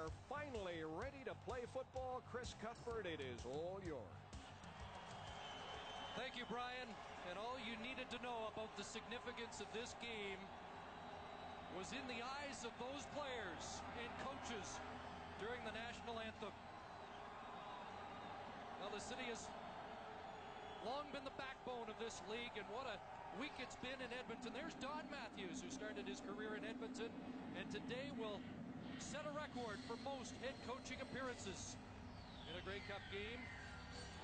are finally ready to play football. Chris Cuthbert, it is all yours. Thank you, Brian. And all you needed to know about the significance of this game was in the eyes of those players and coaches during the national anthem. Well, the city has long been the backbone of this league, and what a week it's been in Edmonton. There's Don Matthews, who started his career in Edmonton, and today will set a record for most head coaching appearances in a Grey Cup game,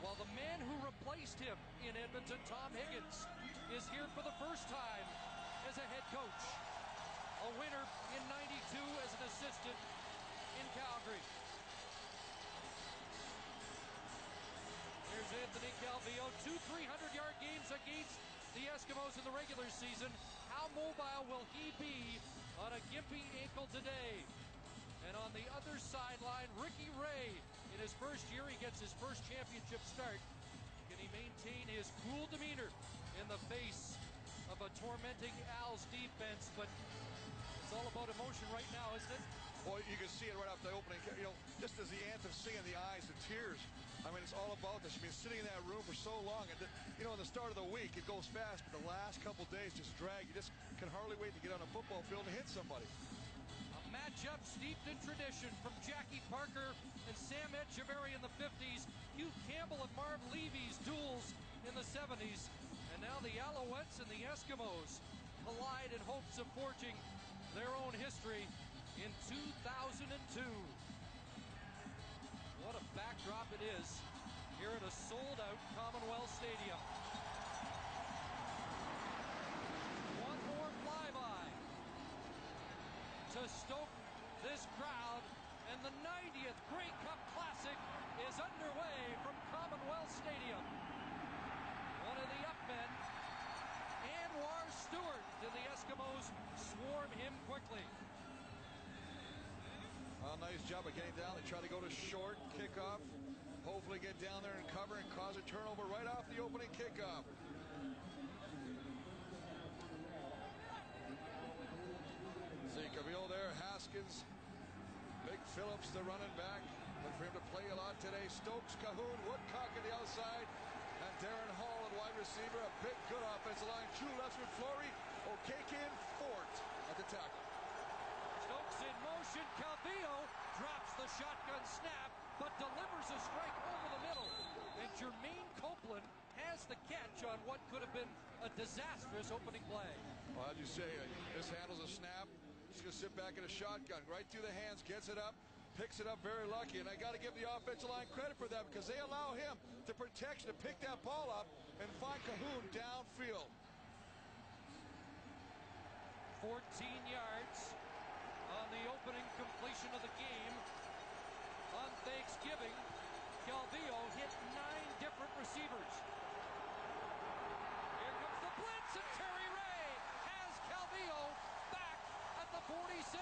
while the man who replaced him in Edmonton, Tom Higgins, is here for the first time as a head coach. A winner in '92 as an assistant in Calgary. Here's Anthony Calvillo, 2 300-yard games against the Eskimos in the regular season. How mobile will he be on a gimpy ankle today? And on the other sideline, Ricky Ray. In his first year, he gets his first championship start. Can he maintain his cool demeanor in the face of a tormenting Al's defense? But it's all about emotion right now, isn't it? Well, you can see it right off the opening. You know, just as the anthem singing, the eyes, the tears. I mean, it's all about this. I mean, sitting in that room for so long, and you know, in the start of the week, it goes fast, but the last couple days just drag. You just can hardly wait to get on a football field and hit somebody. A matchup steeped in tradition from Jackie Parker and Sam Echeverry in the 50s, Hugh Campbell and Marv Levy's duels in the 70s, and now the Alouettes and the Eskimos collide in hopes of forging their own history in 2002. What a backdrop it is here at a sold-out Commonwealth Stadium. One more flyby to stoke this crowd, and the 90th Grey Cup Classic is underway from Commonwealth Stadium. One of the upmen, Anwar Stewart, and the Eskimos swarm him quickly. Well, nice job of getting down. They try to go to short kickoff. Hopefully get down there and cover and cause a turnover right off the opening kickoff. See Cavill there, Haskins, Big Phillips, the running back. Look for him to play a lot today. Stokes, Cahoon, Woodcock on the outside, and Darren Hall at wide receiver. A big, good offensive line. True left with Flory, O'Kakin, Fort at the tackle. Stokes in motion. Calvillo drops the shotgun snap, but delivers a strike over the middle. And Jermaine Copeland has the catch on what could have been a disastrous opening play. Well, how'd you say, this handles a snap. He's going to sit back in a shotgun, right through the hands, gets it up, picks it up very lucky. And I got to give the offensive line credit for that, because they allow him the protection to pick that ball up and find Cahoon downfield. 14 yards on the opening completion of the game. On Thanksgiving, Calvillo hit 9 different receivers. Here comes the blitz, and Terry Ray has Calvillo back at the 46.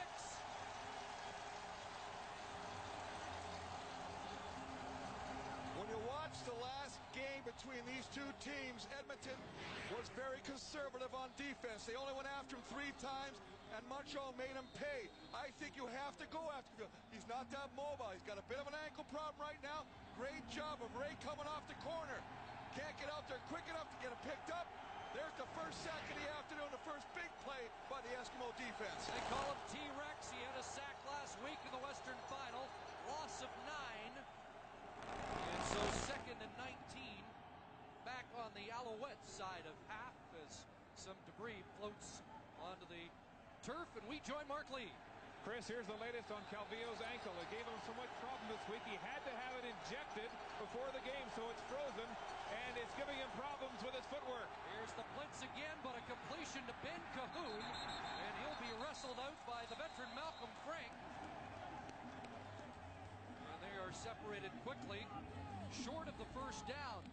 When you watch the last game between these two teams, Edmonton was very conservative on defense. They only went after him 3 times, and Montreal made him pay. I think you have to go after him. He's not that mobile. He's got a bit of an ankle problem right now. Great job of Ray coming off the corner. Can't get out there quick enough to get him picked up. There's the first sack of the afternoon, the first big play by the Eskimo defense. They call him T-Rex. He had a sack last week in the Western Final. Loss of 9. And so 2nd and 19 back on the Alouettes side of half as some debris floats onto the turf, and we join Mark Lee. Chris, here's the latest on Calvillo's ankle. It gave him so much problem this week. He had to have it injected before the game, so it's frozen, and it's giving him problems with his footwork. Here's the blitz again, but a completion to Ben Cahoon, and he'll be wrestled out by the veteran Malcolm Frank. And they are separated quickly, short of the first down.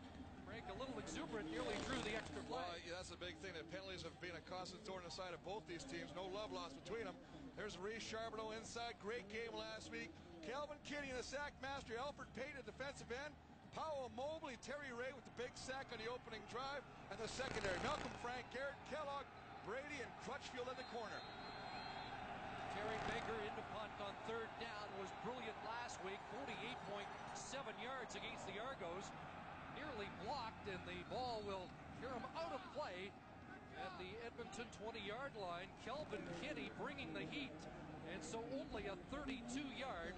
Frank, a little exuberant, nearly drew the extra flag. Well, yeah, that's the big thing. The penalties have been a constant thorn in the side of both these teams. No love lost between them. There's Reese Charbonneau inside. Great game last week. Calvin Kinney, the sack master. Alfred Payton at defensive end. Powell Mobley, Terry Ray with the big sack on the opening drive. And the secondary, Malcolm Frank, Garrett Kellogg, Brady, and Crutchfield in the corner. Terry Baker into punt on 3rd down was brilliant. 7 yards against the Argos. Nearly blocked, and the ball will hear him out of play at the Edmonton 20-yard line. Kelvin Kinney bringing the heat, and so only a 32-yard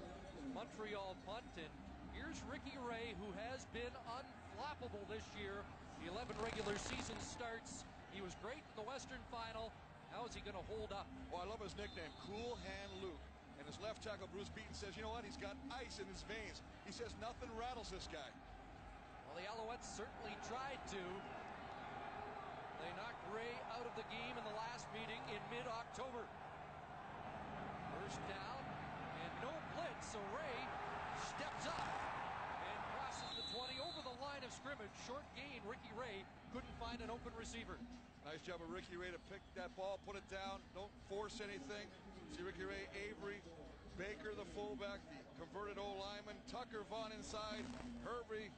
Montreal punt. And here's Ricky Ray, who has been unflappable this year. 11 regular season starts. He was great in the Western Final. How is he going to hold up? Well, I love his nickname, Cool Hand Luke. And his left tackle, Bruce Beaton, says, you know what? He's got ice in his veins. He says nothing rattles this guy. Well, the Alouettes certainly tried to. They knocked Ray out of the game in the last meeting in mid-October. First down, and no blitz, so Ray steps up and crosses the 20 over the line of scrimmage. Short gain. Ricky Ray couldn't find an open receiver. Nice job of Ricky Ray to pick that ball, put it down, don't force anything. See Ricky Ray, Avery, Baker the fullback, the converted O-lineman, Tucker Vaughn inside, Herbie,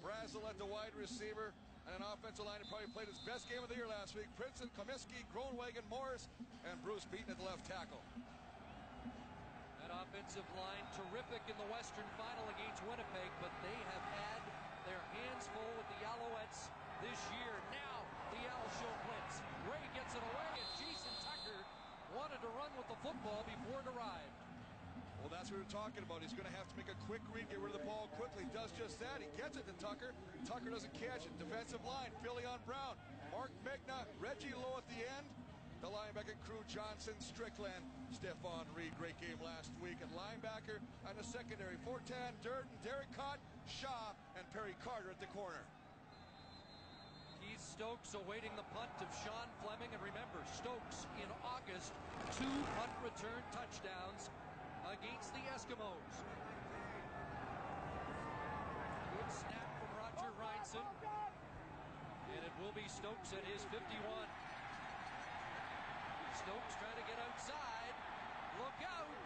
Brazel at the wide receiver, and an offensive line that probably played his best game of the year last week. Princeton, Comiskey, Groenwegen, Morris, and Bruce Beaton at the left tackle. That offensive line terrific in the Western Final against Winnipeg, but they have had their hands full with the Alouettes this year. Now the Al Show blitz. Ray gets it away, and Jason Tucker wanted to run with the football before it arrived. Well, that's what we're talking about. He's going to have to make a quick read, get rid of the ball quickly. He does just that. He gets it to Tucker. Tucker doesn't catch it. Defensive line, Philly on Brown. Mark Megna, Reggie Lowe at the end. The linebacker crew, Johnson, Strickland, Stephon Reed. Great game last week. And linebacker and the secondary, Fortan, Durden, Derek Cott, Shaw, and Perry Carter at the corner. Keith Stokes awaiting the punt of Sean Fleming. And remember, Stokes in August, 2 punt return touchdowns against the Eskimos. Good snap from Roger Reinson. And it will be Stokes at his 51. Stokes trying to get outside. Look out!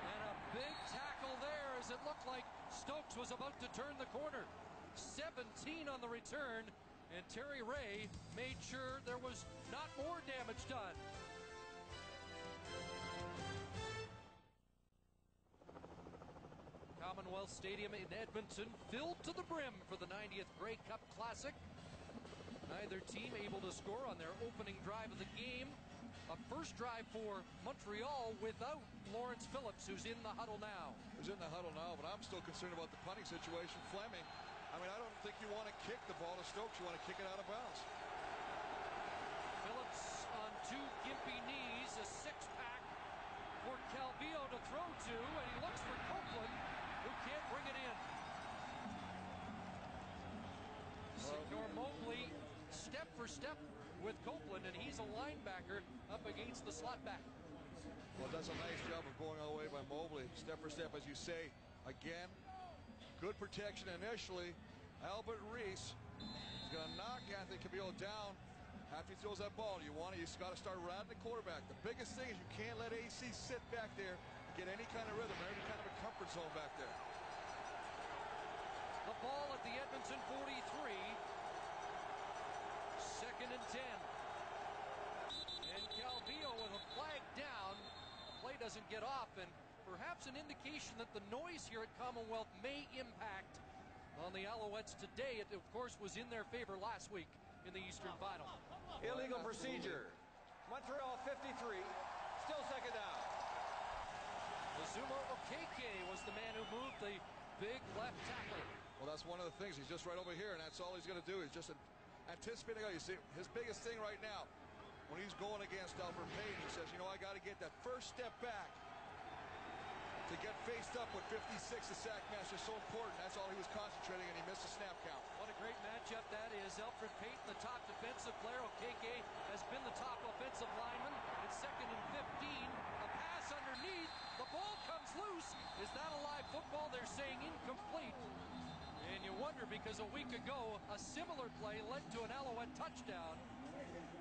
And a big tackle there as it looked like Stokes was about to turn the corner. 17 on the return, and Terry Ray made sure there was not more damage done. Commonwealth Stadium in Edmonton filled to the brim for the 90th Grey Cup Classic. Neither team able to score on their opening drive of the game. A first drive for Montreal without Lawrence Phillips, who's in the huddle now. Who's in the huddle now, but I'm still concerned about the punting situation. Fleming, I mean, I don't think you want to kick the ball to Stokes. You want to kick it out of bounds. Phillips on 2 gimpy knees, a six-pack for Calvillo to throw to, and he looks for Copeland, who can't bring it in. Signor Mobley step for step with Copeland, and he's a linebacker up against the slot back. Well, does a nice job of going all the way by Mobley. Step for step, as you say. Again, good protection initially. Albert Reese is going to knock Anthony Calvillo down after he throws that ball. You want it, you've got to start riding the quarterback. The biggest thing is you can't let AC sit back there and get any kind of rhythm, any kind of a comfort zone back there. The ball at the Edmonton 43. 2nd and 10. And Calvillo with a flag down. The play doesn't get off, and perhaps an indication that the noise here at Commonwealth may impact on the Alouettes today. It, of course, was in their favor last week in the Eastern Final. Illegal procedure. Montreal 53. Still 2nd down. Azuma Okeke was the man who moved the big left tackle. Well, that's one of the things. He's just right over here, and that's all he's going to do. He's just anticipating. You see, his biggest thing right now, when he's going against Alfred Payton, he says, you know, I got to get that first step back to get faced up with 56. The sack match is so important. That's all he was concentrating, and he missed the snap count. What a great matchup that is. Alfred Payton, the top defensive player. Okeke has been the top offensive lineman. It's 2nd and 15. A pass underneath. The ball comes loose. Is that a live football? They're saying incomplete. And you wonder, because a week ago, a similar play led to an Alouette touchdown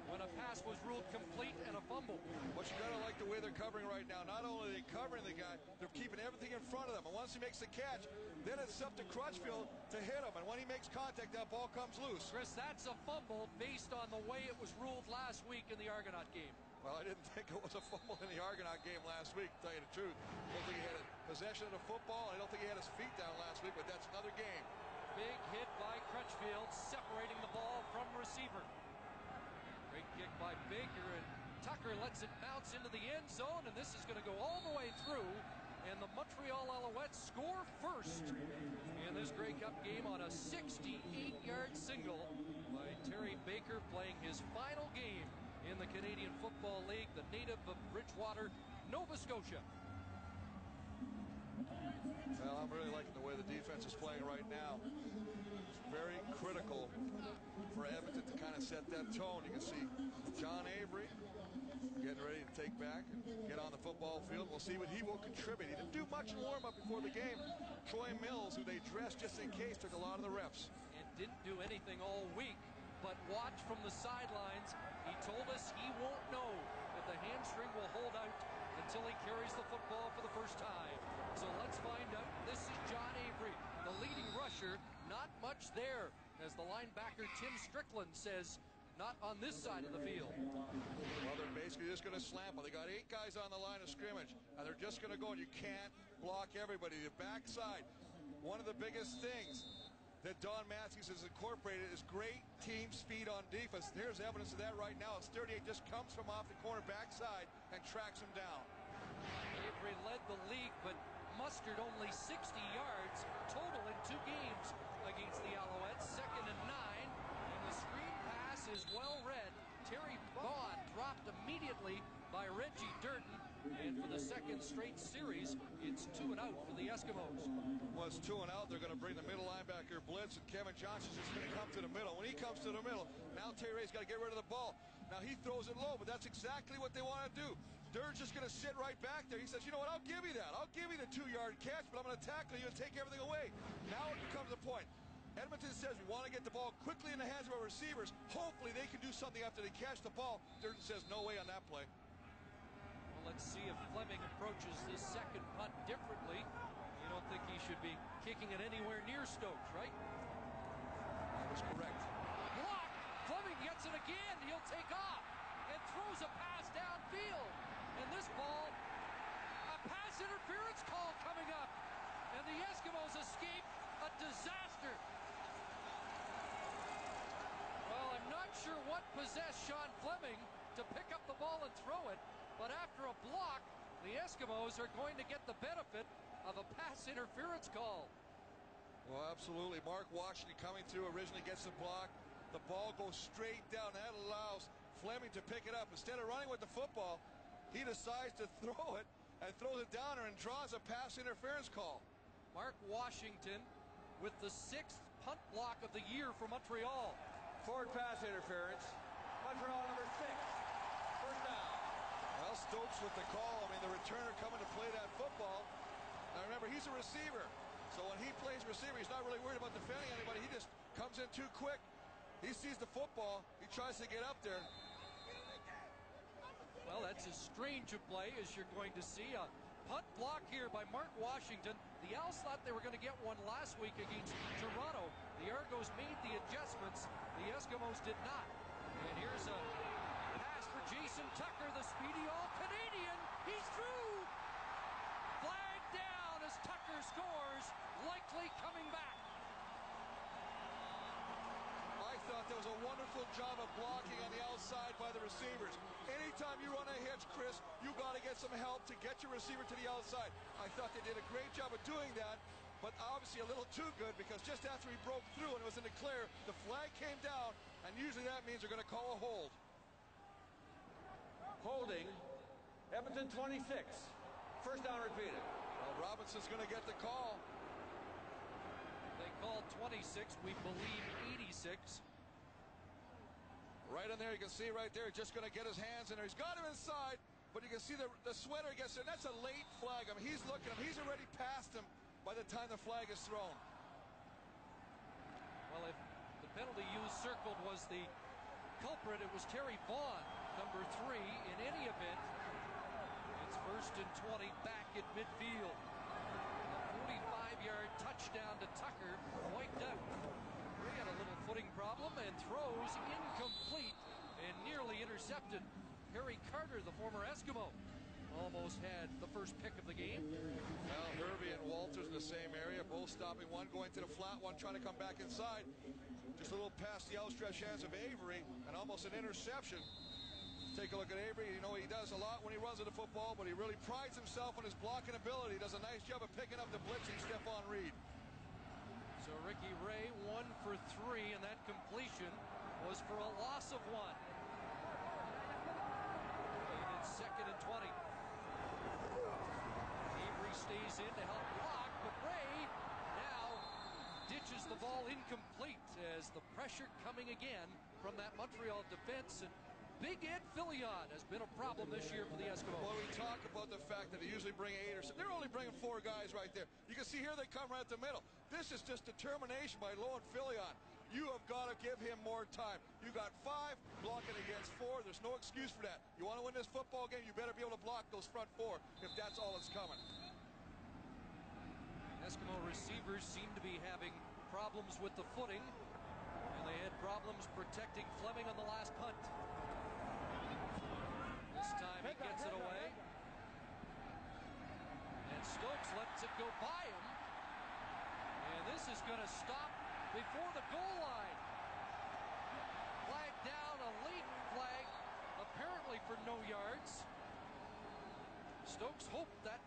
when a pass was ruled complete and a fumble. But you got to like the way they're covering right now. Not only are they covering the guy, they're keeping everything in front of them. And once he makes the catch, then it's up to Crutchfield to hit him. And when he makes contact, that ball comes loose. Chris, that's a fumble based on the way it was ruled last week in the Argonaut game. Well, I didn't think it was a fumble in the Argonaut game last week, to tell you the truth. I don't think he possession of the football. I don't think he had his feet down last week, but that's another game. Big hit by Crutchfield, separating the ball from receiver. Great kick by Baker, and Tucker lets it bounce into the end zone, and this is going to go all the way through, and the Montreal Alouettes score first in this Grey Cup game on a 68-yard single by Terry Baker, playing his final game in the Canadian Football League, the native of Bridgewater, Nova Scotia. Well, I'm really liking the way the defense is playing right now. It's very critical for Edmonton to kind of set that tone. You can see John Avery getting ready to take back and get on the football field. We'll see what he will contribute. He didn't do much in warm-up before the game. Troy Mills, who they dressed just in case, took a lot of the reps. And didn't do anything all week, but watch from the sidelines. He told us he won't know if the hamstring will hold out until he carries the football for the first time. So let's find out. This is John Avery, the leading rusher. Not much there, as the linebacker Tim Strickland says, not on this side of the field. Well, they're basically just going to slam. Well, they got 8 guys on the line of scrimmage, and they're just going to go, and you can't block everybody. The backside, one of the biggest things that Don Matthews has incorporated is great team speed on defense. There's evidence of that right now. It's 38 just comes from off the corner backside and tracks him down. Avery led the league, but mustered only 60 yards total in 2 games against the Alouettes. 2nd and 9, and the screen pass is well read. Terry Vaughn dropped immediately by Reggie Durden, and for the 2nd straight series, it's 2 and out for the Eskimos. Well, it's 2 and out. They're going to bring the middle linebacker blitz, and Kevin Johnson's just going to come to the middle. When he comes to the middle, now Terry's got to get rid of the ball. Now he throws it low, but that's exactly what they want to do. Durden's just going to sit right back there. He says, you know what, I'll give you that. I'll give you the 2-yard catch, but I'm going to tackle you and take everything away. Now it becomes a point. Edmonton says we want to get the ball quickly in the hands of our receivers. Hopefully they can do something after they catch the ball. Durden says no way on that play. Well, let's see if Fleming approaches this second punt differently. You don't think he should be kicking it anywhere near Stokes, right? That was correct. Block! Fleming gets it again. He'll take off and throws a pass downfield. And this ball, a pass interference call coming up. And the Eskimos escape a disaster. Well, I'm not sure what possessed Sean Fleming to pick up the ball and throw it, but after a block, the Eskimos are going to get the benefit of a pass interference call. Well, absolutely. Mark Washington coming through, originally gets the block. The ball goes straight down. That allows Fleming to pick it up. Instead of running with the football, he decides to throw it and throws it down and draws a pass interference call. Mark Washington with the 6th punt block of the year for Montreal. Forward pass interference. Montreal number 6. First down. Well, Stokes with the call. I mean, the returner coming to play that football. Now remember, he's a receiver. So when he plays receiver, he's not really worried about defending anybody. He just comes in too quick. He sees the football. He tries to get up there. Well, that's as strange a play as you're going to see. A punt block here by Mark Washington. The Owls thought they were going to get one last week against Toronto. The Argos made the adjustments. The Eskimos did not. And here's a pass for Jason Tucker, the speedy All-Canadian. He's through. Flag down as Tucker scores, likely coming back. I thought there was a wonderful job of blocking on the outside by the receivers. Anytime you run a hitch, Chris, you got to get some help to get your receiver to the outside. I thought they did a great job of doing that, but obviously a little too good, because just after he broke through and it was in the clear, the flag came down, and usually that means they're going to call a hold. Holding. Edmonton 26. First down repeated. Well, Robinson's going to get the call. They called 26, we believe 86. Right in there, you can see right there, just going to get his hands in there. He's got him inside, but you can see the sweater gets there. That's a late flag. I mean, he's looking at him. He's already past him by the time the flag is thrown. Well, if the penalty used circled was the culprit, it was Terry Vaughn, number 3. In any event, it's 1st and 20 back at midfield. A 45-yard touchdown to Tucker, wiped out. He had a little footing problem and throws incomplete and nearly intercepted. Harry Carter, the former Eskimo, almost had the first pick of the game. Well, the same area, both stopping, one going to the flat, one trying to come back inside. Just a little past the outstretched hands of Avery, and almost an interception. Take a look at Avery. You know, he does a lot when he runs with the football, but he really prides himself on his blocking ability. He does a nice job of picking up the blitzing Stephon Reed. So Ricky Ray 1 for 3, and that completion was for a loss of 1. And it's 2nd and 20. Avery stays in to help block, but Ray now ditches the ball incomplete as the pressure coming again from that Montreal defense. And Big Ed Fillion has been a problem this year for the Eskimos. Well, we talk about the fact that they usually bring 8 or 7. They're only bringing 4 guys right there. You can see here they come right at the middle. This is just determination by Loan Fillion. You have got to give him more time. You got 5 blocking against 4. There's no excuse for that. You want to win this football game, you better be able to block those front 4 if that's all that's coming. Eskimo receivers seem to be having problems with the footing, and they had problems protecting Fleming on the last punt. This time he gets it away. And Stokes lets it go by him. And this is going to stop before the goal line. Flag down, a late flag, apparently for no yards. Stokes hoped that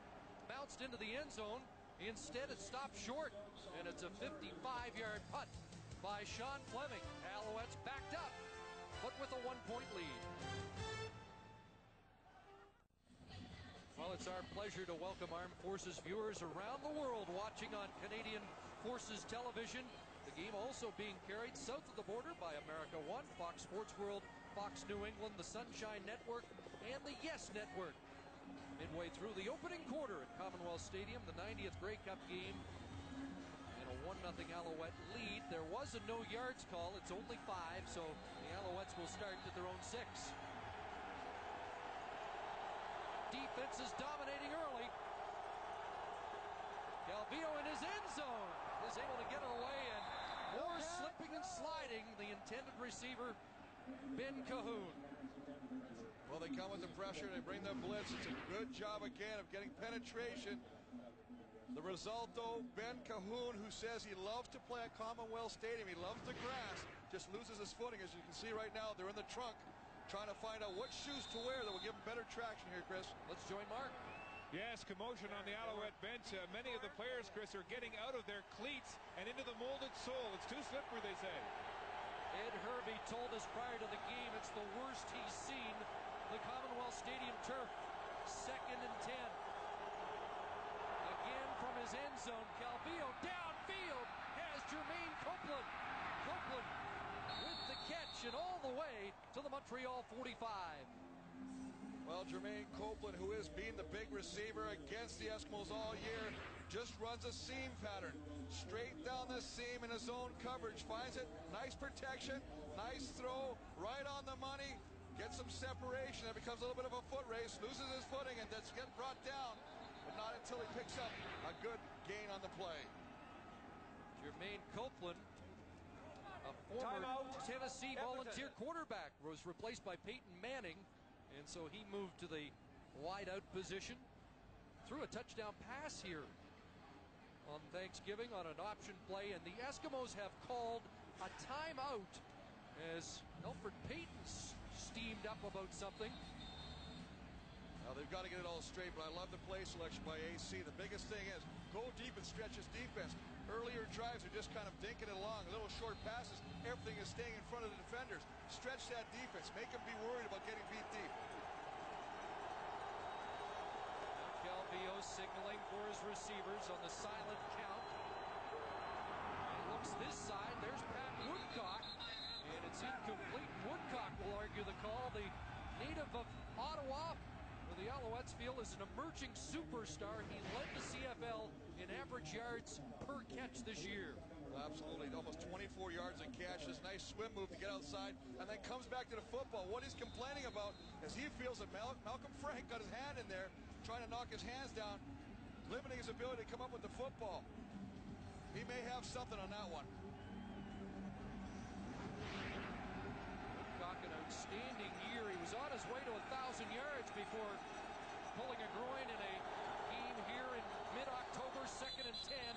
bounced into the end zone. Instead, it stopped short, and it's a 55-yard punt by Sean Fleming. Alouettes backed up, but with a 1-point lead. Well, it's our pleasure to welcome Armed Forces viewers around the world watching on Canadian Forces Television. The game also being carried south of the border by America One, Fox Sports World, Fox New England, the Sunshine Network, and the Yes Network. Midway through the opening quarter at Commonwealth Stadium, the 90th Grey Cup game, and a 1-0 Alouette lead. There was a no yards call. It's only 5, so the Alouettes will start at their own 6. Defense is dominating early. Calvillo in his end zone is able to get it away, and more slipping and sliding. The intended receiver, Ben Cahoon. Well, they come with the pressure. They bring the blitz. It's a good job again of getting penetration. The result, though, Ben Cahoon, who says he loves to play at Commonwealth Stadium, he loves the grass, just loses his footing. As you can see right now, they're in the trunk trying to find out what shoes to wear that will give him better traction here, Chris. Let's join Mark. Yes, commotion on the Alouette bench. Many of the players, Chris, are getting out of their cleats and into the molded sole. It's too slippery, they say. Ed Hervey told us prior to the game it's the worst he's seen the Commonwealth Stadium turf. 2nd and 10. Again from his end zone, Calvillo downfield has Jermaine Copeland. Copeland with the catch and all the way to the Montreal 45. Well, Jermaine Copeland, who has been the big receiver against the Eskimos all year, just runs a seam pattern. Straight down the seam in his own coverage. Finds it. Nice protection. Nice throw. Right on the money. Gets some separation. It becomes a little bit of a foot race. Loses his footing and that's getting brought down. But not until he picks up a good gain on the play. Jermaine Copeland, a former Tennessee volunteer quarterback, was replaced by Peyton Manning. And so he moved to the wide-out position. Threw a touchdown pass here on Thanksgiving on an option play. And the Eskimos have called a timeout as Alfred Payton's steamed up about something. Well, they've got to get it all straight, but I love the play selection by AC. The biggest thing is go deep and stretch his defense. Earlier drives are just kind of dinking it along. Little short passes. Everything is staying in front of the defenders. Stretch that defense. Make them be worried about getting beat deep. Calvillo signaling for his receivers on the silent count. He looks this side. There's Pat Woodcock. And it's incomplete. Woodcock will argue the call. The native of Ottawa, where the Alouettes feel is an emerging superstar. He led the CFL in average yards per catch this year. Absolutely. Almost 24 yards a catch. This nice swim move to get outside and then comes back to the football. What he's complaining about is he feels that Malcolm Frank got his hand in there trying to knock his hands down, limiting his ability to come up with the football. He may have something on that one. Woodcock, an outstanding year. He was on his way to 1,000 yards before pulling a groin in a game here in mid-October. 2nd and 10.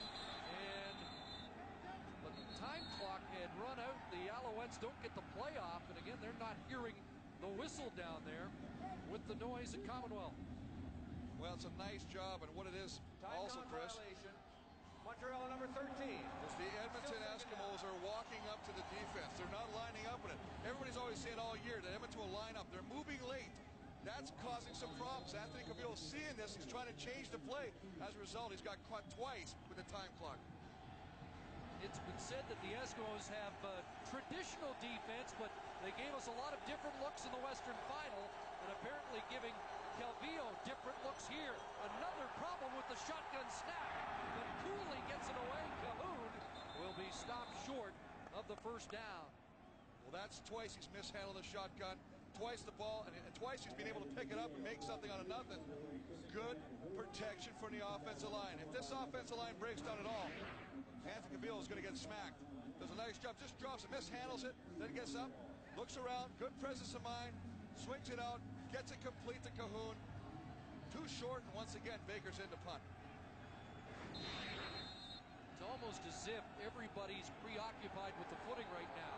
Alouettes don't get the playoff, and again, they're not hearing the whistle down there with the noise at Commonwealth. Well, it's a nice job, and what it is also, Chris, Montreal number 13. is the Edmonton Eskimos are walking up to the defense. They're not lining up in it. Everybody's always saying all year that Edmonton will line up. They're moving late. That's causing some problems. Anthony Cavillo seeing this, he's trying to change the play. As a result, he's got caught twice with the time clock. It's been said that the Eskimos have traditional defense, but they gave us a lot of different looks in the Western Final, and apparently giving Calvillo different looks here. Another problem with the shotgun snap, but Cooley gets it away. Cahoon will be stopped short of the first down. Well, that's twice he's mishandled the shotgun, twice the ball, and twice he's been able to pick it up and make something out of nothing. Good protection from the offensive line. If this offensive line breaks down at all, Anthony Cavillo is going to get smacked. Does a nice job, just drops it, mishandles it, then gets up, looks around, good presence of mind, swings it out, gets it complete to Cahoon. Too short, and once again, Baker's in to punt. It's almost as if everybody's preoccupied with the footing right now,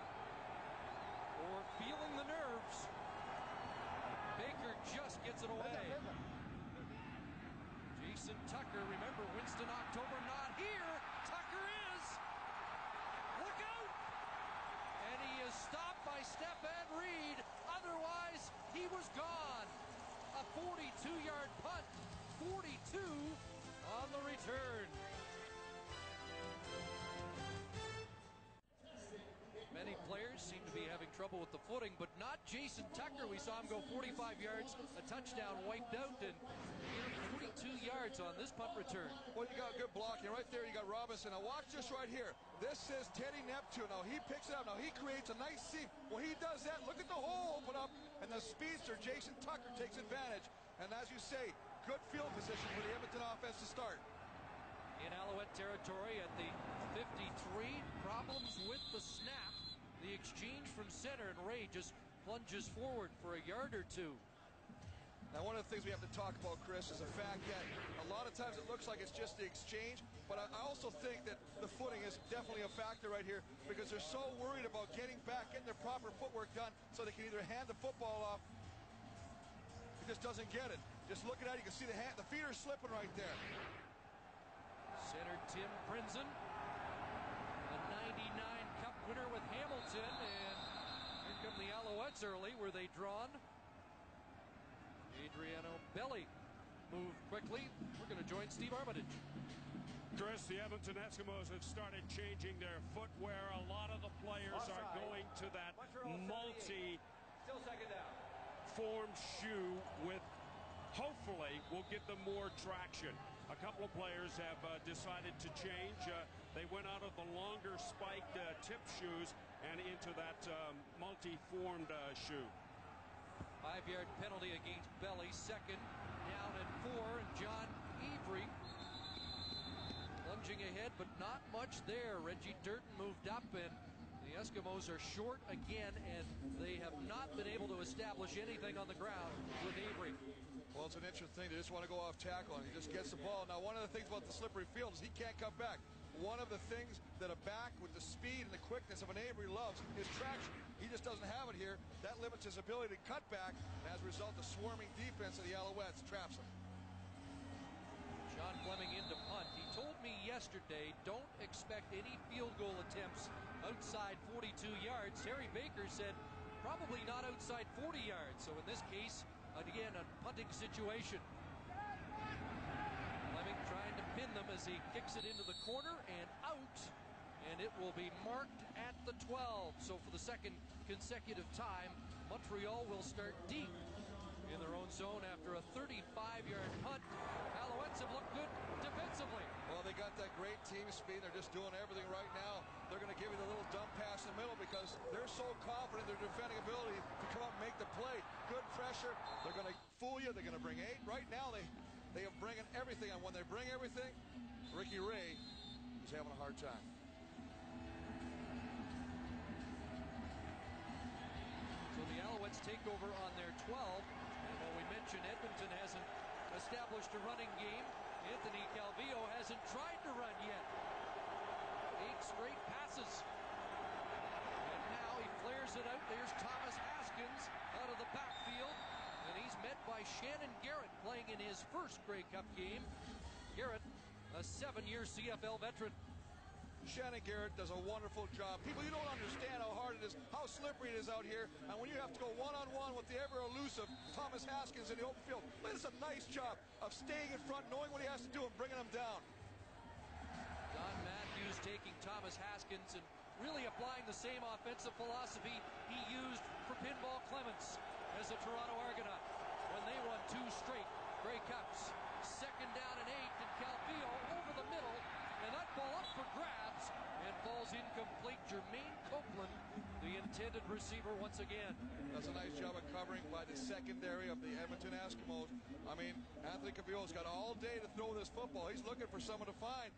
or feeling the nerves. Baker just gets it away. Jason Tucker, remember, Winston October not here. Tucker is. Look out! And he is stopped by Stefan Reed. Otherwise, he was gone. A 42-yard punt. 42 on the return. Many players seem to be having trouble with the footing, but not Jason Tucker. We saw him go 45 yards, a touchdown wiped out, and here 42 yards on this punt return. Well, you got good blocking. Right there, you got Robinson. Now watch this right here. This is Teddy Neptune. Now he picks it up. Now he creates a nice seam. When he does that, look at the hole open up, and the speedster, Jason Tucker, takes advantage. And as you say, good field position for the Edmonton offense to start. In Alouette territory at the 53, problems with the snap. The exchange from center, and Ray just plunges forward for a yard or two. Now, one of the things we have to talk about, Chris, is the fact that a lot of times it looks like it's just the exchange, but I also think that the footing is definitely a factor right here because they're so worried about getting back, getting their proper footwork done so they can either hand the football off. He just doesn't get it. Just looking at it, you can see the feet are slipping right there. Center Tim Prinzen, the 99 Cup winner with Hamilton, and here come the Alouettes early. Were they drawn? Adriano Belli moved quickly. We're going to join Steve Armitage. Chris, the Edmonton Eskimos have started changing their footwear. A lot of the players are going to that multi-form shoe with, hopefully, will get them more traction. A couple of players have decided to change. They went out of the longer spiked tip shoes and into that multi-formed shoe. 5-yard penalty against Belli. Second down and 4. And John Avery lunging ahead, but not much there. Reggie Durton moved up, and the Eskimos are short again, and they have not been able to establish anything on the ground with Avery. Well, it's an interesting thing. They just want to go off tackle, and he just gets the ball. Now, one of the things about the slippery field is he can't come back. One of the things that a back with the speed and the quickness of an Avery loves is traction. He just doesn't have it here. That limits his ability to cut back, and as a result, the swarming defense of the Alouettes traps him. John Fleming into punt. He told me yesterday, don't expect any field goal attempts outside 42 yards. Harry Baker said, probably not outside 40 yards. So in this case, again, a punting situation. Fleming trying to pin them as he kicks it into the corner and out. And it will be marked at the 12. So for the second consecutive time, Montreal will start deep in their own zone after a 35-yard punt. Alouettes have looked good defensively. Well, they got that great team speed. They're just doing everything right now. They're going to give you the little dump pass in the middle because they're so confident in their defending ability to come up and make the play. Good pressure. They're going to fool you. They're going to bring 8. Right now, they are bringing everything. And when they bring everything, Ricky Ray is having a hard time. So the Alouettes take over on their 12. And while we mentioned Edmonton hasn't established a running game, Anthony Calvillo hasn't tried to run yet. 8 straight passes. And now he flares fires it out. There's Thomas Haskins out of the backfield. And he's met by Shannon Garrett playing in his first Grey Cup game. Garrett, a 7-year CFL veteran. Shannon Garrett does a wonderful job. People, you don't understand how hard it is, how slippery it is out here. And when you have to go one-on-one with the ever-elusive Thomas Haskins in the open field, it's a nice job of staying in front, knowing what he has to do, and bringing him down. Don Matthews taking Thomas Haskins and really applying the same offensive philosophy he used for Pinball Clements as a Toronto Argonaut when they won 2 straight Grey Cups. 2nd down and 8, and Calvillo over the middle, and that ball up for grabs and falls incomplete. Jermaine Copeland, the intended receiver once again. Does a nice job of covering by the secondary of the Edmonton Eskimos. I mean, Anthony Calvillo's got all day to throw this football. He's looking for someone to find.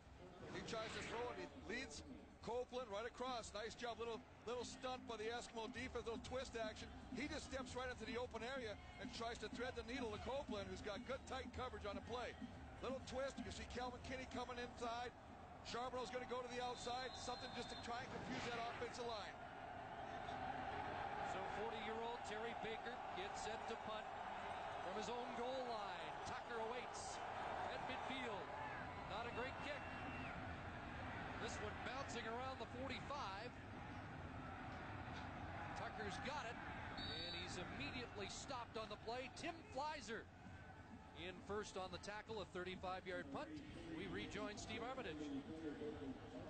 He tries to throw it. He leads Copeland right across. Nice job. Little stunt by the Eskimo defense. Little twist action. He just steps right into the open area and tries to thread the needle to Copeland, who's got good tight coverage on the play. Little twist. You see Calvin Kinney coming inside. Charbonneau's going to go to the outside. Something just to try and confuse that offensive line. So 40-year-old Terry Baker gets set to punt from his own goal line. Tucker awaits at midfield. Not a great kick. This one bouncing around the 45. Tucker's got it, and he's immediately stopped on the play. Tim Fleiser in first on the tackle, a 35-yard punt. We rejoin Steve Armitage.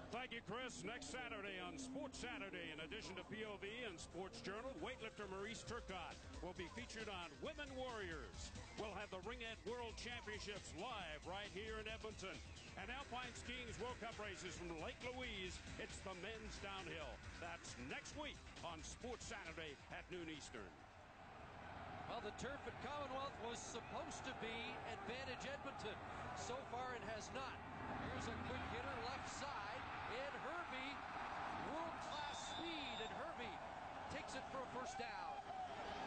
Thank you, Chris. Next Saturday on Sports Saturday, in addition to POV and Sports Journal, weightlifter Maurice Turcotte will be featured on Women Warriors. We'll have the Ringette World Championships live right here in Edmonton. And Alpine Skiing's World Cup races from Lake Louise. It's the men's downhill. That's next week on Sports Saturday at noon Eastern. Well, the turf at Commonwealth was supposed to be advantage Edmonton. So far, it has not. Here's a quick hitter left side. Ed Hervey, world-class speed, and Hervey takes it for a first down.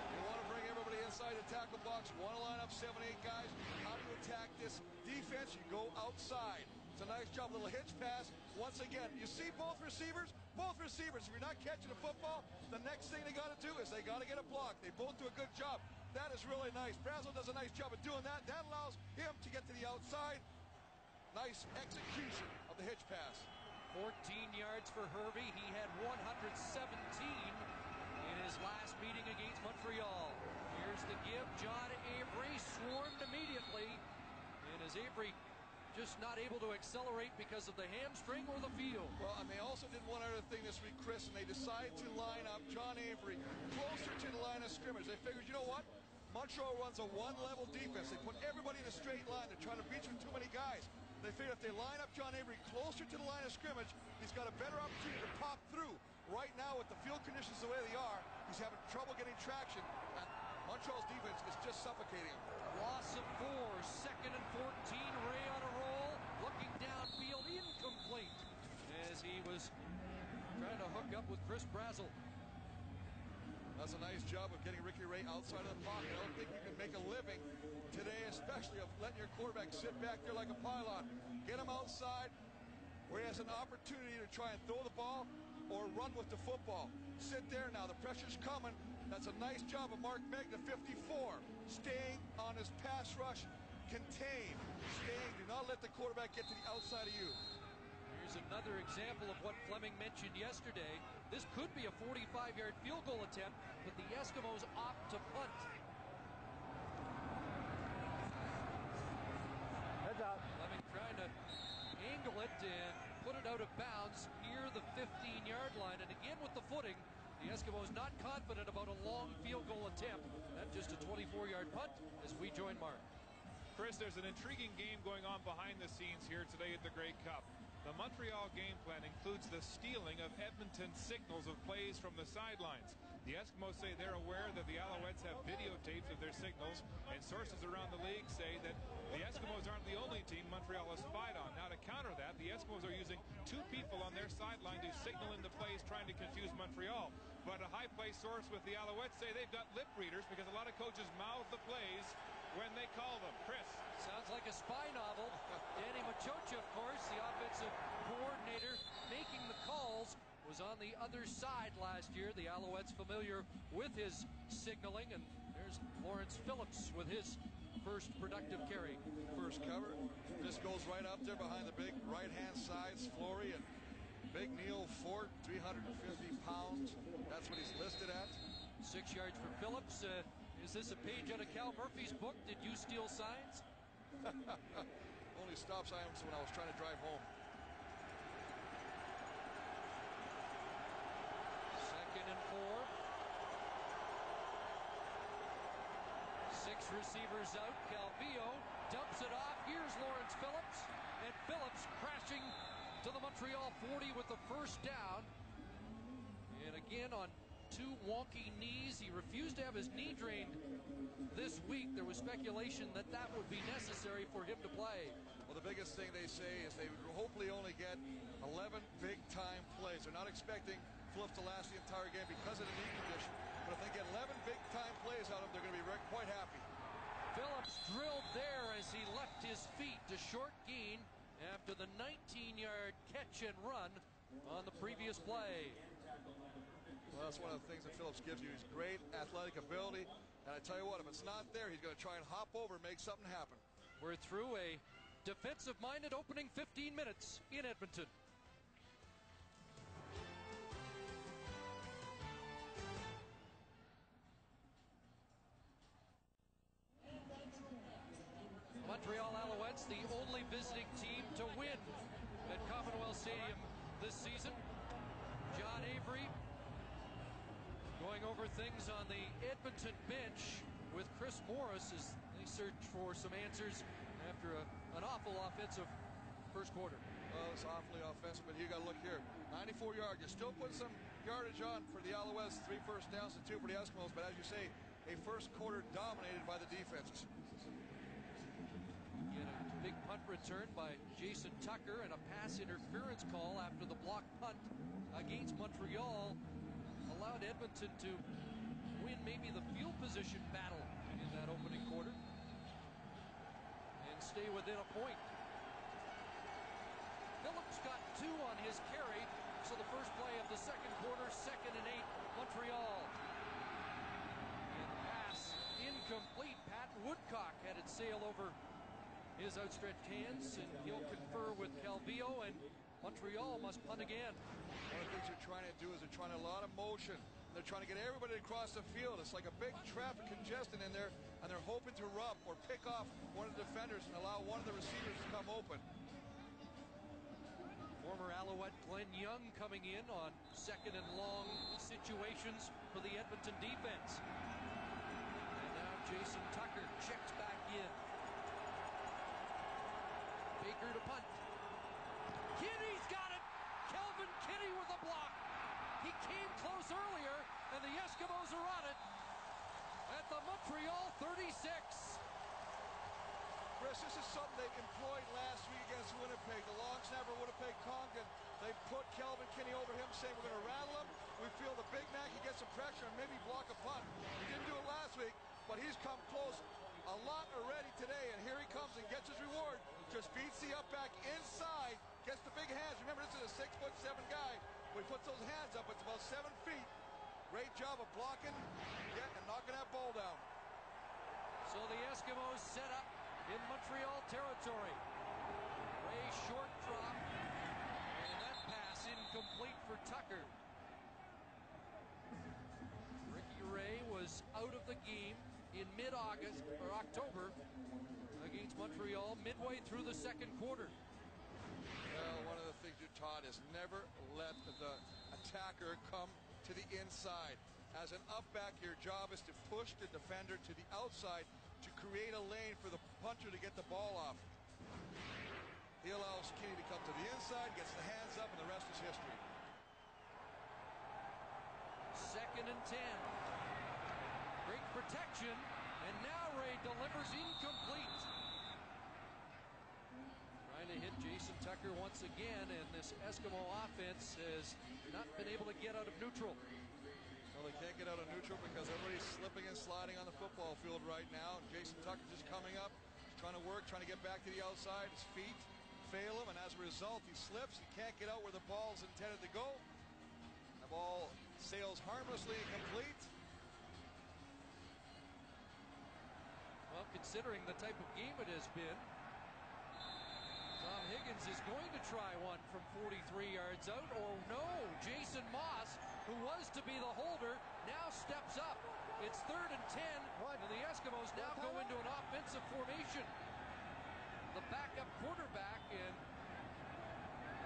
You want to bring everybody inside the tackle box. You want to line up 7-8 guys. How do you attack this defense? You go outside. It's a nice job, little hitch pass. Once again, you see both receivers? Both receivers. If you're not catching the football, the next thing they got to do is they got to get a block. They both do a good job. That is really nice. Brazel does a nice job of doing that. That allows him to get to the outside. Nice execution of the hitch pass. 14 yards for Hervey. He had 117 in his last meeting against Montreal. Here's the give. John Avery swarmed immediately. And as Avery just not able to accelerate because of the hamstring or the field. Well, and they also did one other thing this week, Chris, and they decided to line up John Avery closer to the line of scrimmage. They figured, you know what? Montreal runs a one-level defense. They put everybody in a straight line. They're trying to beat you with too many guys. They figure if they line up John Avery closer to the line of scrimmage, he's got a better opportunity to pop through. Right now, with the field conditions the way they are, he's having trouble getting traction, and Montreal's defense is just suffocating him. Loss of 4, 2nd and 14. Ray on a roll, looking downfield, incomplete, as he was trying to hook up with Chris Brazel. That's a nice job of getting Ricky Ray outside of the pocket. I don't think you can make a living today, especially of letting your quarterback sit back there like a pylon. Get him outside where he has an opportunity to try and throw the ball or run with the football. Sit there now. The pressure's coming. That's a nice job of Mark Megg, the 54, staying on his pass rush, contained, staying. Do not let the quarterback get to the outside of you. Here's another example of what Fleming mentioned yesterday. This could be a 45-yard field goal attempt, but the Eskimos opt to punt. Heads out. Fleming trying to angle it and put it out of bounds near the 15-yard line. And again with the footing, the Eskimos not confident about a long field goal attempt. That's just a 24-yard punt as we join Mark. Chris, there's an intriguing game going on behind the scenes here today at the Grey Cup. The Montreal game plan includes the stealing of Edmonton signals of plays from the sidelines. The Eskimos say they're aware that the Alouettes have videotapes of their signals, and sources around the league say that the Eskimos aren't the only team Montreal has spied on. Now, to counter that, the Eskimos are using 2 people on their sideline to signal in the plays, trying to confuse Montreal. But a high-play source with the Alouettes say they've got lip readers because a lot of coaches mouth the plays when they call them. Chris. Sounds like a spy novel. Danny Machocha, of course, the offensive coordinator, making the calls was on the other side last year. The Alouettes familiar with his signaling, and there's Lawrence Phillips with his first productive carry. First cover. This goes right up there behind the big right-hand sides, Flory, and big Neil Fort, 350 pounds. That's what he's listed at. 6 yards for Phillips. Is this a page out of Cal Murphy's book? Did you steal signs? Only stop signs when I was trying to drive home. Second and 4. 6 receivers out. Calvillo dumps it off. Here's Lawrence Phillips. And Phillips crashing to the Montreal 40 with the first down. And again on 2 wonky knees. He refused to have his knee drained this week. There was speculation that that would be necessary for him to play. Well, the biggest thing they say is they would hopefully only get 11 big-time plays. They're not expecting Phillips to last the entire game because of the knee condition. But if they get 11 big-time plays out of him, they're going to be quite happy. Phillips drilled there as he left his feet to short gain after the 19-yard catch and run on the previous play. Well, that's one of the things that Phillips gives you. He's great athletic ability. And I tell you what, if it's not there, he's going to try and hop over and make something happen. We're through a defensive-minded opening 15 minutes in Edmonton. Montreal Alouettes, the only visiting team to win at Commonwealth Stadium this season. John Avery going over things on the Edmonton bench with Chris Morris as they search for some answers after an awful offensive first quarter. Well, it's awfully offensive, but you got to look here. 94 yards. You still put some yardage on for the Alouettes. 3 first downs and 2 for the Eskimos, but as you say, a first quarter dominated by the defenses. Again, a big punt return by Jason Tucker and a pass interference call after the block punt against Montreal allowed Edmonton to win maybe the field position battle in that opening quarter and stay within a point. Phillips got 2 on his carry, so the first play of the second quarter, 2nd and 8, Montreal. And the pass incomplete. Pat Woodcock had it sail over his outstretched hands, and he'll confer with Calvillo, and Montreal must punt again. One of the things they're trying to do is they're trying a lot of motion. They're trying to get everybody across the field. It's like a big traffic congestion in there, and they're hoping to rub or pick off one of the defenders and allow one of the receivers to come open. Former Alouette Glenn Young coming in on 2nd and long situations for the Edmonton defense. And now Jason Tucker checks back in. Baker to punt. Kinney's got it! Kelvin Kinney with a block. He came close earlier, and the Eskimos are on it at the Montreal 36. Chris, this is something they employed last week against Winnipeg. The long snapper, Winnipeg Congdon, they put Kelvin Kinney over him, saying we're going to rattle him. We feel the big man can get some pressure and maybe block a punt. He didn't do it last week, but he's come close a lot already today, and here he comes and gets his reward. Just beats the up back inside, gets the big hands. Remember, this is a 6'7" guy. When he puts those hands up, it's about 7 feet. Great job of blocking, and knocking that ball down. So the Eskimos set up in Montreal territory. Ray short drop, and that pass incomplete for Tucker. Ricky Ray was out of the game in mid-August or October against Montreal midway through the second quarter. Well, one of the things you're taught is never let the attacker come to the inside. As an up back, your job is to push the defender to the outside to create a lane for the punter to get the ball off. He allows Kinney to come to the inside, gets the hands up, and the rest is history. 2nd and 10. Great protection, and now Ray delivers incomplete. Trying to hit Jason Tucker once again, and this Eskimo offense has not been able to get out of neutral. Well, they can't get out of neutral because everybody's slipping and sliding on the football field right now. Jason Tucker just coming up, trying to work, trying to get back to the outside. His feet fail him, and as a result, he slips. He can't get out where the ball's intended to go. ball sails harmlessly complete. Well, considering the type of game it has been, Tom Higgins is going to try one from 43 yards out, or no, Jason Moss, who was to be the holder, now steps up. It's 3rd and 10, and the Eskimos now go into an offensive formation. The backup quarterback, and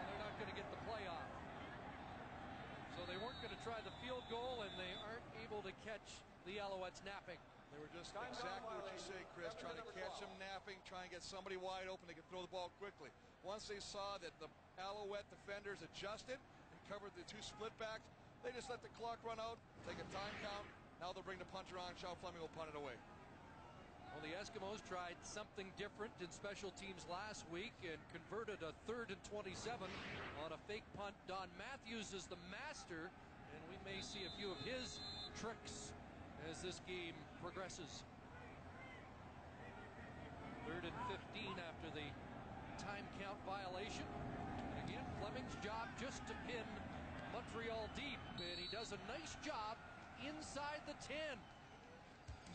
they're not going to get the play off. So they weren't going to try the field goal, and they aren't able to catch the Alouettes napping. They were just exactly what you say, Chris, trying to catch them napping, try and get somebody wide open. They could throw the ball quickly. Once they saw that the Alouette defenders adjusted and covered the two split backs, they just let the clock run out, take a time count. Now they'll bring the punter on. Sean Fleming will punt it away. Well, the Eskimos tried something different in special teams last week and converted a 3rd and 27 on a fake punt. Don Matthews is the master, and we may see a few of his tricks as this game progresses. 3rd and 15 after the time count violation. And again, Fleming's job just to pin Montreal deep, and he does a nice job inside the 10.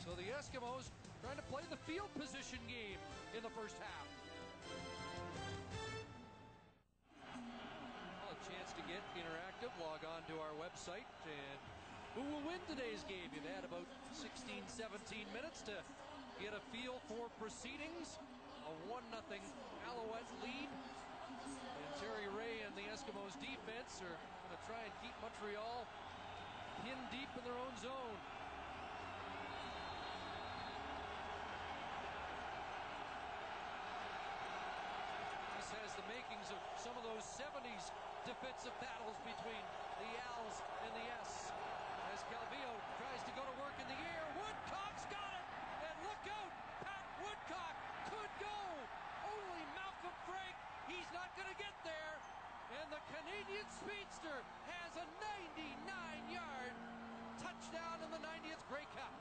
So the Eskimos trying to play the field position game in the first half. Well, a chance to get interactive. Log on to our website, and who will win today's game? You've had about 16, 17 minutes to get a feel for proceedings. A 1-0 Alouette lead. And Terry Ray and the Eskimos defense are going to try and keep Montreal pinned deep in their own zone. This has the makings of some of those 70s defensive battles between the Als and the S. As Calvillo tries to go to work in the air, Woodcock's got it! And look out! Pat Woodcock could go! Only Malcolm Frank, he's not going to get there! And the Canadian speedster has a 99-yard touchdown in the 90th Grey Cup.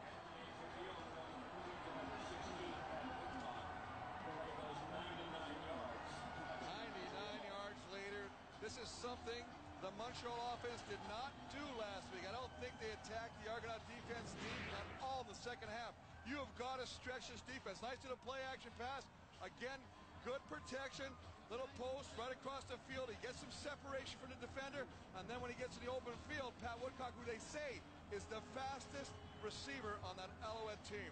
99 yards later. This is something the Montreal offense did not do last week. I don't think they attacked the Argonaut defense deep at all in the second half. You have got to stretch this defense. Nice little play-action pass. Again, good protection. Little post right across the field. He gets some separation from the defender. And then when he gets to the open field, Pat Woodcock, who they say is the fastest receiver on that Alouette team.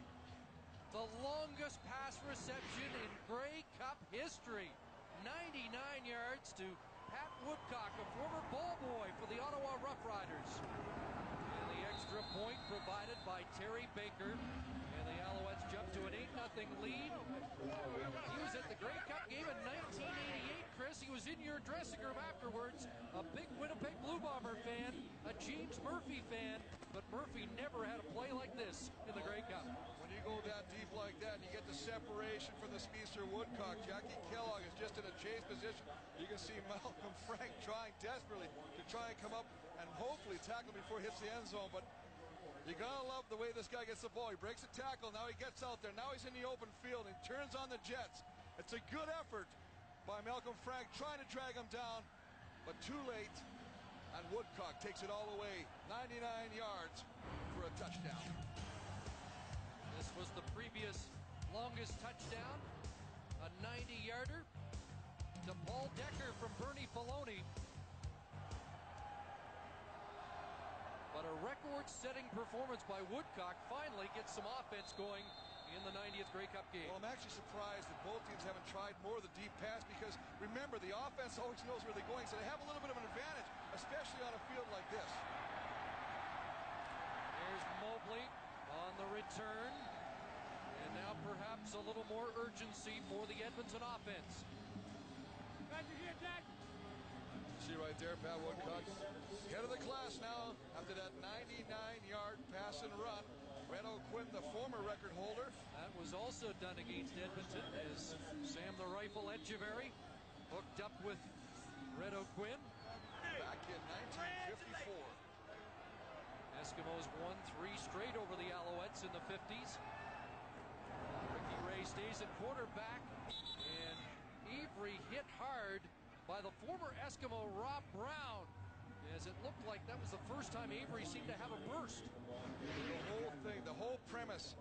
The longest pass reception in Grey Cup history. 99 yards to Pat Woodcock, a former ball boy for the Ottawa Roughriders. And the extra point provided by Terry Baker. And the Alouettes jump to an 8-0 lead. He was at the Grey Cup game in 1988, Chris. He was in your dressing room afterwards. A big Winnipeg Blue Bomber fan, a James Murphy fan. But Murphy never had a play like this in the Grey Cup. When you go that deep like that and you get the separation from the speedster Woodcock, Jackie Kellogg is just in a chase position. You can see Malcolm Frank trying desperately to try and come up and hopefully tackle before he hits the end zone. But you gotta love the way this guy gets the ball. He breaks a tackle, now he gets out there. Now he's in the open field and turns on the Jets. It's a good effort by Malcolm Frank trying to drag him down, but too late. And Woodcock takes it all away. 99 yards for a touchdown. This was the previous longest touchdown. A 90-yarder to Paul Decker from Bernie Filoni. But a record-setting performance by Woodcock finally gets some offense going in the 90th Grey Cup game. Well, I'm actually surprised that both teams haven't tried more of the deep pass because, remember, the offense always knows where they're going, so they have a little bit of an advantage, especially on a field like this. There's Mobley on the return. And now perhaps a little more urgency for the Edmonton offense. See right there, Pat Woodcock, head of the class now after that 99-yard pass and run. Red O'Quinn, the former record holder. That was also done against Edmonton as Sam the Rifle Etcheverry hooked up with Red O'Quinn. Back in 1954. Eskimos won 3 straight over the Alouettes in the 50s. Ricky Ray stays at quarterback, and Avery hit hard by the former Eskimo Rob Brown. as it looked like that was the first time Avery seemed to have a burst. The whole thing, the whole premise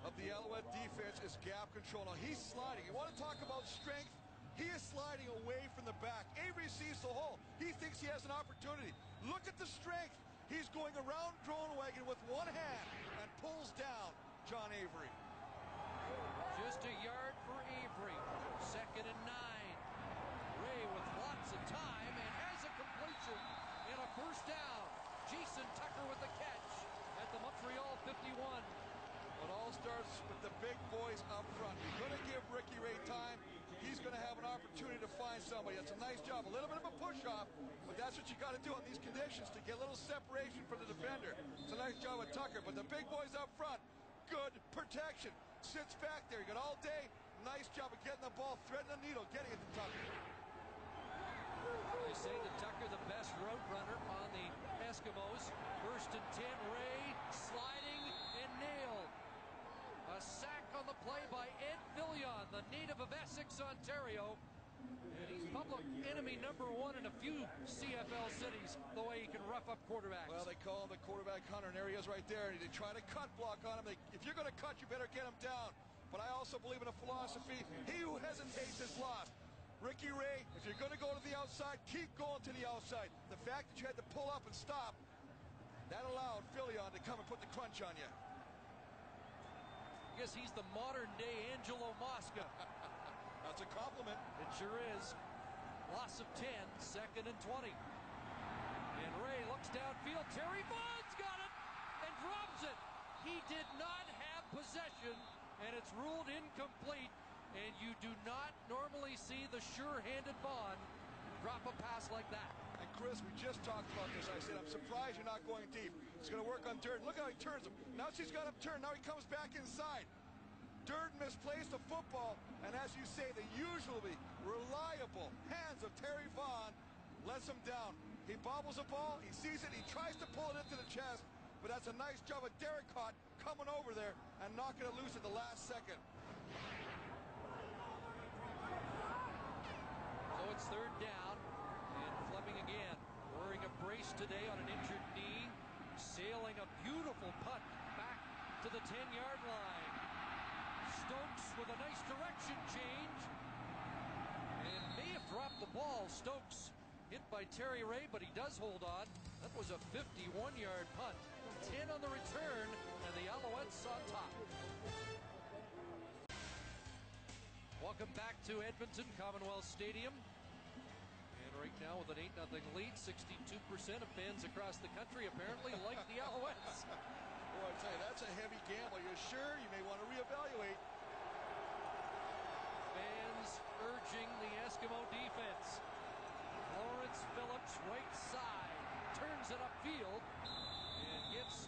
of the Alouette defense is gap control. Now he's sliding. You want to talk about strength? He is sliding away from the back. Avery sees the hole. He thinks he has an opportunity. Look at the strength. He's going around drone wagon with one hand and pulls down John Avery. Just a yard for Avery. 2nd and 9. Ray with lots of time and has a completion and a first down. Jason Tucker with the catch at the Montreal 51. It all starts with the big boys up front. You're going to give Ricky Ray time. He's going to have an opportunity to find somebody. That's a nice job. A little bit of a push-off, but that's what you got to do in these conditions to get a little separation from the defender. It's a nice job with Tucker, but the big boys up front, good protection. Sits back there. You got all day. Nice job of getting the ball, threading the needle, getting it to Tucker. They say that Tucker the best route runner on the Eskimos. 1st and 10, Ray sliding and nailed. A sack on the play by Ed Fillion, the native of Essex, Ontario. And he's public enemy number 1 in a few CFL cities, the way he can rough up quarterbacks. Well, they call him the quarterback hunter, and there he is right there. They try to cut block on him. If you're going to cut, you better get him down. But I also believe in a philosophy, he who hesitates is lost. Ricky Ray, if you're going to go to the outside, keep going to the outside. The fact that you had to pull up and stop, that allowed Fillion to come and put the crunch on you. I guess he's the modern-day Angelo Mosca. That's a compliment. It sure is. Loss of 10, 2nd and 20. And Ray looks downfield. Terry Vaughn's got it and drops it. He did not have possession, and it's ruled incomplete. And you do not normally see the sure-handed Vaughn drop a pass like that. And Chris, we just talked about this. I said, I'm surprised you're not going deep. It's going to work on Durden. Look how he turns him. Now she's got him turned. Now he comes back inside. Durden misplaced the football, and as you say, the usually reliable hands of Terry Vaughn lets him down. He bobbles the ball, he sees it, he tries to pull it into the chest, but that's a nice job of Derek Hott coming over there and knocking it loose at the last second. So it's 3rd down, and Fleming again wearing a brace today on an injured knee, sailing a beautiful putt back to the 10-yard line. Stokes with a nice direction change, and may have dropped the ball. Stokes hit by Terry Ray, but he does hold on. That was a 51-yard punt. 10 on the return, and the Alouettes on top. Welcome back to Edmonton, Commonwealth Stadium. And right now with an 8-0 lead, 62% of fans across the country apparently like the Alouettes. Boy, I tell you, that's a heavy gamble. You're sure? You may want to reevaluate. Fans urging the Eskimo defense. Lawrence Phillips, right side, turns it upfield and gets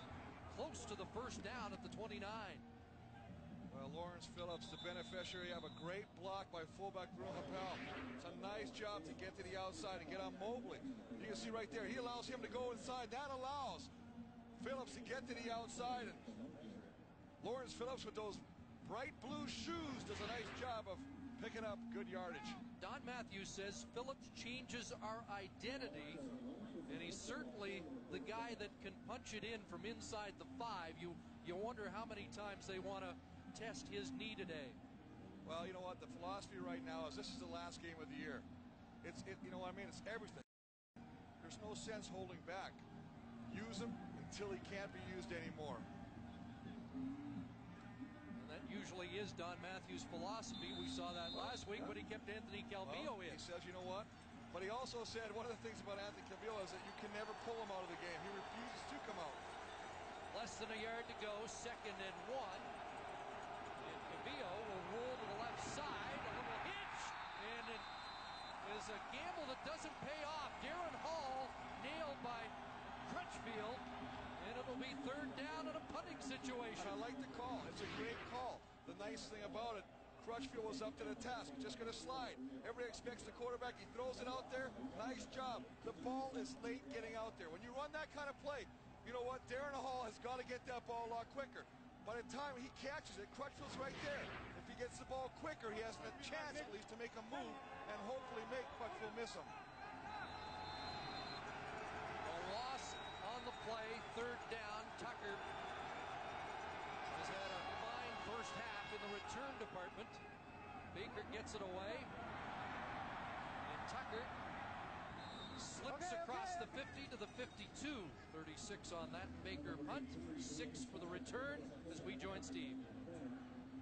close to the first down at the 29. Well, Lawrence Phillips, the beneficiary of a great block by fullback Bruno Happel. It's a nice job to get to the outside and get on Mobley. You can see right there, he allows him to go inside. That allows Phillips to get to the outside. And Lawrence Phillips with those bright blue shoes does a nice job of picking up good yardage. Don Matthews says Phillips changes our identity, and he's certainly the guy that can punch it in from inside the 5. You wonder how many times they want to test his knee today. Well, you know what? The philosophy right now is this is the last game of the year. You know what I mean? It's everything. There's no sense holding back. Use him until he can't be used anymore. And that usually is Don Matthews' philosophy. We saw that last week when he kept Anthony Calvillo in. He says, you know what? But he also said one of the things about Anthony Calvillo is that you can never pull him out of the game. He refuses to come out. Less than a yard to go, 2nd and 1. And Calvillo will roll to the left side. A little hitch, and it is a gamble that doesn't pay off. Darren Hall nailed by Crutchfield, and it'll be 3rd down in a punting situation. And I like the call. It's a great call. The nice thing about it, Crutchfield was up to the task. He's just going to slide. Everybody expects the quarterback. He throws it out there. Nice job. The ball is late getting out there. When you run that kind of play, you know what? Darren Hall has got to get that ball a lot quicker. By the time he catches it, Crutchfield's right there. If he gets the ball quicker, he has a chance at least to make a move and hopefully make Crutchfield miss him. Well, first half in the return department. Baker gets it away. And Tucker slips across the 50 to the 52. 36 on that Baker punt. 6 for the return as we join Steve.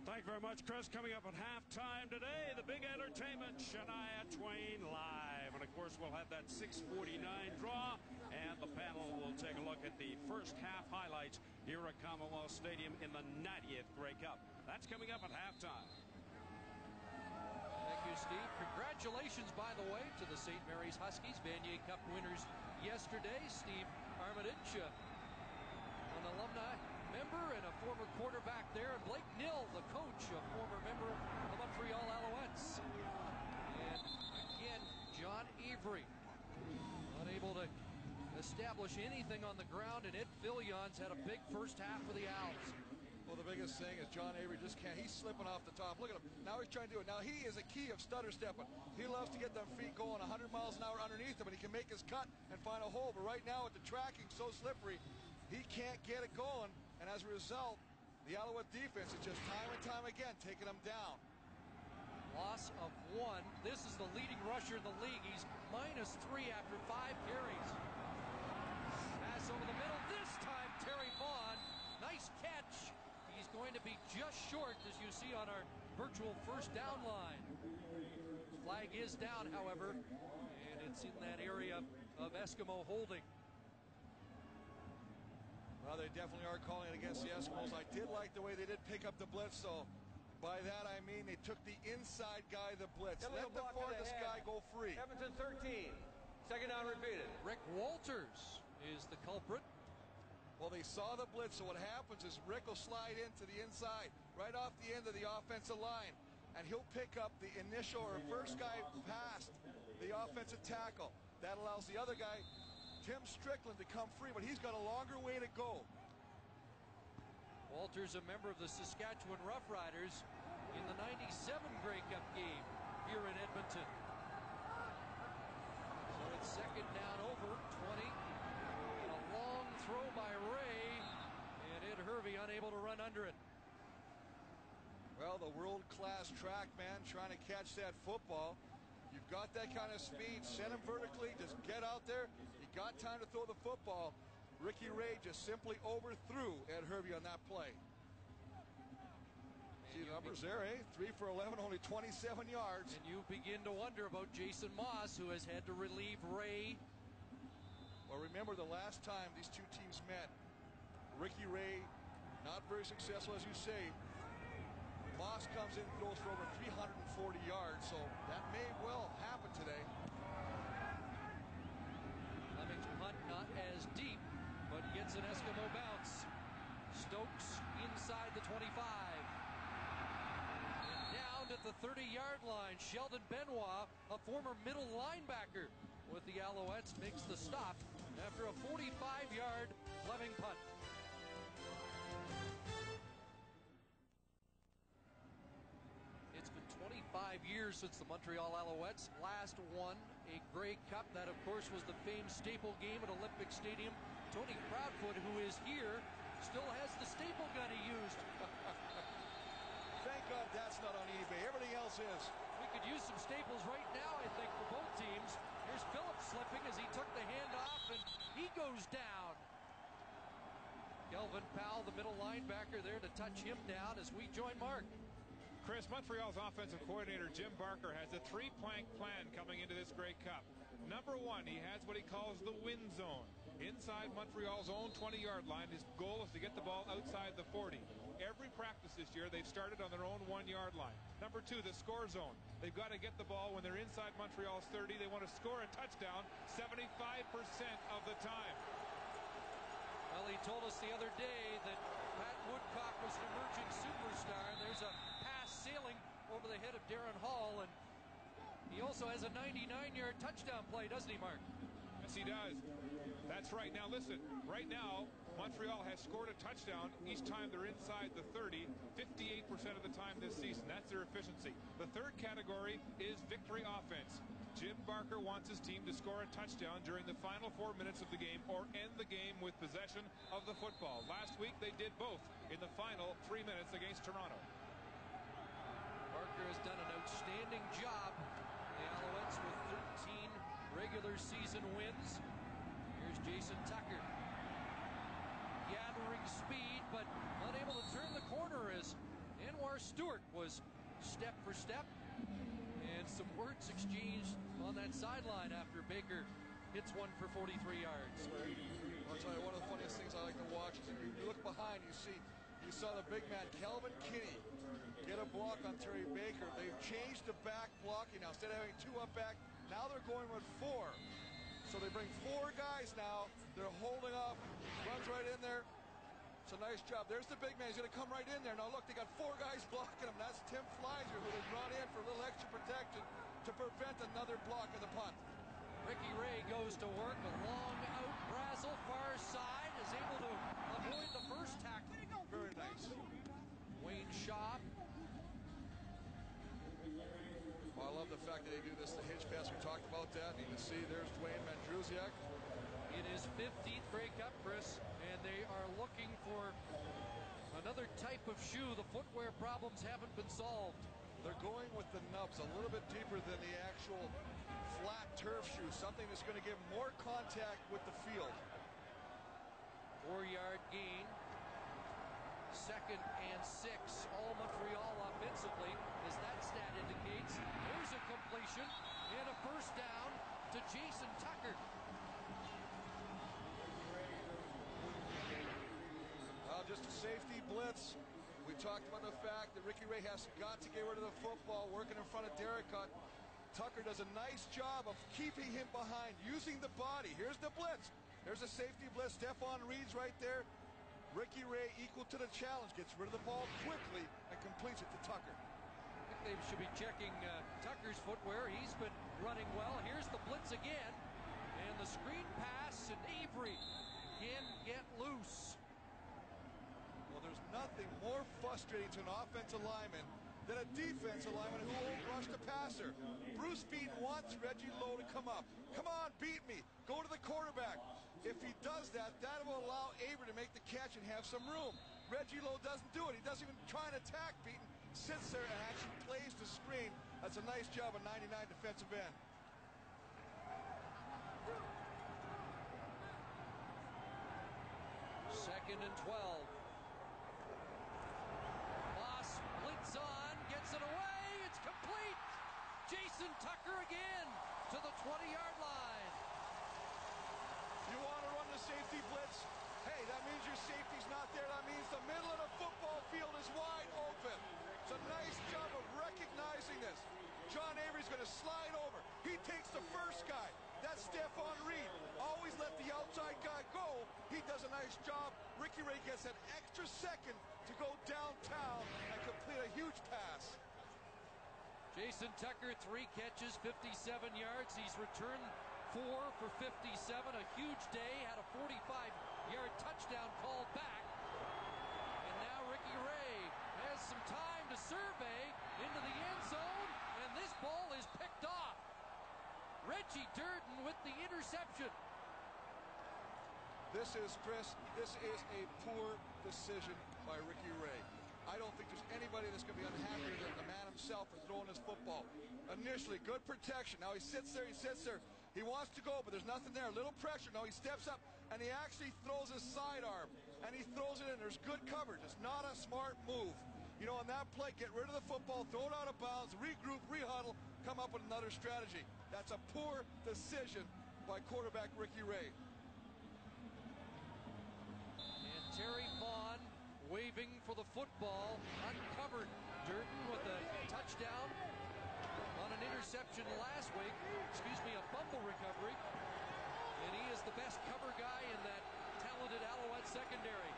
Thank you very much, Chris. Coming up at halftime today, the big entertainment, Shania Twain Live. And, of course, we'll have that 6:49 draw, and the panel will take a look at the first half highlights here at Commonwealth Stadium in the 90th Grey Cup. That's coming up at halftime. Thank you, Steve. Congratulations, by the way, to the St. Mary's Huskies, Vanier Cup winners yesterday. Steve Armitage, an alumni member and a former quarterback there, and Blake Nill, the coach, a former member of the Montreal Alouettes. And again, John Avery unable to establish anything on the ground, and Ed Filions had a big first half for the Owls. Well, the biggest thing is John Avery just can't. He's slipping off the top. Look at him. Now he's trying to do it. Now he is a key of stutter stepping. He loves to get them feet going 100 miles an hour underneath him, and he can make his cut and find a hole. But right now with the tracking so slippery, he can't get it going. And as a result, the Alouette defense is just time and time again taking them down. Loss of 1. This is the leading rusher in the league. He's -3 after 5 carries. Pass over the middle. This time, Terry Vaughn. Nice catch. He's going to be just short, as you see on our virtual first down line. Flag is down, however, and it's in that area of Eskimo holding. Well, they definitely are calling it against the Eskimos. I did like the way they did pick up the blitz, so by that I mean they took the inside guy the blitz. Let the farthest guy go free. Edmonton 13. Second down repeated. Rick Walters is the culprit. Well, they saw the blitz, so what happens is Rick will slide into the inside, right off the end of the offensive line, and he'll pick up the initial or first guy past the offensive tackle. That allows the other guy, Tim Strickland, to come free, but he's got a longer way to go. Walters, a member of the Saskatchewan Roughriders in the 97 Grey Cup game here in Edmonton. So it's second down over 20. And a long throw by Ray, and Ed Hervey unable to run under it. Well, the world-class track man trying to catch that football. You've got that kind of speed. Send him vertically. Just get out there. You got time to throw the football. Ricky Ray just simply overthrew Ed Hervey on that play. See the numbers there, eh? 3 for 11, only 27 yards. And you begin to wonder about Jason Moss, who has had to relieve Ray. Well, remember the last time these two teams met, Ricky Ray, not very successful, as you say. Moss comes in, throws for over 340 yards, so that may well happen today. Fleming's punt not as deep, but gets an Eskimo bounce. Stokes inside the 25. And down at the 30-yard line, Sheldon Benoit, a former middle linebacker with the Alouettes, makes the stop after a 45-yard Fleming punt. It's been 25 years since the Montreal Alouettes last won a Grey Cup. That, of course, was the famed staple game at Olympic Stadium. Tony Proudfoot, who is here, still has the staple gun he used. Thank God that's not on eBay. Everything else is. We could use some staples right now, I think, for both teams. Here's Phillips slipping as he took the handoff, and he goes down. Kelvin Powell, the middle linebacker, there to touch him down as we join Mark. Chris, Montreal's offensive coordinator Jim Barker has a three-plank plan coming into this Grey Cup. Number one, he has what he calls the win zone. Inside Montreal's own 20-yard line, his goal is to get the ball outside the 40. Every practice this year, they've started on their own 1-yard line. Number two, the score zone. They've got to get the ball when they're inside Montreal's 30. They want to score a touchdown 75% of the time. Well, he told us the other day that Pat Woodcock was an emerging superstar. There's a pass sailing over the head of Darren Hall, and he also has a 99-yard touchdown play, doesn't he, Mark? Yes, he does. That's right. Now, listen. Right now, Montreal has scored a touchdown each time they're inside the 30, 58% of the time this season. That's their efficiency. The third category is victory offense. Jim Barker Parker wants his team to score a touchdown during the final 4 minutes of the game or end the game with possession of the football. Last week they did both in the final 3 minutes against Toronto. Parker has done an outstanding job. The Alouettes with 13 regular season wins. Here's Jason Tucker. Gathering speed, but unable to turn the corner as Anwar Stewart was step for step. And some words exchanged on that sideline after Baker hits one for 43 yards. I'll tell you, one of the funniest things I like to watch is if you look behind, you saw the big man, Kelvin Kinney, get a block on Terry Baker. They've changed the back blocking now. Instead of having 2 up back, now they're going with 4. So they bring 4 guys now. They're holding up, runs right in there. It's a nice job. There's the big man. He's going to come right in there. Now look, they got 4 guys blocking him. That's Tim Fleiser, who they brought in for a little extra protection to prevent another block of the punt. Ricky Ray goes to work. A long out Brazel, far side, is able to avoid the first tackle. Very nice. Wayne Shaw. Well, I love the fact that they do this, the hitch pass. We talked about that. You can see there's Dwayne Mandrusiak. It is 15th breakup, Chris, and they are looking for another type of shoe. The footwear problems haven't been solved. They're going with the nubs a little bit deeper than the actual flat turf shoe, something that's going to give more contact with the field. 4-yard gain. 2nd and 6. All Montreal offensively, as that stat indicates. There's a completion and a first down to Jason Tucker. Just a safety blitz. We talked about the fact that Ricky Ray has got to get rid of the football, working in front of Derek Hutt. Tucker does a nice job of keeping him behind, using the body. Here's the blitz. There's a safety blitz. Stephon Reed's right there. Ricky Ray equal to the challenge, gets rid of the ball quickly and completes it to Tucker. I think they should be checking Tucker's footwear. He's been running well. Here's the blitz again. And the screen pass, and Avery can get loose. Well, there's nothing more frustrating to an offensive lineman than a defensive lineman who won't rush the passer. Bruce Beaton wants Reggie Lowe to come up. Come on, beat me. Go to the quarterback. If he does that, that will allow Avery to make the catch and have some room. Reggie Lowe doesn't do it. He doesn't even try and attack Beaton. Sits there and actually plays the screen. That's a nice job of 99 defensive end. Second and 12. Blitz on, gets it away, it's complete. Jason Tucker again to the 20-yard line. You want to run the safety blitz? Hey, that means your safety's not there. That means the middle of the football field is wide open. It's a nice job of recognizing this. John Avery's going to slide over. He takes the first guy. That's Stephon Reed. Always let the outside guy go. He does a nice job. Ricky Ray gets an extra second to go downtown and complete a huge pass. Jason Tucker, 3 catches, 57 yards. He's returned 4 for 57. A huge day. Had a 45-yard touchdown called back. And now Ricky Ray has some time to survey into the end zone. And this ball is picked off. Reggie Durden with the interception. This is, Chris, this is a poor decision by Ricky Ray. I don't think there's anybody that's going to be unhappier than the man himself for throwing this football. Initially, good protection. Now he sits there. He wants to go, but there's nothing there. A little pressure. Now he steps up, and he actually throws his sidearm, and he throws it in. There's good coverage. It's not a smart move. You know, on that play, get rid of the football, throw it out of bounds, regroup, rehuddle, come up with another strategy. That's a poor decision by quarterback Ricky Ray. And Terry Vaughn waving for the football, uncovered Durden with a touchdown on an interception last week. A fumble recovery. And he is the best cover guy in that talented Alouette secondary.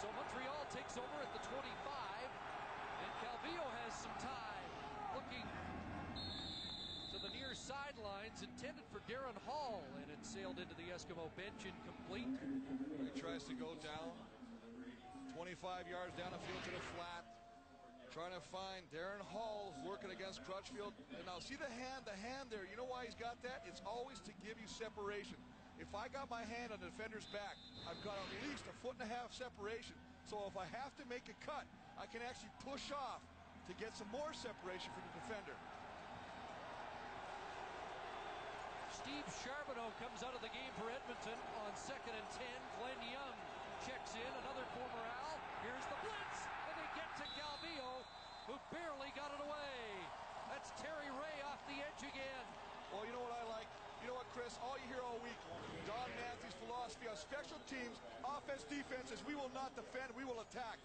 So Montreal takes over at the 25, and Calvillo has some time. Looking to the near sidelines, intended for Darren Hall, and it sailed into the Eskimo bench, incomplete. He tries to go down 25 yards down the field to the flat. Trying to find Darren Hall working against Crutchfield. And now see the hand there. You know why he's got that? It's always to give you separation. If I got my hand on the defender's back, I've got at least 1.5 foot separation. So if I have to make a cut, I can actually push off to get some more separation from the defender. Steve Charbonneau comes out of the game for Edmonton on 2nd and 10. Glenn Young checks in, another former Al. Here's the blitz, and they get to Calvillo, who barely got it away. That's Terry Ray off the edge again. Well, you know what I like? You know what, Chris? All you hear all week, Don Matthews' philosophy on special teams, offense, defense is we will not defend, we will attack.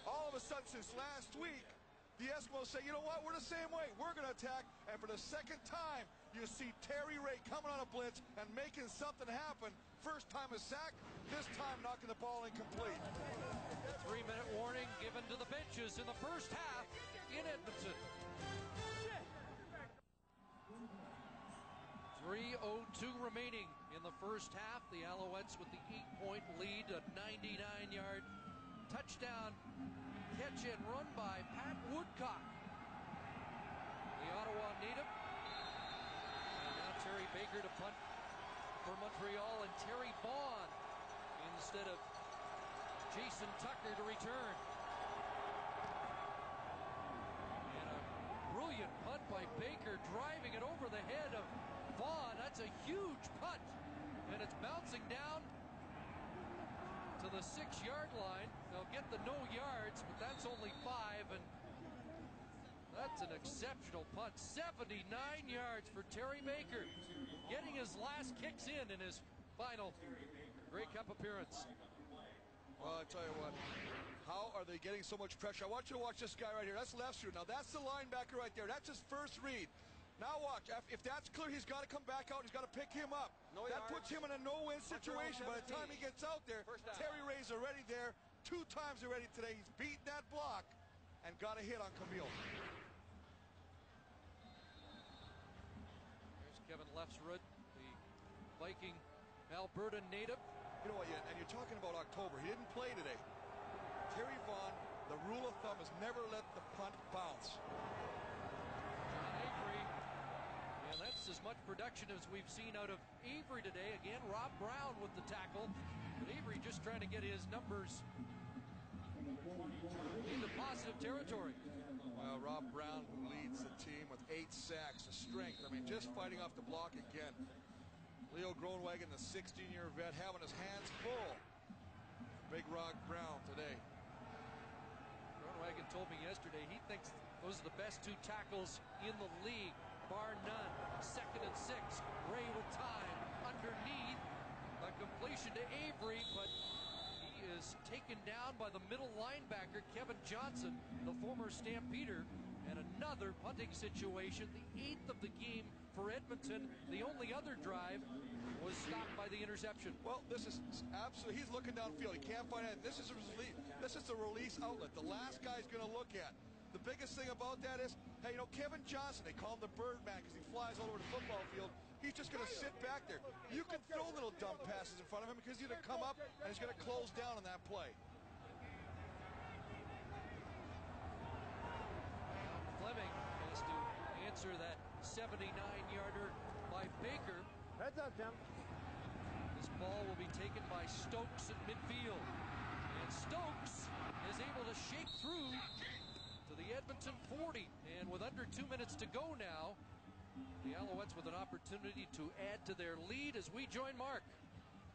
All of a sudden, since last week, the Eskimos say, you know what, we're the same way. We're going to attack, and for the second time, you see Terry Ray coming on a blitz and making something happen. First time a sack, this time knocking the ball incomplete. A 3-minute warning given to the benches in the first half in Edmonton. 3:02 remaining in the first half. The Alouettes with the 8-point lead, a 99-yard touchdown catch and run by Pat Woodcock, the Ottawa native. And now Terry Baker to punt for Montreal, and Terry Vaughn instead of Jason Tucker to return. And a brilliant punt by Baker, driving it over the head of Vaughn. That's a huge punt, and it's bouncing down to the 6-yard line. They'll get the no yards, but that's only 5, and that's an exceptional punt. 79 yards for Terry Baker, getting his last kicks in his final Grey Cup appearance. Well, I tell you what, how are they getting so much pressure? I want you to watch this guy right here. That's left shooter. Now, that's the linebacker right there. That's his first read. Now watch, if that's clear, he's got to come back out. He's got to pick him up. That puts him in a no-win situation. By the time he gets out there, Terry Ray's already there. 2 times already today. He's beaten that block and got a hit on Camille. There's Kevin Lefsrud, the Viking Alberta native. You know what, and you're talking about October. He didn't play today. Terry Vaughn, the rule of thumb is never let the punt bounce. As much production as we've seen out of Avery today. Again, Rob Brown with the tackle, but Avery just trying to get his numbers into positive territory. Well, Rob Brown, who leads the team with 8 sacks, the strength. I mean, just fighting off the block again. Leo Groenewegen, the 16-year vet, having his hands full. Big Rob Brown today. Groenewegen told me yesterday he thinks those are the best 2 tackles in the league, bar none. 2nd and 6. Ray with time underneath. A completion to Avery, but he is taken down by the middle linebacker, Kevin Johnson, the former Stampeder. And another punting situation, the 8th of the game for Edmonton. The only other drive was stopped by the interception. Well, this is absolutely, he's looking downfield. He can't find it. This is a release outlet. The last guy's going to look at. The biggest thing about that is, hey, you know, Kevin Johnson, they call him the Birdman because he flies all over the football field. He's just going to sit back there. You can throw little dumb passes in front of him because he's going to come up and he's going to close down on that play. Fleming has to answer that 79-yarder by Baker. Heads up, Tim. This ball will be taken by Stokes at midfield. And Stokes is able to shake through to the Edmonton 40. And with under 2 minutes to go now, the Alouettes with an opportunity to add to their lead as we join Mark.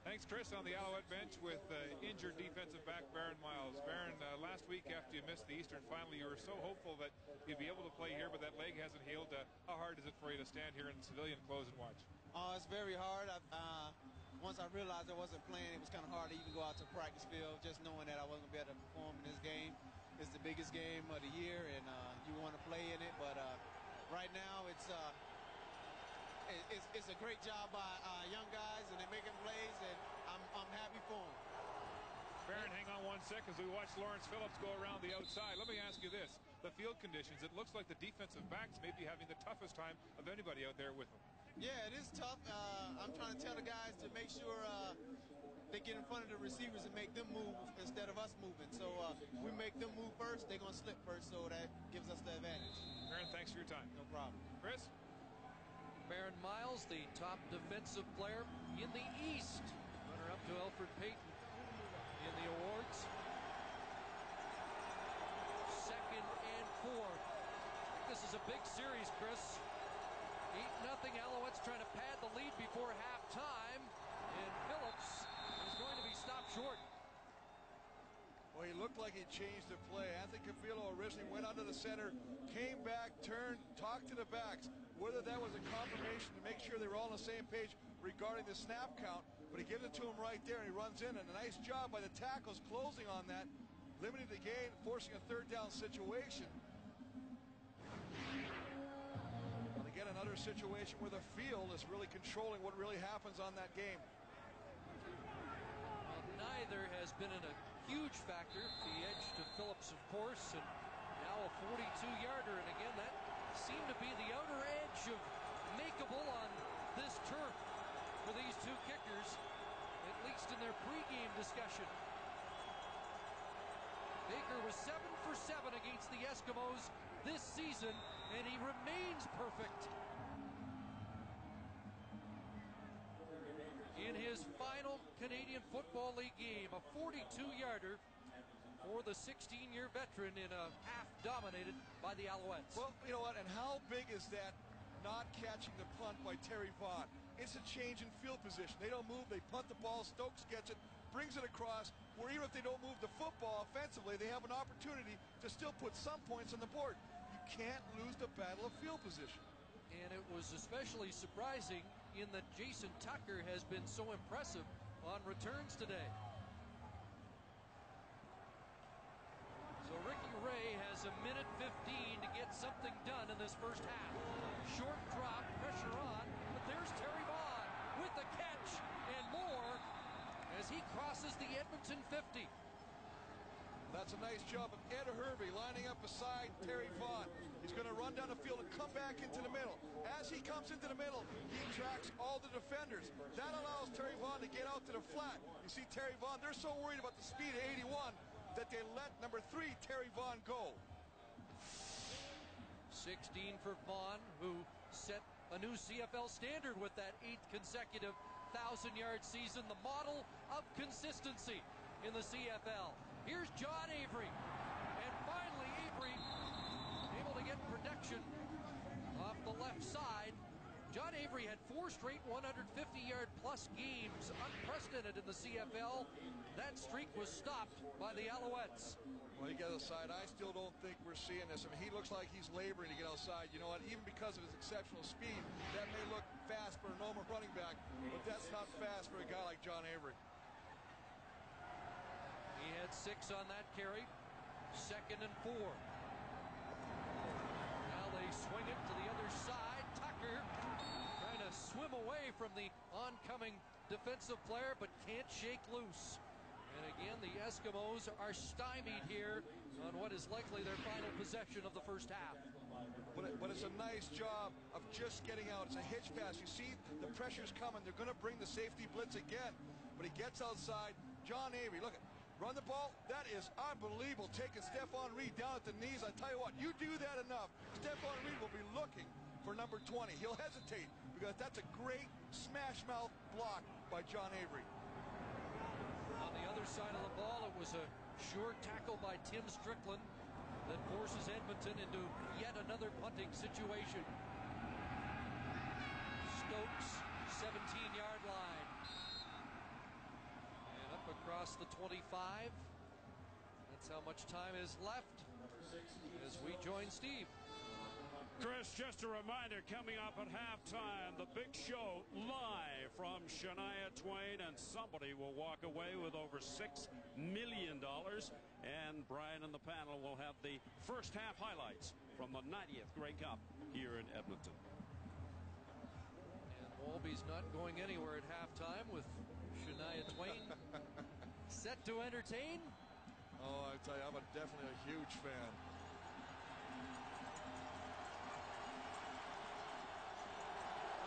Thanks, Chris. On the Alouette bench with injured defensive back Baron Miles. Baron, last week after you missed the Eastern Final, you were so hopeful that you'd be able to play here, but that leg hasn't healed. How hard is it for you to stand here in civilian clothes and watch? It's very hard. Once I realized I wasn't playing, it was kind of hard to even go out to practice field, just knowing that I wasn't going to be able to perform in this game. It's the biggest game of the year, and you want to play in it, but right now it's a great job by young guys, and they're making plays, and I'm happy for them. Baron, hang on 1 second as we watch Lawrence Phillips go around the outside. Let me ask you this. The field conditions, it looks like the defensive backs may be having the toughest time of anybody out there with them. Yeah, it is tough. I'm trying to tell the guys to make sure they get in front of the receivers and make them move instead of us moving. So we make them move first, they're going to slip first, so that gives us the advantage. Aaron, thanks for your time. No problem. Chris? Baron Miles, the top defensive player in the East. Runner-up to Alfred Payton in the awards. 2nd and 4. This is a big series, Chris. 8-0 Alouettes trying to pad the lead before halftime, and Phillips is going to be stopped short. Well, he looked like he changed the play. Anthony Cavillo originally went under the center, came back, turned, talked to the backs. Whether that was a confirmation to make sure they were all on the same page regarding the snap count, but he gives it to him right there, and he runs in. And a nice job by the tackles closing on that, limiting the gain, forcing a 3rd down situation. And again, another situation where the field is really controlling what really happens on that game. Well, neither has been a huge factor. The edge to Phillips, of course, and now a 42-yarder. And again, that seemed to be the outer edge of makeable on this turf for these two kickers, at least in their pregame discussion. Baker was 7 for 7 against the Eskimos this season, and he remains perfect. In his final Canadian Football League game, a 42-yarder for the 16-year veteran in a half dominated by the Alouettes. Well, you know what, and how big is that not catching the punt by Terry Vaughn? It's a change in field position. They don't move, they punt the ball, Stokes gets it, brings it across, where even if they don't move the football offensively, they have an opportunity to still put some points on the board. You can't lose the battle of field position. And it was especially surprising in that Jason Tucker has been so impressive on returns today. So Ricky Ray has a minute 15 to get something done in this first half. Short drop, pressure on, but there's Terry Vaughn with the catch and more as he crosses the Edmonton 50. That's a nice job of Ed Hervey lining up beside Terry Vaughn. He's going to run down the field and come back into the middle. As he comes into the middle, he tracks all the defenders. That allows Terry Vaughn to get out to the flat. You see Terry Vaughn, they're so worried about the speed of 81 that they let number 3, Terry Vaughn, go. 16 for Vaughn, who set a new CFL standard with that 8th consecutive 1,000-yard season, the model of consistency in the CFL. Here's John Avery, and finally Avery able to get protection off the left side. John Avery had 4 straight 150-yard-plus games, unprecedented in the CFL. That streak was stopped by the Alouettes. Well, he got outside. I still don't think we're seeing this. I mean, he looks like he's laboring to get outside. You know what? Even because of his exceptional speed, that may look fast for a normal running back, but that's not fast for a guy like John Avery. He had 6 on that carry. 2nd and 4. Now they swing it to the other side. Tucker trying to swim away from the oncoming defensive player, but can't shake loose. And again, the Eskimos are stymied here on what is likely their final possession of the first half. But it's a nice job of just getting out. It's a hitch pass. You see the pressure's coming. They're going to bring the safety blitz again. But he gets outside. John Avery, look at, run the ball. That is unbelievable. Taking Stephon Reed down at the knees. I tell you what, you do that enough, Stephon Reed will be looking for number 20. He'll hesitate because that's a great smash mouth block by John Avery. On the other side of the ball, it was a sure tackle by Tim Strickland that forces Edmonton into yet another punting situation. Stokes, 17-yard line. And up across the 25. That's how much time is left as we join Steve. Chris, just a reminder, coming up at halftime, the big show live from Shania Twain, and somebody will walk away with over $6 million. And Brian and the panel will have the first half highlights from the 90th Grey Cup here in Edmonton. And Wolby's not going anywhere at halftime with Shania Twain set to entertain. Oh, I tell you, I'm definitely a huge fan.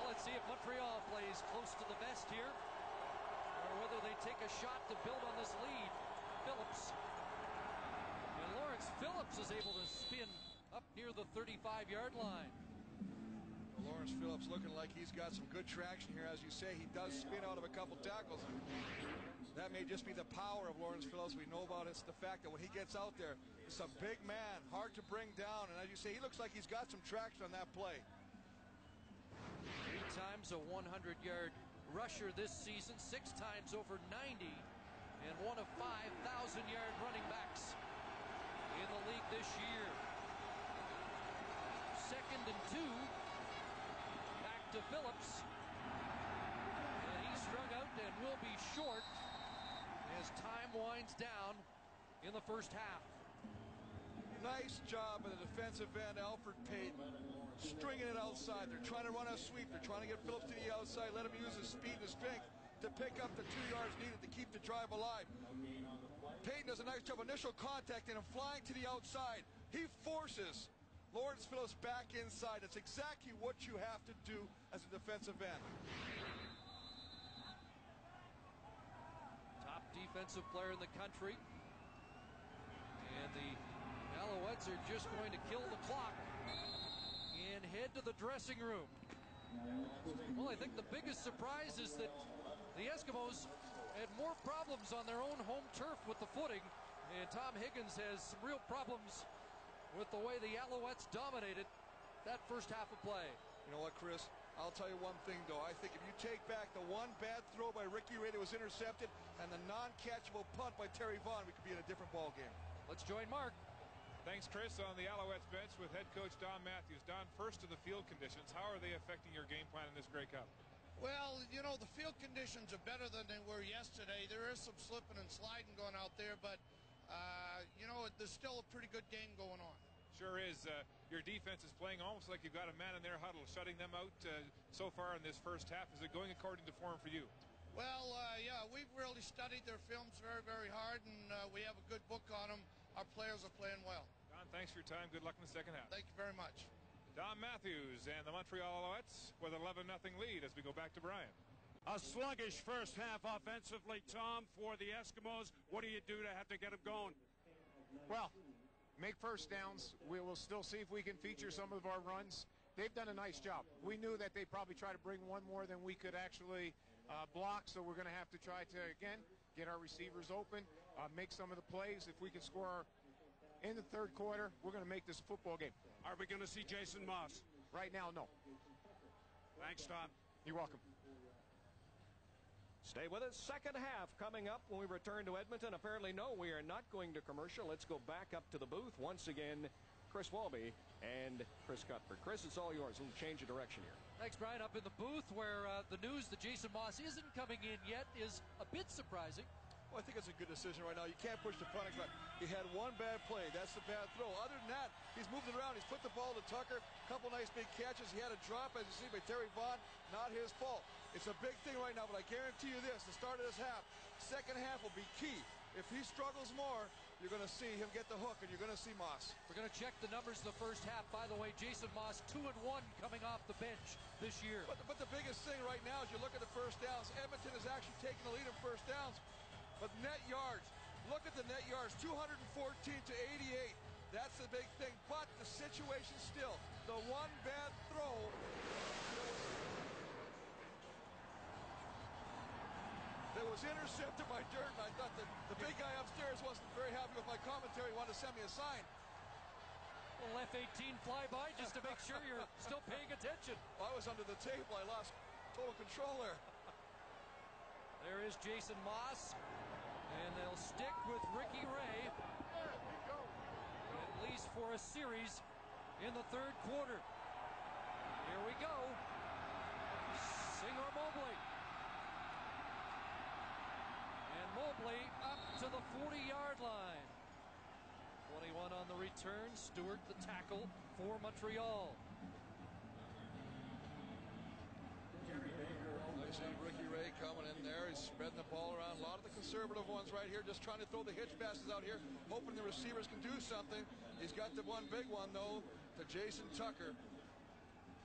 Let's see if Montreal plays close to the vest here. or whether they take a shot to build on this lead. Phillips. And Lawrence Phillips is able to spin up near the 35-yard line. Well, Lawrence Phillips looking like he's got some good traction here. As you say, he does spin out of a couple tackles. That may just be the power of Lawrence Phillips. We know about it's the fact that when he gets out there, it's a big man, hard to bring down. And as you say, he looks like he's got some traction on that play. 3 times a 100-yard rusher this season, 6 times over 90, and one of 5,000-yard running backs in the league this year. 2nd and 2. Back to Phillips. And he's strung out and will be short as time winds down in the first half. Nice job by the defensive end, Alfred Payton, stringing it outside. They're trying to run a sweep. They're trying to get Phillips to the outside, let him use his speed and his strength to pick up the 2 yards needed to keep the drive alive. Payton does a nice job, initial contact, and him flying to the outside. He forces Lawrence Phillips back inside. It's exactly what you have to do as a defensive end. Top defensive player in the country. And the Alouettes are just going to kill the clock and head to the dressing room. Well, I think the biggest surprise is that the Eskimos had more problems on their own home turf with the footing, and Tom Higgins has some real problems with the way the Alouettes dominated that first half of play. You know what, Chris? I'll tell you one thing, though. I think if you take back the one bad throw by Ricky Ray that was intercepted and the non-catchable punt by Terry Vaughn, we could be in a different ball game. Let's join Mark. Thanks, Chris. On the Alouettes bench with head coach Don Matthews. Don, first to the field conditions. How are they affecting your game plan in this Grey Cup? Well, you know, the field conditions are better than they were yesterday. There is some slipping and sliding going out there, but, you know, there's still a pretty good game going on. Sure is. Your defense is playing almost like you've got a man in their huddle, shutting them out so far in this first half. Is it going according to form for you? Well, yeah, we've really studied their films very, very hard, and we have a good book on them. Our players are playing well. Don, thanks for your time. Good luck in the second half. Thank you very much. Don Matthews and the Montreal Alouettes with 11-0 lead as we go back to Brian. A sluggish first half offensively, Tom, for the Eskimos. What do you do to have to get them going? Well, make first downs. We will still see if we can feature some of our runs. They've done a nice job. We knew that they'd probably try to bring one more than we could actually block, so we're going to have to try to, again, get our receivers open, make some of the plays. If we can score in the third quarter, we're going to make this a football game. Are we going to see Jason Moss? Right now, no. Thanks, Tom. You're welcome. Stay with us. Second half coming up when we return to Edmonton. Apparently, no, we are not going to commercial. Let's go back up to the booth. Once again, Chris Walby and Chris Cuthbert. Chris, it's all yours. We'll change of direction here. Thanks, Brian. Up in the booth where the news that Jason Moss isn't coming in yet is a bit surprising. Well, I think it's a good decision right now. You can't push the punting clock. He had one bad play. That's the bad throw. Other than that, he's moved it around. He's put the ball to Tucker. A couple nice big catches. He had a drop, as you see, by Terry Vaughn. Not his fault. It's a big thing right now, but I guarantee you this, the start of this half, second half will be key. If he struggles more, you're going to see him get the hook, and you're going to see Moss. We're going to check the numbers in the first half. By the way, Jason Moss 2-1 coming off the bench this year. But the biggest thing right now is you look at the first downs. Edmonton is actually taking the lead in first downs. But net yards, look at the net yards, 214 to 88. That's the big thing. But the situation still, the one bad throw. That was intercepted by Durden. I thought the big guy upstairs wasn't very happy with my commentary. He wanted to send me a sign. Little F-18 flyby just to make sure you're still paying attention. Well, I was under the table. I lost total control there. There is Jason Moss, and they'll stick with Ricky Ray, at least for a series in the third quarter. Here we go. Singer Mobley. And Mobley up to the 40-yard line. 21 on the return. Stewart the tackle for Montreal. I see Ricky Ray coming in there. He's spreading the ball around. A lot of the conservative ones right here just trying to throw the hitch passes out here, hoping the receivers can do something. He's got the one big one, though, to Jason Tucker.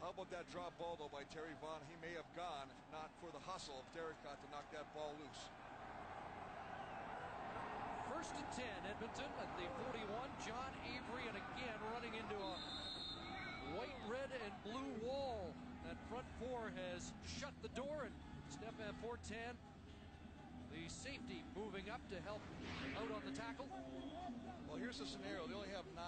How about that drop ball, though, by Terry Vaughn? He may have gone, if not for the hustle of Derek to knock that ball loose. First and 10, Edmonton at the 41. John Avery, and again running into a white, red, and blue wall. That front four has shut the door, and Stefan Fortin, the safety, moving up to help out on the tackle. Well, here's the scenario. They only have 9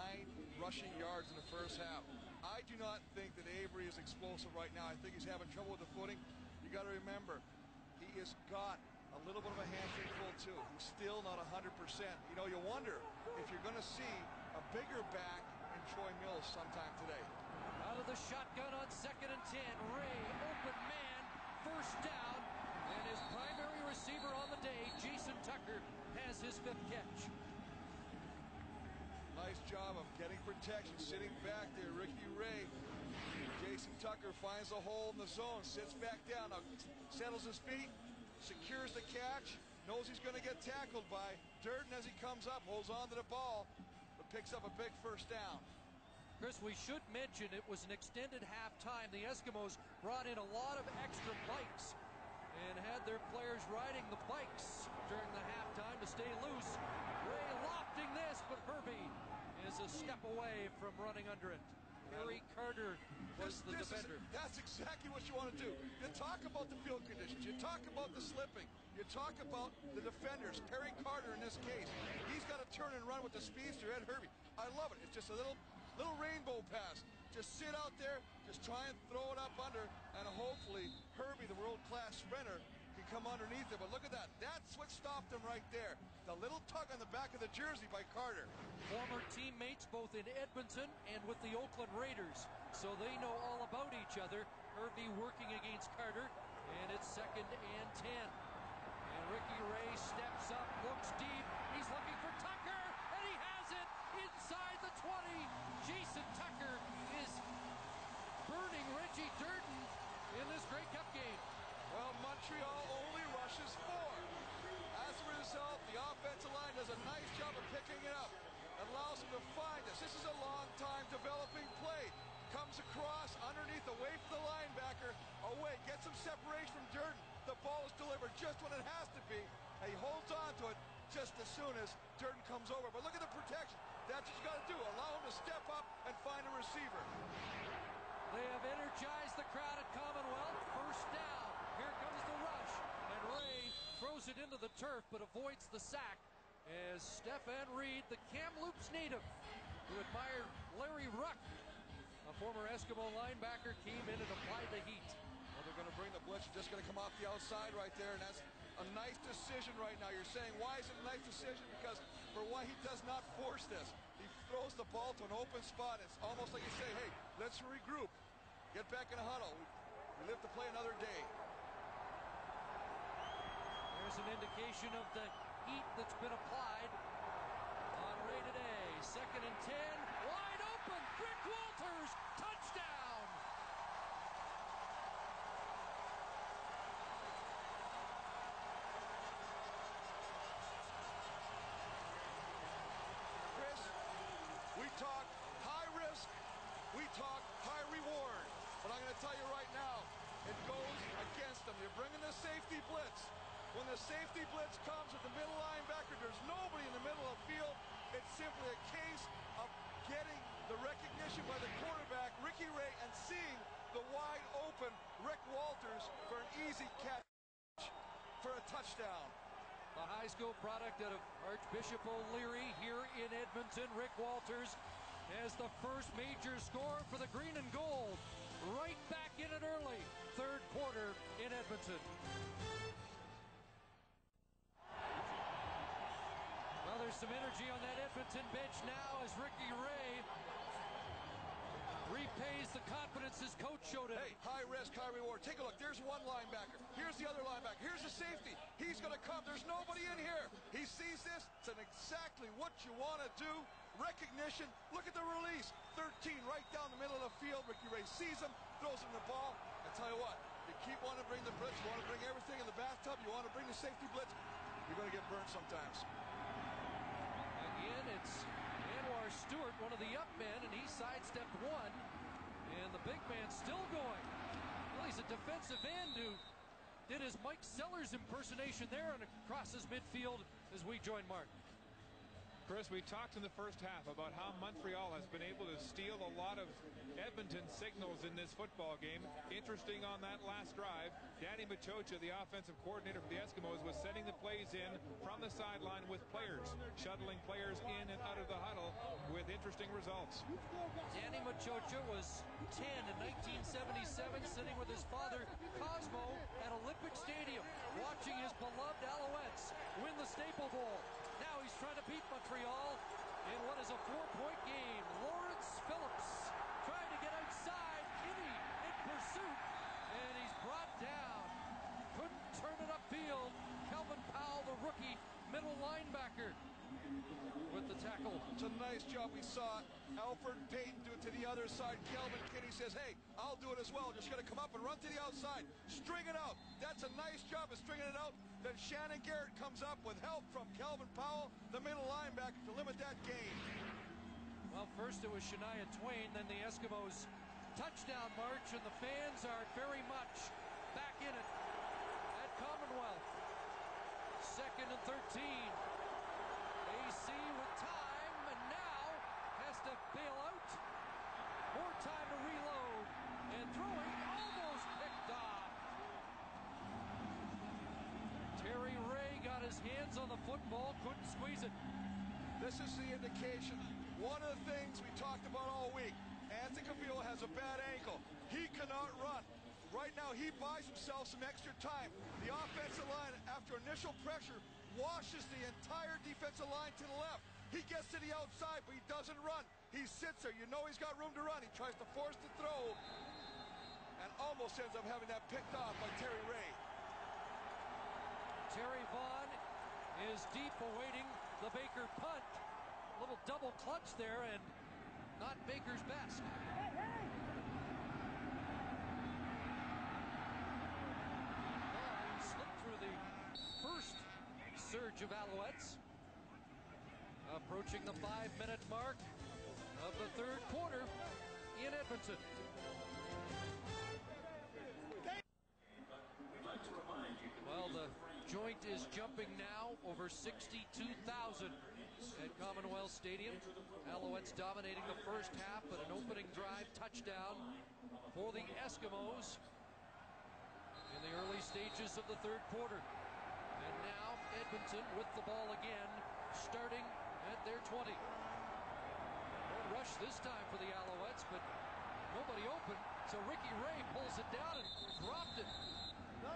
rushing yards in the first half. I do not think that Avery is explosive right now. I think he's having trouble with the footing. You got to remember, he has got a little bit of a hamstring pull too. He's still not 100%. You know, you wonder if you're going to see a bigger back in Troy Mills sometime today. Out of the shotgun on 2nd and 10. Ray, open man, first down, and his primary receiver on the day, Jason Tucker, has his 5th catch. Nice job of getting protection, sitting back there. Ricky Ray. Jason Tucker finds a hole in the zone, sits back down, now settles his feet, secures the catch, knows he's going to get tackled by Durden as he comes up, holds on to the ball, but picks up a big first down. Chris, we should mention it was an extended halftime. The Eskimos brought in a lot of extra bikes and had their players riding the bikes during the halftime to stay loose. Ray lofting this, but Herbie is a step away from running under it. Harry Carter was the defender. That's exactly what you want to do. You talk about the field conditions. You talk about the slipping. You talk about the defenders. Perry Carter in this case. He's got to turn and run with the speedster, Ed Herbie. I love it. It's just a little rainbow pass. Just sit out there, just try and throw it up under, and hopefully Herbie, the world-class sprinter, can come underneath it. But look at that. That's what stopped him right there. The little tug on the back of the jersey by Carter. Former teammates both in Edmonton and with the Oakland Raiders, so they know all about each other. Herbie working against Carter, and it's 2nd and 10. And Ricky Ray steps up, looks deep. He's looking for Tucker, and he has it inside the 20. Jason Tucker is burning Reggie Durden in this Grey Cup game. Well, Montreal only rushes 4. As a result, the offensive line does a nice job of picking it up. It allows them to find us. This is a long time developing play. Comes across underneath, away from the linebacker. Away, gets some separation from Durden. The ball is delivered just when it has to be. And he holds on to it just as soon as Durden comes over. But look at the protection. That's what you got to do. Allow him to step up and find a receiver. They have energized the crowd at Commonwealth. First down. Here comes the rush. And Ray throws it into the turf but avoids the sack as Stefan Reed, the Kamloops native who admired Larry Ruck, a former Eskimo linebacker, came in and applied the heat. Well, they're going to bring the blitz. Just going to come off the outside right there, and that's a nice decision right now. You're saying, why is it a nice decision? Because for why he does not force this. He throws the ball to an open spot. It's almost like you say, hey, let's regroup. Get back in a huddle. We live to play another day. There's an indication of the heat that's been applied on Ray today. 2nd and 10. Wide open. Rick Walters. Touchdown. Chris, we talk high risk. We talk high reward. But I'm going to tell you right now, it goes against them. You're bringing the safety blitz. When the safety blitz comes with the middle linebacker, there's nobody in the middle of the field. It's simply a case of getting the recognition by the quarterback, Ricky Ray, and seeing the wide open Rick Walters for an easy catch for a touchdown. The high school product out of Archbishop O'Leary here in Edmonton. Rick Walters has the first major score for the green and gold. Right back in it early. 3rd quarter in Edmonton. Well, there's some energy on that Edmonton bench now as Ricky Ray repays the confidence his coach showed him. Hey, high risk, high reward. Take a look. There's one linebacker. Here's the other linebacker. Here's the safety. He's going to come. There's nobody in here. He sees this. It's exactly what you want to do. Recognition. Look at the release. 13 right down the middle of the field. Ricky Ray sees him, throws him the ball. I tell you what, you keep wanting to bring the blitz. You want to bring everything in the bathtub. You want to bring the safety blitz. You're going to get burned sometimes. Again, it's Anwar Stewart, one of the up men, and he sidestepped one. And the big man still going. Well, he's a defensive end who did his Mike Sellers impersonation there and across his midfield as we join Mark. Chris, we talked in the first half about how Montreal has been able to steal a lot of Edmonton signals in this football game. Interesting on that last drive, Danny Machocha, the offensive coordinator for the Eskimos, was setting the plays in from the sideline with players, shuttling players in and out of the huddle with interesting results. Danny Machocha was 10 in 1977, sitting with his father Cosmo at Olympic Stadium, watching his beloved Alouettes win the Staple Bowl. Now he's trying to beat Montreal in what is a 4-point game. Lawrence Phillips trying to get outside. Kinney in pursuit, and he's brought down. Couldn't turn it upfield. Kelvin Powell, the rookie middle linebacker, with the tackle. It's a nice job. We saw Alfred Payton do it to the other side. Kelvin Kinney says, hey, I'll do it as well. Just got to come up and run to the outside. String it out. That's a nice job of stringing it out. Then Shannon Garrett comes up with help from Kelvin Powell, the middle linebacker, to limit that gain. Well, first it was Shania Twain, then the Eskimos touchdown march, and the fans are very much back in it at Commonwealth. 2nd and 13. AC with time, and now has to bail out. More time to reload, and throwing almost picked off. Terry Ray got his hands on the football, couldn't squeeze it. This is the indication. One of the things we talked about all week, Anthony Cavillo has a bad ankle. He cannot run. Right now, he buys himself some extra time. The offensive line, after initial pressure, washes the entire defensive line to the left. He gets to the outside, but he doesn't run. He sits there. You know he's got room to run. He tries to force the throw and almost ends up having that picked off by Terry Ray. Terry Vaughn is deep, awaiting the Baker punt. A little double clutch there, and not Baker's best. Vaughn slipped through the first surge of Alouettes. Approaching the 5-minute mark of the third quarter in Edmonton. Well, the joint is jumping now over 62,000 at Commonwealth Stadium. Alouettes dominating the first half, but an opening drive touchdown for the Eskimos in the early stages of the third quarter. And now Edmonton with the ball again, starting at their 20. No rush this time for the Alouettes, but nobody open, so Ricky Ray pulls it down and dropped it.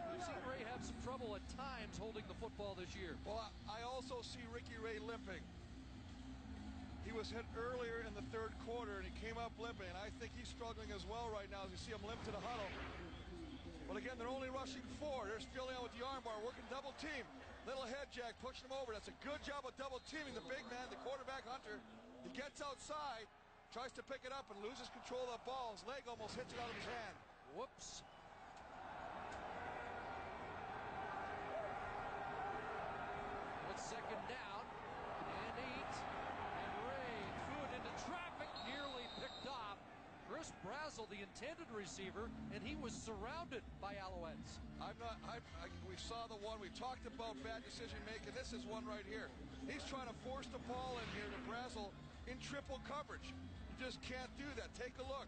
We've seen Ray have some trouble at times holding the football this year. Well, I also see Ricky Ray limping. He was hit earlier in the third quarter, and he came up limping, and I think he's struggling as well right now as you see him limp to the huddle. But again, they're only rushing 4. They're filling out with the armbar, working double team. Little head jack, pushing him over. That's a good job of double teaming the big man, the quarterback Hunter. He gets outside, tries to pick it up, and loses control of that ball. His leg almost hits it out of his hand. Whoops. It's second down and 8. And Ray threw it into traffic, nearly picked off. Chris Brazel, the intended receiver, and he was surrounded by Alouettes. We saw the one. We talked about bad decision making. This is one right here. He's trying to force the ball in here to Brazel in triple coverage. You just can't do that. Take a look.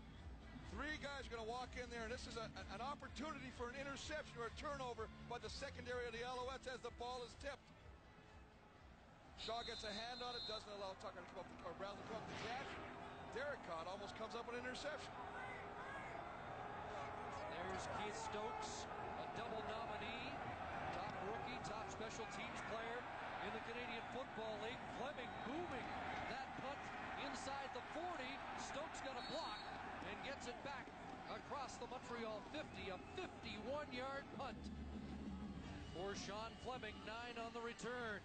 3 guys are going to walk in there, and this is an opportunity for an interception or a turnover by the secondary of the Alouettes as the ball is tipped. Shaw gets a hand on it, doesn't allow Tucker to come up, or Brazel to come up to catch. Derek Cott almost comes up with an interception. There's Keith Stokes, a double nominee, top rookie, top special teams player in the Canadian Football League. Fleming booming that punt inside the 40. Stokes got a block and gets it back across the Montreal 50, a 51-yard punt for Sean Fleming, 9 on the return.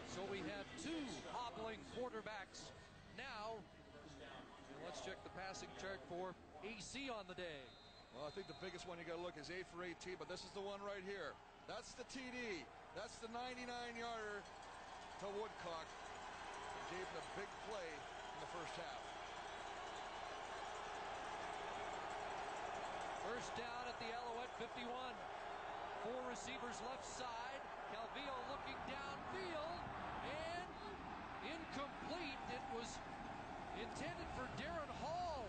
So we have 2 hobbling quarterbacks now. And let's check the passing chart for AC on the day. Well, I think the biggest one you got to look is 8 for 18, but this is the one right here. That's the TD. That's the 99-yarder to Woodcock. gave him a big play in the first half. First down at the Alouette 51. 4 receivers left side. Calvillo looking downfield, and incomplete. It was intended for Darren Hall,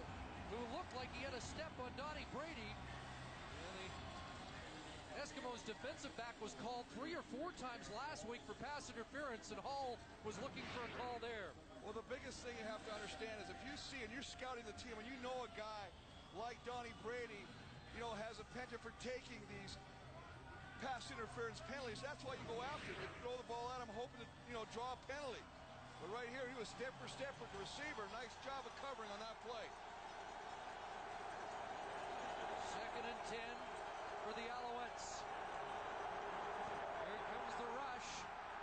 who looked like he had a step on Donnie Brady. And the Eskimos defensive back was called 3 or 4 times last week for pass interference, and Hall was looking for a call there. Well, the biggest thing you have to understand is if you see and you're scouting the team and you know a guy like Donnie Brady, you know, has a penchant for taking these pass interference penalties, that's why you go after him. You throw the ball at him hoping to, you know, draw a penalty. But right here, he was step for step with the receiver. Nice job of covering on that play. 2nd and 10 for the Alouettes. Here comes the rush.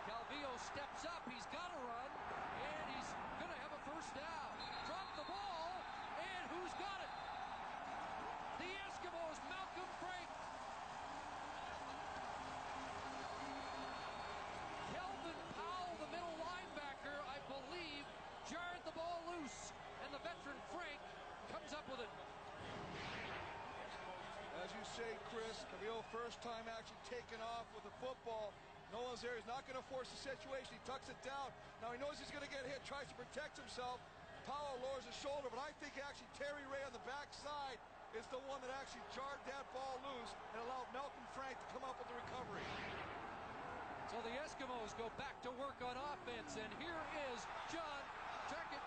Calvillo steps up. He's got to run, and he's going to have a first down. Drop the ball, and who's got it? The Eskimos, Malcolm Frank. Kelvin Powell, the middle linebacker, I believe, jarred the ball loose, and the veteran Frank comes up with it. As you say, Chris, Calvillo first time actually taken off with the football. No one's there. He's not going to force the situation. He tucks it down. Now he knows he's going to get hit, tries to protect himself. Powell lowers his shoulder, but I think actually Terry Ray on the backside is the one that actually jarred that ball loose and allowed Malcolm Frank to come up with the recovery. So the Eskimos go back to work on offense, and here is John, check it,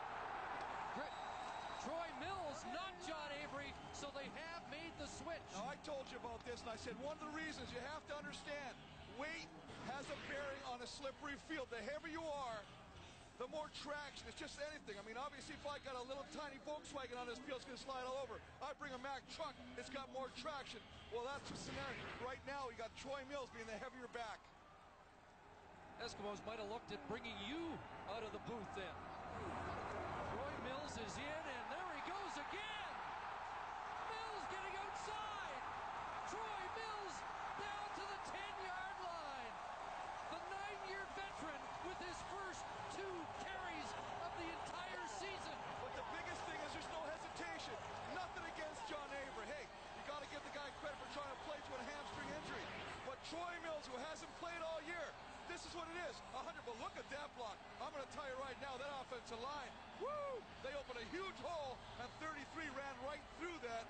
Troy Mills, not John Avery, so they have made the switch. Now I told you about this, and I said one of the reasons you have to understand, weight has a bearing on a slippery field. The heavier you are, the more traction. It's just anything. I mean, obviously, if I got a little tiny Volkswagen on this field, it's going to slide all over. I bring a Mack truck, it's got more traction. Well, that's the scenario. Right now, you got Troy Mills being the heavier back. Eskimos might have looked at bringing you out of the booth then. Troy Mills is in, and there he goes again. Mills getting outside. Troy Mills down to the 10-yard line. The 9-year veteran with his first 2 carries of the entire season. But the biggest thing is there's no hesitation. Nothing against John Avery. Hey, you got to give the guy credit for trying to play to a hamstring injury. But Troy Mills, who hasn't played all year, this is what it is. 100, but look at that block. I'm going to tell you right now, that offensive line, woo! They opened a huge hole, and 33 ran right through that.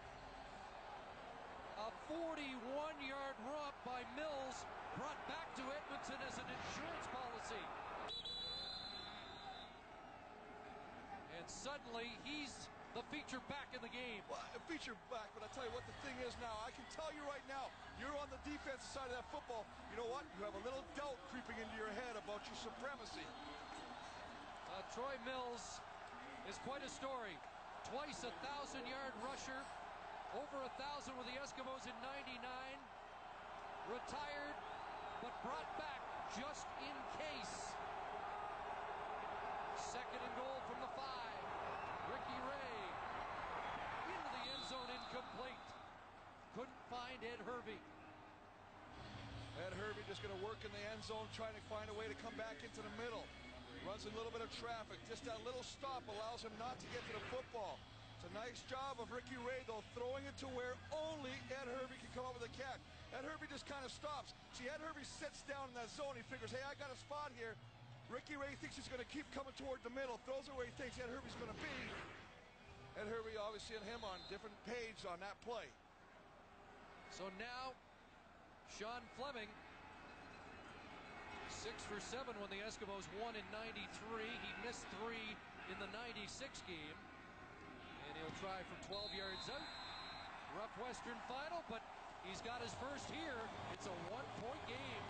A 41-yard romp by Mills brought back to Edmonton as an insurance policy. And suddenly, he's the feature back in the game. Well, a feature back, but I tell you what the thing is now. I can tell you right now, you're on the defensive side of that football. You know what? You have a little doubt creeping into your head about your supremacy. Troy Mills is quite a story. Twice a 1,000-yard rusher, over 1,000 with the Eskimos in '99. Retired, but brought back just in case. 2nd and goal from the 5. Ricky Ray into the end zone, incomplete. Couldn't find Ed Hervey. Ed Hervey just going to work in the end zone, trying to find a way to come back into the middle. Runs a little bit of traffic. Just that little stop allows him not to get to the football. It's a nice job of Ricky Ray, though, throwing it to where only Ed Hervey can come up with a catch. Ed Hervey just kind of stops. See, Ed Hervey sits down in that zone. He figures, hey, I got a spot here. Ricky Ray thinks he's going to keep coming toward the middle. Throws it where he thinks Ed Hervey's going to be. Ed Hervey obviously and him on different page on that play. So now, Sean Fleming, 6 for 7 when the Eskimos won in '93. He missed 3 in the '96 game. And he'll try from 12 yards out. Rough Western final, but he's got his first here. It's a 1-point game.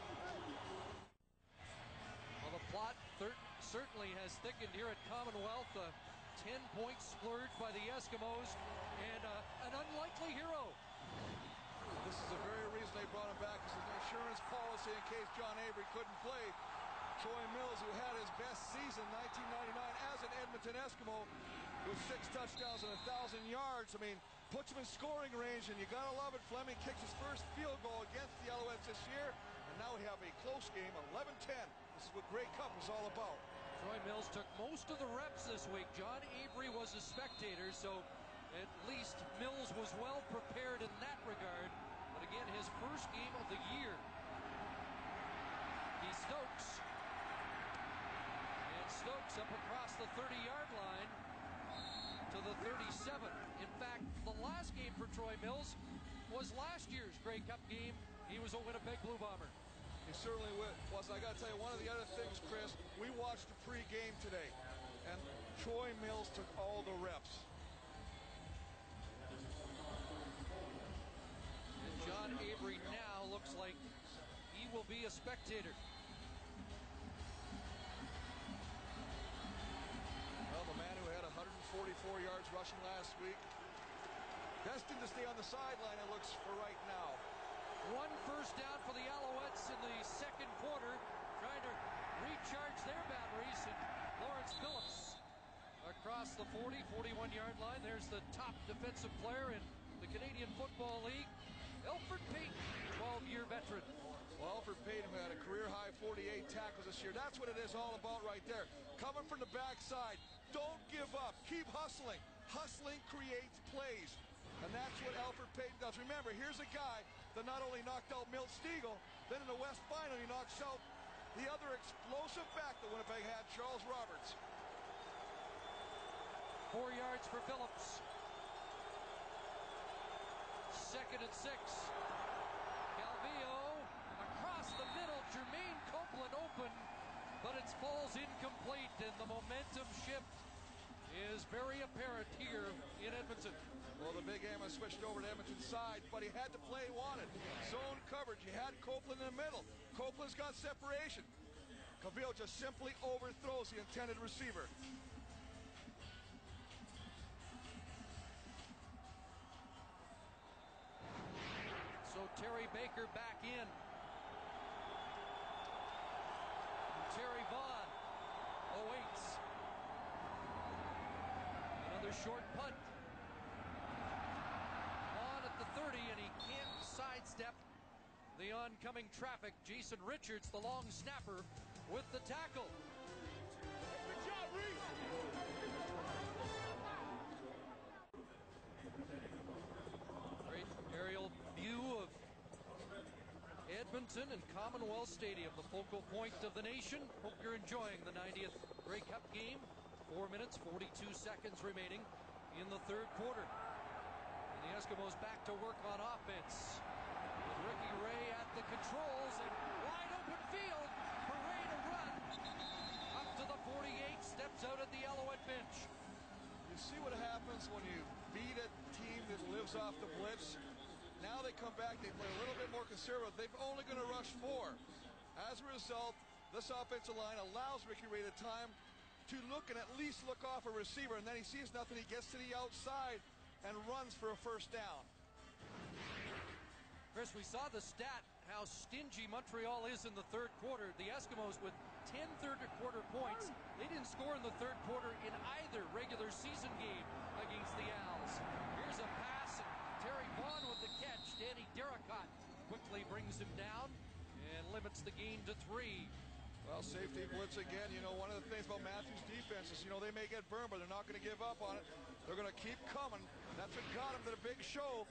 Well, the plot certainly has thickened here at Commonwealth. 10-point splurge by the Eskimos, and an unlikely hero. This is the very reason they brought him back. It's an insurance policy in case John Avery couldn't play. Troy Mills, who had his best season 1999 as an Edmonton Eskimo with 6 touchdowns and 1,000 yards. I mean, puts him in scoring range, and you gotta love it. Fleming kicks his first field goal against the Alouettes this year, and now we have a close game, 11-10. This is what Grey Cup is all about. Troy Mills took most of the reps this week. John Avery was a spectator, so at least Mills was well prepared in that regard. But again, his first game of the year. He Stokes. And Stokes up across the 30-yard line to the 37. In fact, the last game for Troy Mills was last year's Grey Cup game. He was a Winnipeg Blue Bomber. He certainly was. I got to tell you, one of the other things, Chris, we watched the pre-game today, and Troy Mills took all the reps. And John Avery now looks like he will be a spectator. Well, the man who had 144 yards rushing last week, destined to stay on the sideline, it looks, for right now. One first down for the Alouettes in the second quarter, trying to recharge their batteries. And Lawrence Phillips across the 41-yard line. There's the top defensive player in the Canadian Football League, Elfrid Payton, 12-year veteran. Well, Elfrid Payton, who had a career-high 48 tackles this year. That's what it is all about right there. Coming from the backside. Don't give up. Keep hustling. Hustling creates plays. And that's what Elfrid Payton does. Remember, here's a guy that not only knocked out Milt Stegall, then in the West Final he knocks out the other explosive back that Winnipeg had, Charles Roberts. 4 yards for Phillips. 2nd and 6. Calvillo across the middle. Jermaine Copeland open, but it falls incomplete, and the momentum shift is very apparent here in Edmonton. Well, the big Emma switched over to Edmonton's side, but he had the play he wanted. Zone coverage. He had Copeland in the middle. Copeland's got separation. Calvillo just simply overthrows the intended receiver. So Terry Baker back in. Terry Vaughn awaits. Another short punt. On at the 30, and he can't sidestep the oncoming traffic. Jason Richards, the long snapper, with the tackle. Good job, Reese. Great aerial view of Edmonton and Commonwealth Stadium, the focal point of the nation. Hope you're enjoying the 90th Grey Cup game. 4 minutes, 42 seconds remaining in the third quarter. And the Eskimos back to work on offense. With Ricky Ray at the controls and wide open field. Hooray to run. Up to the 48, steps out at the Alouette bench. You see what happens when you beat a team that lives off the blitz. Now they come back, they play a little bit more conservative. They're only going to rush 4. As a result, this offensive line allows Ricky Ray the time to look and at least look off a receiver, and then he sees nothing. He gets to the outside and runs for a first down. Chris, we saw the stat, how stingy Montreal is in the third quarter. The Eskimos with 10 third quarter points. They didn't score in the third quarter in either regular season game against the Owls. Here's a pass, and Terry Vaughn with the catch. Danny Derricott quickly brings him down and limits the gain to 3. Well, safety blitz again. You know, one of the things about Matthews' defense is, you know, they may get burned, but they're not going to give up on it. They're going to keep coming. That's what got him to the big show.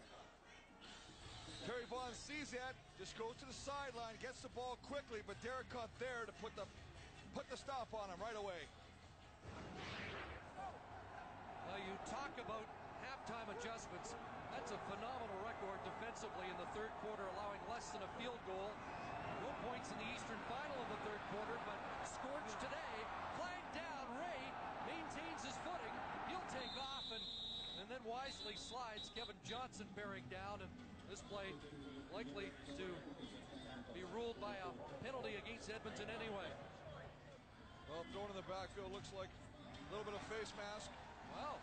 Terry Vaughn sees that, just goes to the sideline, gets the ball quickly, but Derricott there to put the stop on him right away. Now you talk about halftime adjustments. That's a phenomenal record defensively in the third quarter, allowing less than a field goal. No points in the Eastern Final in the third quarter, but scorched today. Flag down. Ray maintains his footing. He'll take off and then wisely slides. Kevin Johnson bearing down, and this play likely to be ruled by a penalty against Edmonton anyway. Well, thrown in the backfield looks like a little bit of face mask. Wow.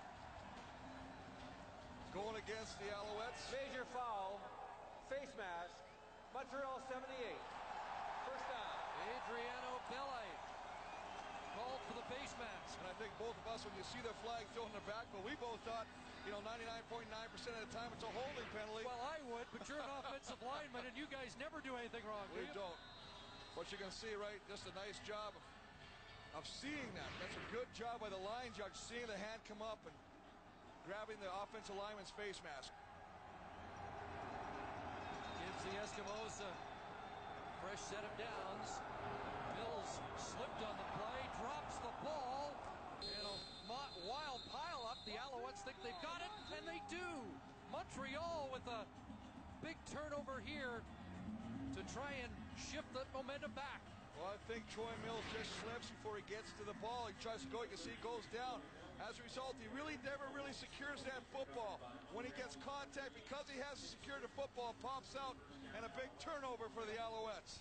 Going against the Alouettes. Major foul. Face mask. Montreal 78. First down. Adriano Bele called for the face mask. And I think both of us, when you see the flag thrown in the backfield, we both thought, you know, 99.9% of the time it's a holding penalty. Well, I would, but you're an offensive lineman, and you guys never do anything wrong, do We you? don't. But you can see, right, just a nice job of seeing that. That's a good job by the line judge, seeing the hand come up and grabbing the offensive lineman's face mask. Gives the Eskimos a fresh set of downs. Mills slipped on the play, drops the ball, and a wild pile up. The Alouettes think they've got it, and they do. Montreal with a big turnover here to try and shift that momentum back. Well, I think Troy Mills just slips before he gets to the ball. He tries to go, you can see he goes down. As a result, he never really secures that football. When he gets contact, because he hasn't secured the football, pops out, and a big turnover for the Alouettes.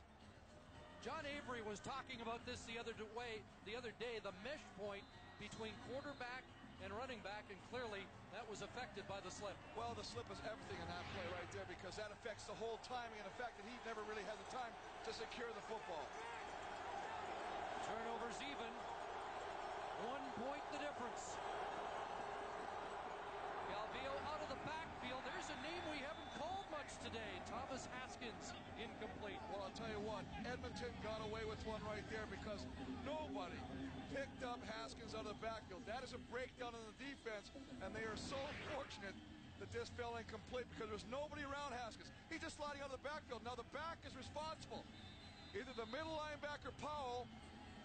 John Avery was talking about this the other day, the mesh point between quarterback and running back, and clearly that was affected by the slip. Well, the slip is everything in that play right there, because that affects the whole timing and the fact that he never really had the time to secure the football. Turnovers even. 1 point the difference. Galvio out of the backfield. There's a name we haven't called much today. Thomas Haskins, incomplete. Well, I'll tell you what, Edmonton got away with one right there because nobody picked up Haskins out of the backfield. That is a breakdown in the defense, and they are so fortunate that this fell incomplete because there's nobody around Haskins. He's just sliding out of the backfield. Now the back is responsible. Either the middle linebacker, Powell,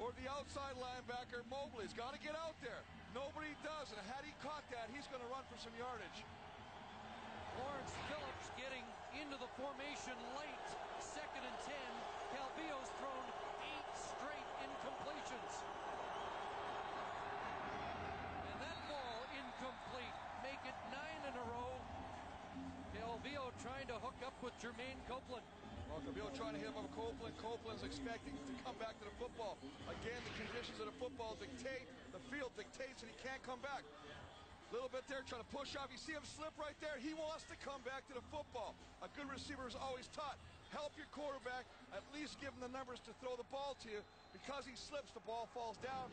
or the outside linebacker, Mobley's got to get out there. Nobody does, and had he caught that, he's going to run for some yardage. Lawrence Phillips getting into the formation late. 2nd and 10. Calvillo's thrown 8 straight incompletions. And that ball incomplete. Make it 9 in a row. Calvillo trying to hook up with Jermaine Copeland. Well, Calvillo trying to hit him up Copeland. Copeland's expecting to come back to the football. Again, the conditions of the football dictate, the field dictates that he can't come back. A little bit there, trying to push off. You see him slip right there. He wants to come back to the football. A good receiver is always taught, help your quarterback, at least give him the numbers to throw the ball to you. Because he slips, the ball falls down,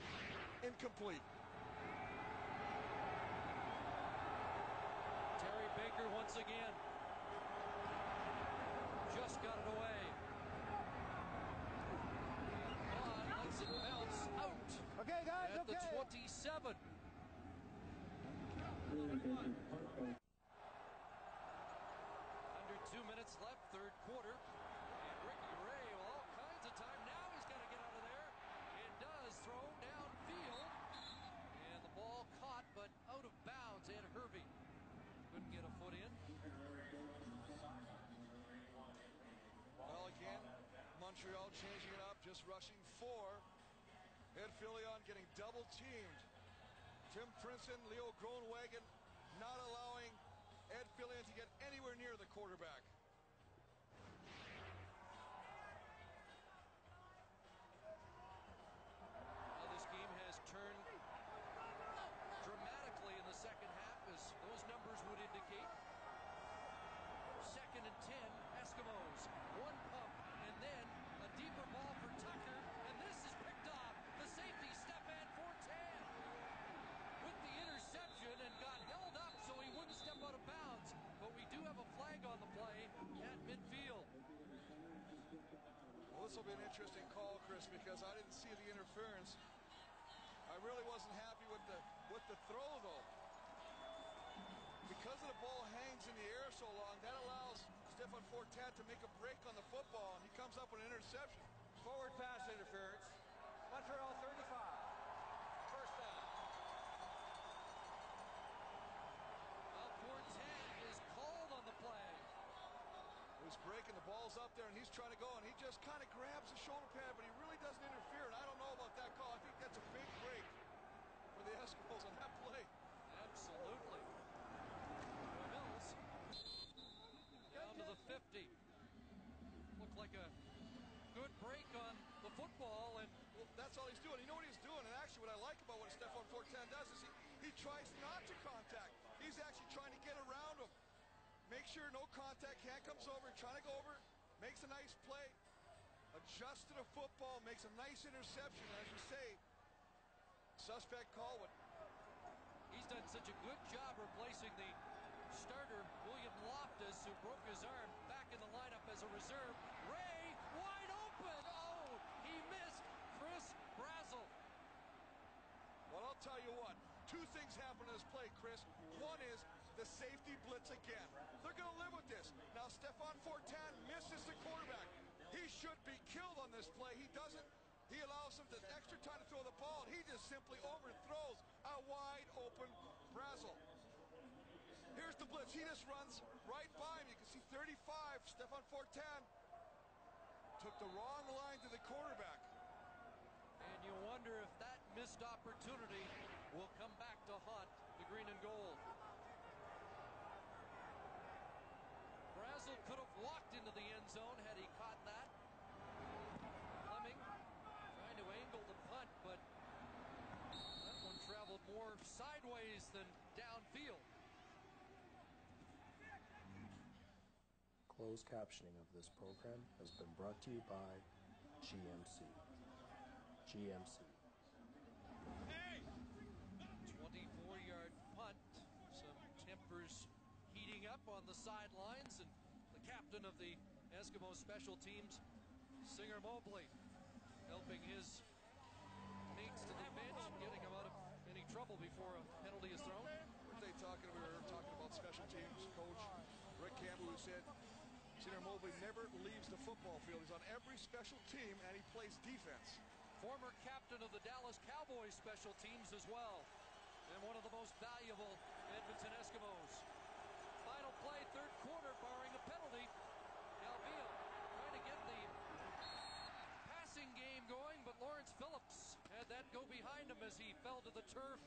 incomplete. Terry Baker once again. Just got it away. Vaughn lets it bounce out. Okay, guys, at the 27. Under 2 minutes left, third quarter. And Ricky Ray with all kinds of time. Now he's got to get out of there. And does throw downfield. And the ball caught, but out of bounds. Ed Hervey couldn't get a foot in. Well, again, Montreal changing it up, just rushing 4. Ed Fillion getting double teamed. Tim Princeton, Leo Groenewegen not allowing Ed Fillion to get anywhere near the quarterback. Well, this game has turned dramatically in the second half, as those numbers would indicate. 2nd and 10, Eskimos. One pump, and then a deeper ball for Tucker, and this is picked off. The safety, Stefan Fortan, with the interception and got held up so he wouldn't step out of bounds. But we do have a flag on the play at midfield. Well, this will be an interesting call, Chris, because I didn't see the interference. I really wasn't happy with the throw, though. Because the ball hangs in the air so long, that allows Stefan Fortan to make a break on the football, and he comes up with an interception. Forward pass interference. Montreal 35. First down. Well, Fortan is called on the play. He's breaking, the ball's up there, and he's trying to go, and he just kind of grabs the shoulder pad, but he really doesn't interfere, and I don't know about that call. I think that's a big break for the Eskimos on that play. Absolutely. Mills down to the 50. Looked like a good break on the football, and well, that's all he's doing. You know what he's doing? And actually what I like about what Stefan Fortan does is he tries not to contact. He's actually trying to get around him. Make sure no contact. Hand comes over, trying to go over, makes a nice play, adjusts to the football, makes a nice interception. As you say, suspect call. He's done such a good job replacing the starter, William Loftus, who broke his arm, back in the lineup as a reserve. Ray, wide open. Oh, he missed Chris Brazel. I'll tell you what, two things happen in this play, Chris. One is the safety blitz again. They're going to live with this. Now, Stephon Fortin misses the quarterback. He should be killed on this play. He doesn't. He allows him the extra time to throw the ball. He just simply overthrows a wide open Brazel. Here's the blitz. He just runs right by him. You can see 35, Stephon Fortin took the wrong line to the quarterback. And you wonder if that missed opportunity will come back to haunt the green and gold. Brazel could have walked into the end zone had he caught that. Fleming trying to angle the punt, but that one traveled more sideways than downfield. Closed captioning of this program has been brought to you by GMC. GMC. 24-yard punt. Some tempers heating up on the sidelines, and the captain of the Eskimos special teams, Singer Mobley, helping his mates to the bench, getting them out of any trouble before a penalty is thrown. We were talking about special teams coach Rick Campbell, who said Singer Mobley never leaves the football field. He's on every special team, and he plays defense. Former captain of the Dallas Cowboys special teams as well, and one of the most valuable Edmonton Eskimos. Final play, third quarter, barring a penalty. Calvillo trying to get the passing game going, but Lawrence Phillips had that go behind him as he fell to the turf.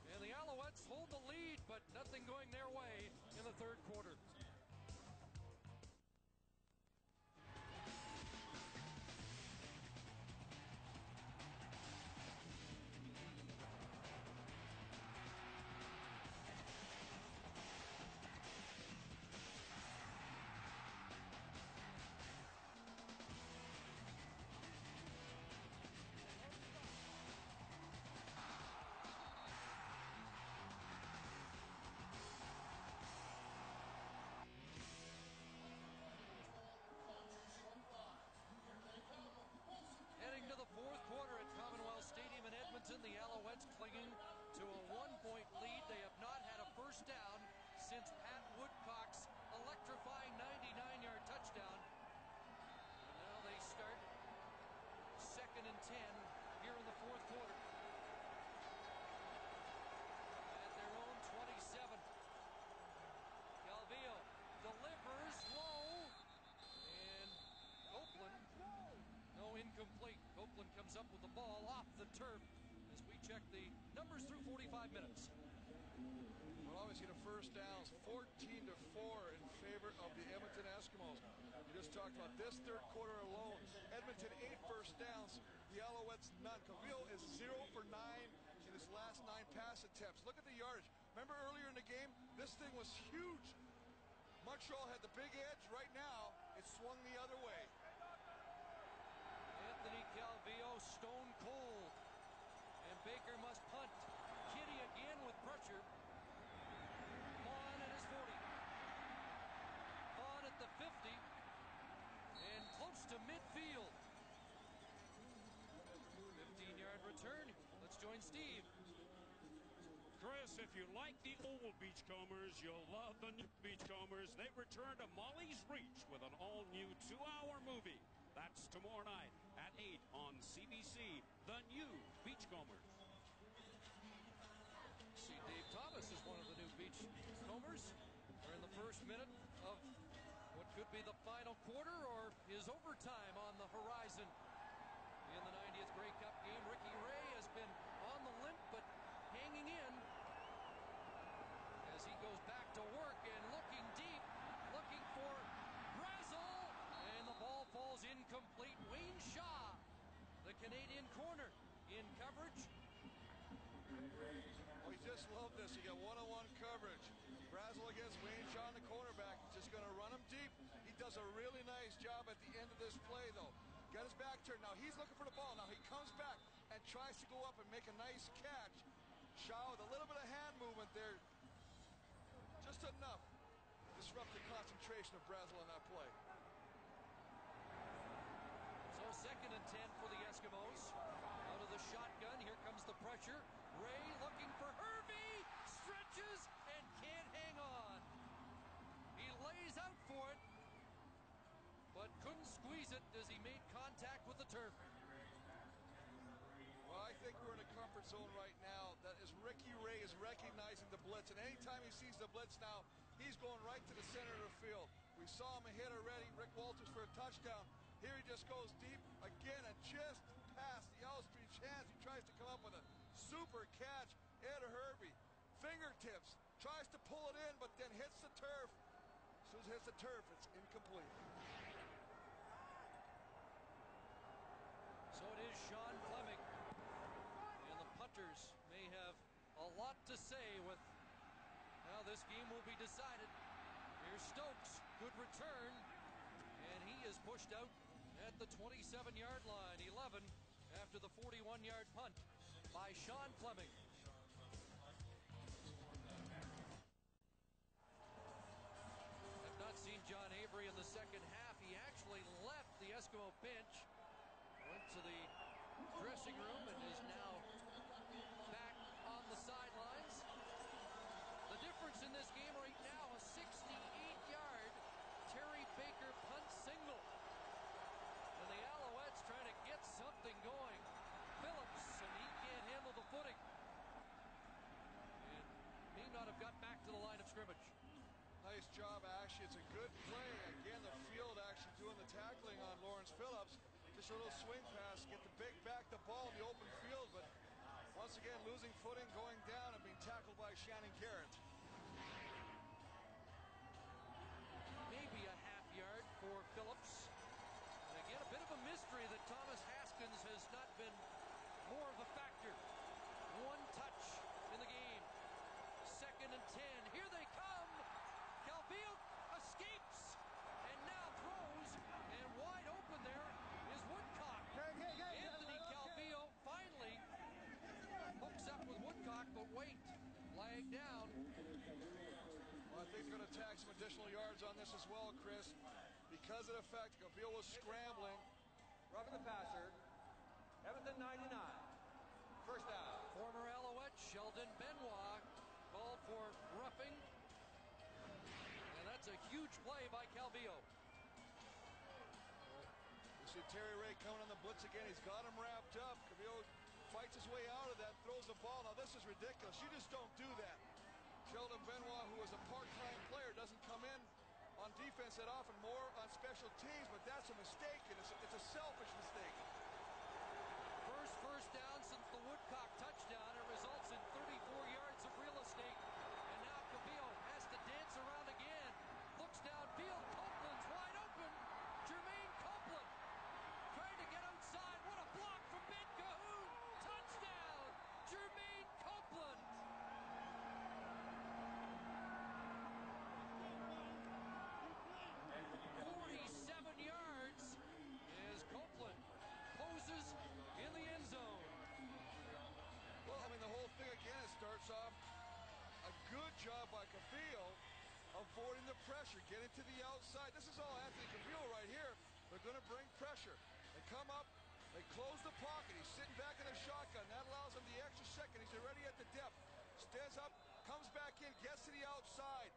And the Alouettes hold the lead, but nothing going their way in the third quarter. Heading to the fourth quarter at Commonwealth Stadium in Edmonton, the Alouettes clinging to a 1-point lead. They have not had a first down since Pat Woodcock's electrifying 99-yard touchdown. And now they start 2nd and 10 here in the fourth quarter. At their own 27. Calvillo delivers low, and Copeland, no, incomplete. Copeland comes up with the ball off the turf as we check the numbers through 45 minutes. Well, obviously the first downs, 14-4 in favor of the Edmonton Eskimos. You just talked about this third quarter alone. Edmonton 8 first downs, the Alouettes none. Calvillo is 0 for 9 in his last 9 pass attempts. Look at the yardage. Remember earlier in the game, this thing was huge. Montreal had the big edge. Right now, it swung the other way. Anthony Calvillo stone cold, and Baker must punt. Kitty again with pressure. Vaughn at his 40. Vaughn at the 50, and close to midfield. 15-yard return. Let's join Steve. Chris, if you like the old Beachcombers, you'll love the new Beachcombers. They return to Molly's Reach with an all-new 2-hour movie. That's tomorrow night at 8 on CBC, The New Beachcombers. See, Dave Thomas is one of the new Beachcombers. We're in the first minute of what could be the final quarter, or is overtime on the horizon. In the 90th Grey Cup game, Ricky Ray has been on the limp, but hanging in as he goes back to work and looking deep, looking for Brazel, and the ball falls incomplete. Wayne Shaw, the Canadian corner, in coverage. Oh, you just love this. You got one-on-one coverage. Brazel against Wayne Shaw, the cornerback. Just going to run him deep. He does a really nice job at the end of this play, though. Got his back turned. Now he's looking for the ball. Now he comes back and tries to go up and make a nice catch. Shaw with a little bit of hand movement there. Just enough to disrupt the concentration of Brazel on that play. So 2nd and 10 for the Eskimos. Out of the shotgun, here comes the pressure. Ray looking for Hervey, stretches and can't hang on. He lays out for it, but couldn't squeeze it as he made contact with the turf. Well, I think we're in a comfort zone right now. That is, Ricky Ray is recognizing the blitz, and anytime he sees the blitz now, he's going right to the center of the field. We saw him a hit already, Rick Walters for a touchdown. Here he just goes deep again and just past the outstretched hands. He tries to come up with a super catch. Ed Hervey, fingertips, tries to pull it in, but then hits the turf. As soon as it hits the turf, it's incomplete. So it is Sean Fleming. And the punters may have a lot to say with how this game will be decided. Here's Stokes, good return, and he is pushed out at the 27-yard line. 11 after the 41-yard punt by Sean Fleming. I've not seen John Avery in the second half. He actually left the Eskimo bench, went to the dressing room, and is now back on the sidelines. The difference in this game right now, a 68-yard Terry Baker punt single. And the Alouettes trying to get something going. Phillips, and he can't handle the footing. And may not have got back to the line of scrimmage. Nice job, actually. It's a good play. Again, the field actually doing the tackling on Lawrence Phillips. Just a little swing pass, get the big back the ball in the open field, but once again losing footing, going down, and being tackled by Shannon Garrett. Maybe a half yard for Phillips. And again, a bit of a mystery that Thomas Haskins has not been more of a factor. One touch in the game. 2nd and 10. Here they come. Calvillo escapes and now throws, and wide open there is Woodcock. Anthony Calvillo finally hooks up with Woodcock, but wait, flag down. Well, I think they're going to tag some additional yards on this as well, Chris. Because of the fact Calvillo was scrambling. Roughing the passer. Edmonton 99. First down. Former Alouette Sheldon Benoit called for roughing. And that's a huge play by Calvillo. We see Terry Ray coming on the blitz again. He's got him wrapped up. Calvillo fights his way out of that, throws the ball. Now, this is ridiculous. You just don't do that. Sheldon Benoit, who is a part-time player, doesn't come in on defense that often, more on special teams, but that's a mistake, and it's a selfish mistake. First down since the Woodcock touchdown. It results in 34 yards of real estate. And now Calvillo has to dance around again. Looks downfield. Copeland's wide open. Jermaine Copeland trying to get outside. What a block from Ben Cahoon. Touchdown, Jermaine Copeland. 47 yards as Copeland poses in the end zone. Well, I mean, the whole thing again, it starts off a good job by Calvillo avoiding the pressure, getting to the outside. This is all Anthony Calvillo right here. They're going to bring pressure. They come up, they close the pocket. He's sitting back in the shotgun. That allows him the extra second. He's already at the depth. Stands up, comes back in, gets to the outside.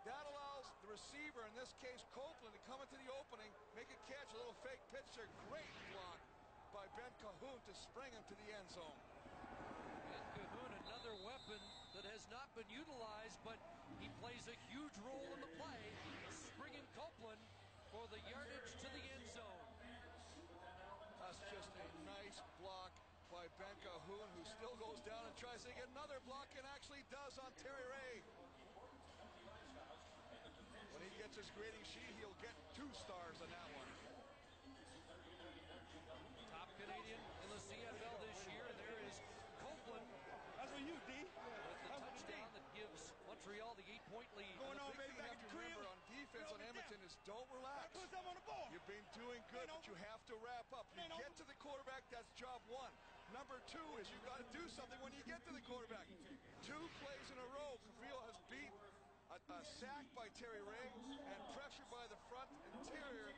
That allows the receiver, in this case Copeland, to come into the opening, make a catch, a little fake pitch there. Great block by Ben Cahoon to spring into the end zone. Ben Cahoon, another weapon that has not been utilized, but he plays a huge role in the play, springing Copeland for the yardage to the end zone. That's just a nice block by Ben Cahoon, who still goes down and tries to get another block, and actually does on Terry Ray. When he gets his grading sheet, he'll get 2 stars on that one. Top Canadian in the CFL this year, and there is Copeland. That's for you, D. With the touchdown that gives Montreal the 8-point lead. Going on, baby, back in the crib. Remember, on defense on Edmonton is don't relax. Put something on the ball. You've been doing good, but you have to wrap up. You get to the quarterback, that's job 1. Number 2 is you got to do something when you get to the quarterback. 2 plays in a row, Calvillo has beat a sack by Terry Ray and pressure by the front interior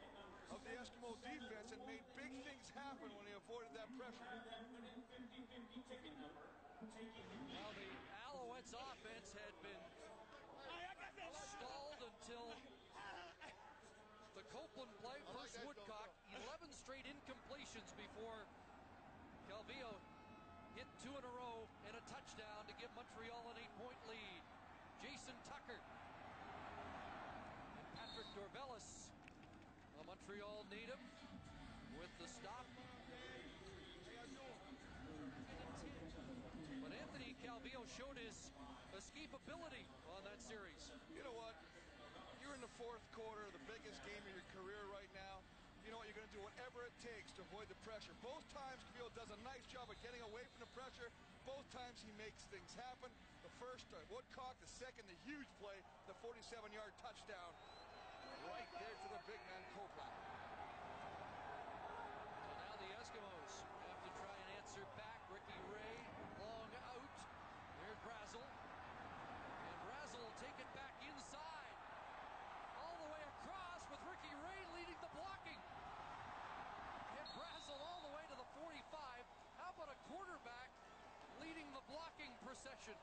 of the Eskimo defense, and made big things happen when he avoided that pressure. Now the Alouettes offense had been stalled until the Copeland play. First Woodcock, 11 straight incompletions before Calvillo hit 2 in a row and a touchdown to give Montreal an 8-point lead. Jason Tucker and Patrick Dorvelis, a Montreal native, with the stop. But Anthony Calvillo showed his escapability on that series. You know what? You're in the fourth quarter, the biggest game of your career right now. You know what? You're going to do whatever it takes to avoid the pressure. Both times, Calvillo does a nice job of getting away from the pressure. Both times he makes things happen. The first, Woodcock. The second, the huge play, the 47-yard touchdown. Right there to the big man, Copeland. So now the Eskimos have to try and answer back. Ricky Ray, long out. There's Brazel. And Brazel will take it back inside. All the way across with Ricky Ray leading the blocking. And Brazel all the way to the 45. How about a quarterback leading the blocking procession?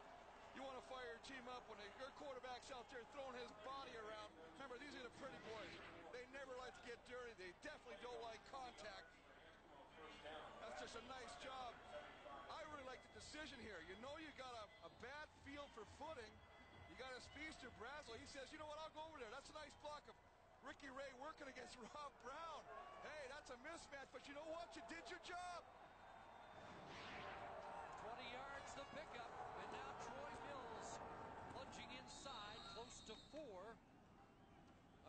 You want to fire your team up when your quarterback's out there throwing his body around. Remember, these are the pretty boys. They never like to get dirty. They definitely don't like contact. That's just a nice job. I really like the decision here. You know you got a bad feel for footing. You got a speedster, Brazel. He says, you know what, I'll go over there. That's a nice block of Ricky Ray working against Rob Brown. Hey, that's a mismatch, but you know what? You did your job. 20 yards the pickup, and now Troy Mills plunging inside, close to 4.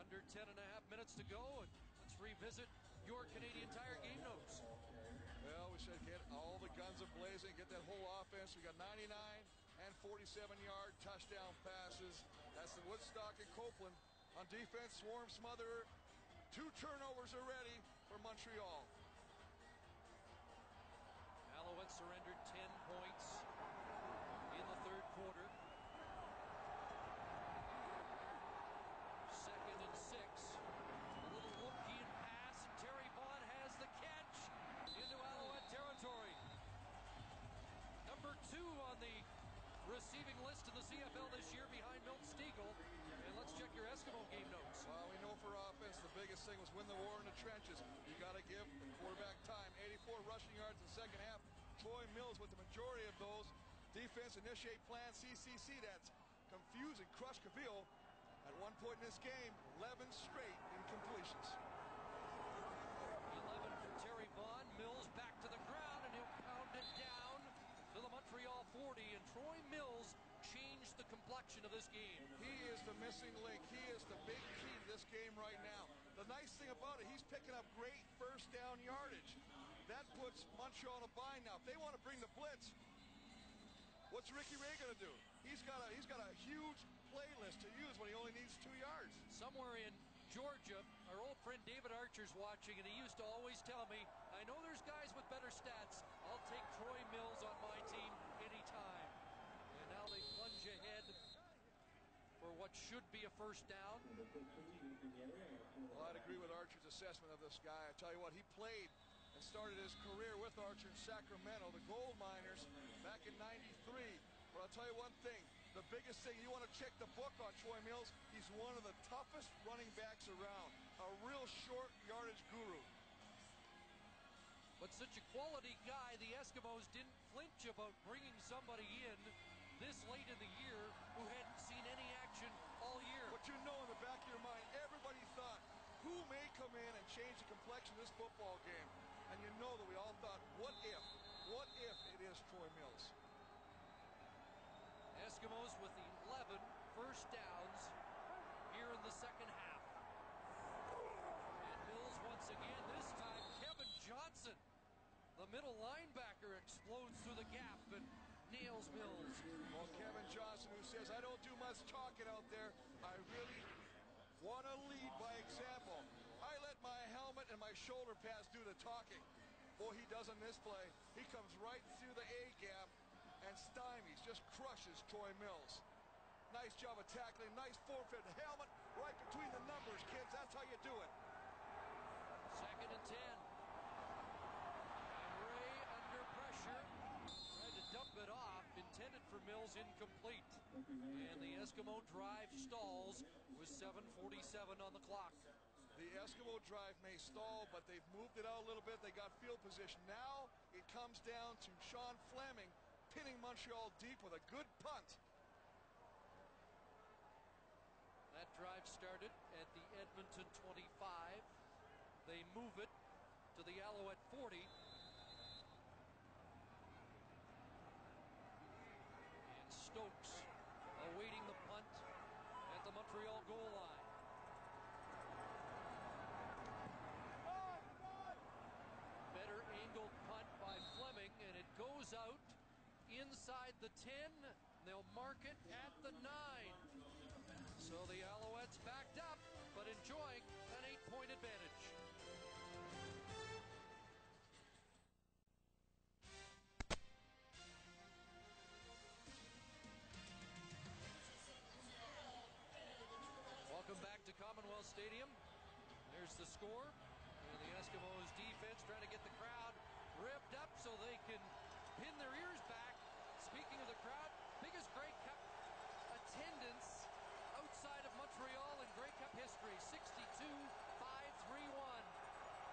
Under 10 and a half minutes to go, and let's revisit your Canadian Tire game notes. Well, we should get all the guns a-blazing, get that whole offense. We got 99 and 47-yard touchdown passes. That's the Woodstock and Copeland. On defense, swarm, smother. 2 turnovers already for Montreal. Alouettes surrendered 10 points in the third quarter. 2nd and 6. A little Lokian pass, and Terry Vaughn has the catch into Alouette territory. Number 2 on the receiving list in the CFL this year behind Milt Stegall. And let's check your Eskimo game notes. Well, we know for offense, the biggest thing was win the war in the trenches. You got to give the quarterback time. 84 rushing yards in the second half. Troy Mills with the majority of those. Defense initiate plan CCC. That's confuse and crush Calvillo. At one point in this game, 11 straight incompletions. 11 for Terry Vaughn. Mills back to the ground, and he'll pound it down to the Montreal 40. And Troy Mills changed the complexion of this game. He is the missing link. He is the big key to this game right now. The nice thing about it, he's picking up great first down yardage. That puts Montreal in a bind now. If they want to bring the blitz, what's Ricky Ray going to do? He's got a huge playlist to use when he only needs 2 yards. Somewhere in Georgia, our old friend David Archer's watching, and he used to always tell me, I know there's guys with better stats. I'll take Troy Mills on my team anytime. And now they plunge ahead for what should be a first down. Well, I'd agree with Archer's assessment of this guy. I tell you what, he played and started his career with Archer in Sacramento, the Gold Miners, back in '93. But I'll tell you one thing, the biggest thing, you want to check the book on Troy Mills, he's one of the toughest running backs around. A real short yardage guru. But such a quality guy, the Eskimos didn't flinch about bringing somebody in this late in the year who hadn't seen any action all year. But you know in the back of your mind, everybody thought, who may come in and change the complexion of this football game? And you know that we all thought, what if it is Troy Mills? Eskimos with 11 first downs here in the second half. And Mills once again, this time Kevin Johnson, the middle linebacker, explodes through the gap and nails Mills. Well, Kevin Johnson, who says, I don't do much talking out there. I really want to lead by example. I let my helmet and my shoulder pads do the talking. Boy, he does on this play. He comes right through the A-gap and stymies, just crushes Troy Mills. Nice job of tackling, nice forfeit helmet right between the numbers, kids. That's how you do it. 2nd and 10. And Ray under pressure. Tried to dump it off. Mills incomplete. And the Eskimo drive stalls with 7:47 on the clock. The Eskimo drive may stall, but they've moved it out a little bit. They got field position. Now it comes down to Sean Fleming pinning Montreal deep with a good punt. That drive started at the Edmonton 25. They move it to the Alouette 40. And Stokes awaiting the punt at the Montreal goal line. Better angled punt by Fleming, and it goes out inside the 10. They'll mark it at the 9. So the Alouettes backed up, but enjoying an 8-point advantage. Welcome back to Commonwealth Stadium. There's the score. And the Eskimos defense trying to get the crowd revved up so they can pin their ears back. Speaking of the crowd, biggest Grey Cup attendance outside of Montreal in Grey Cup history, 62,531.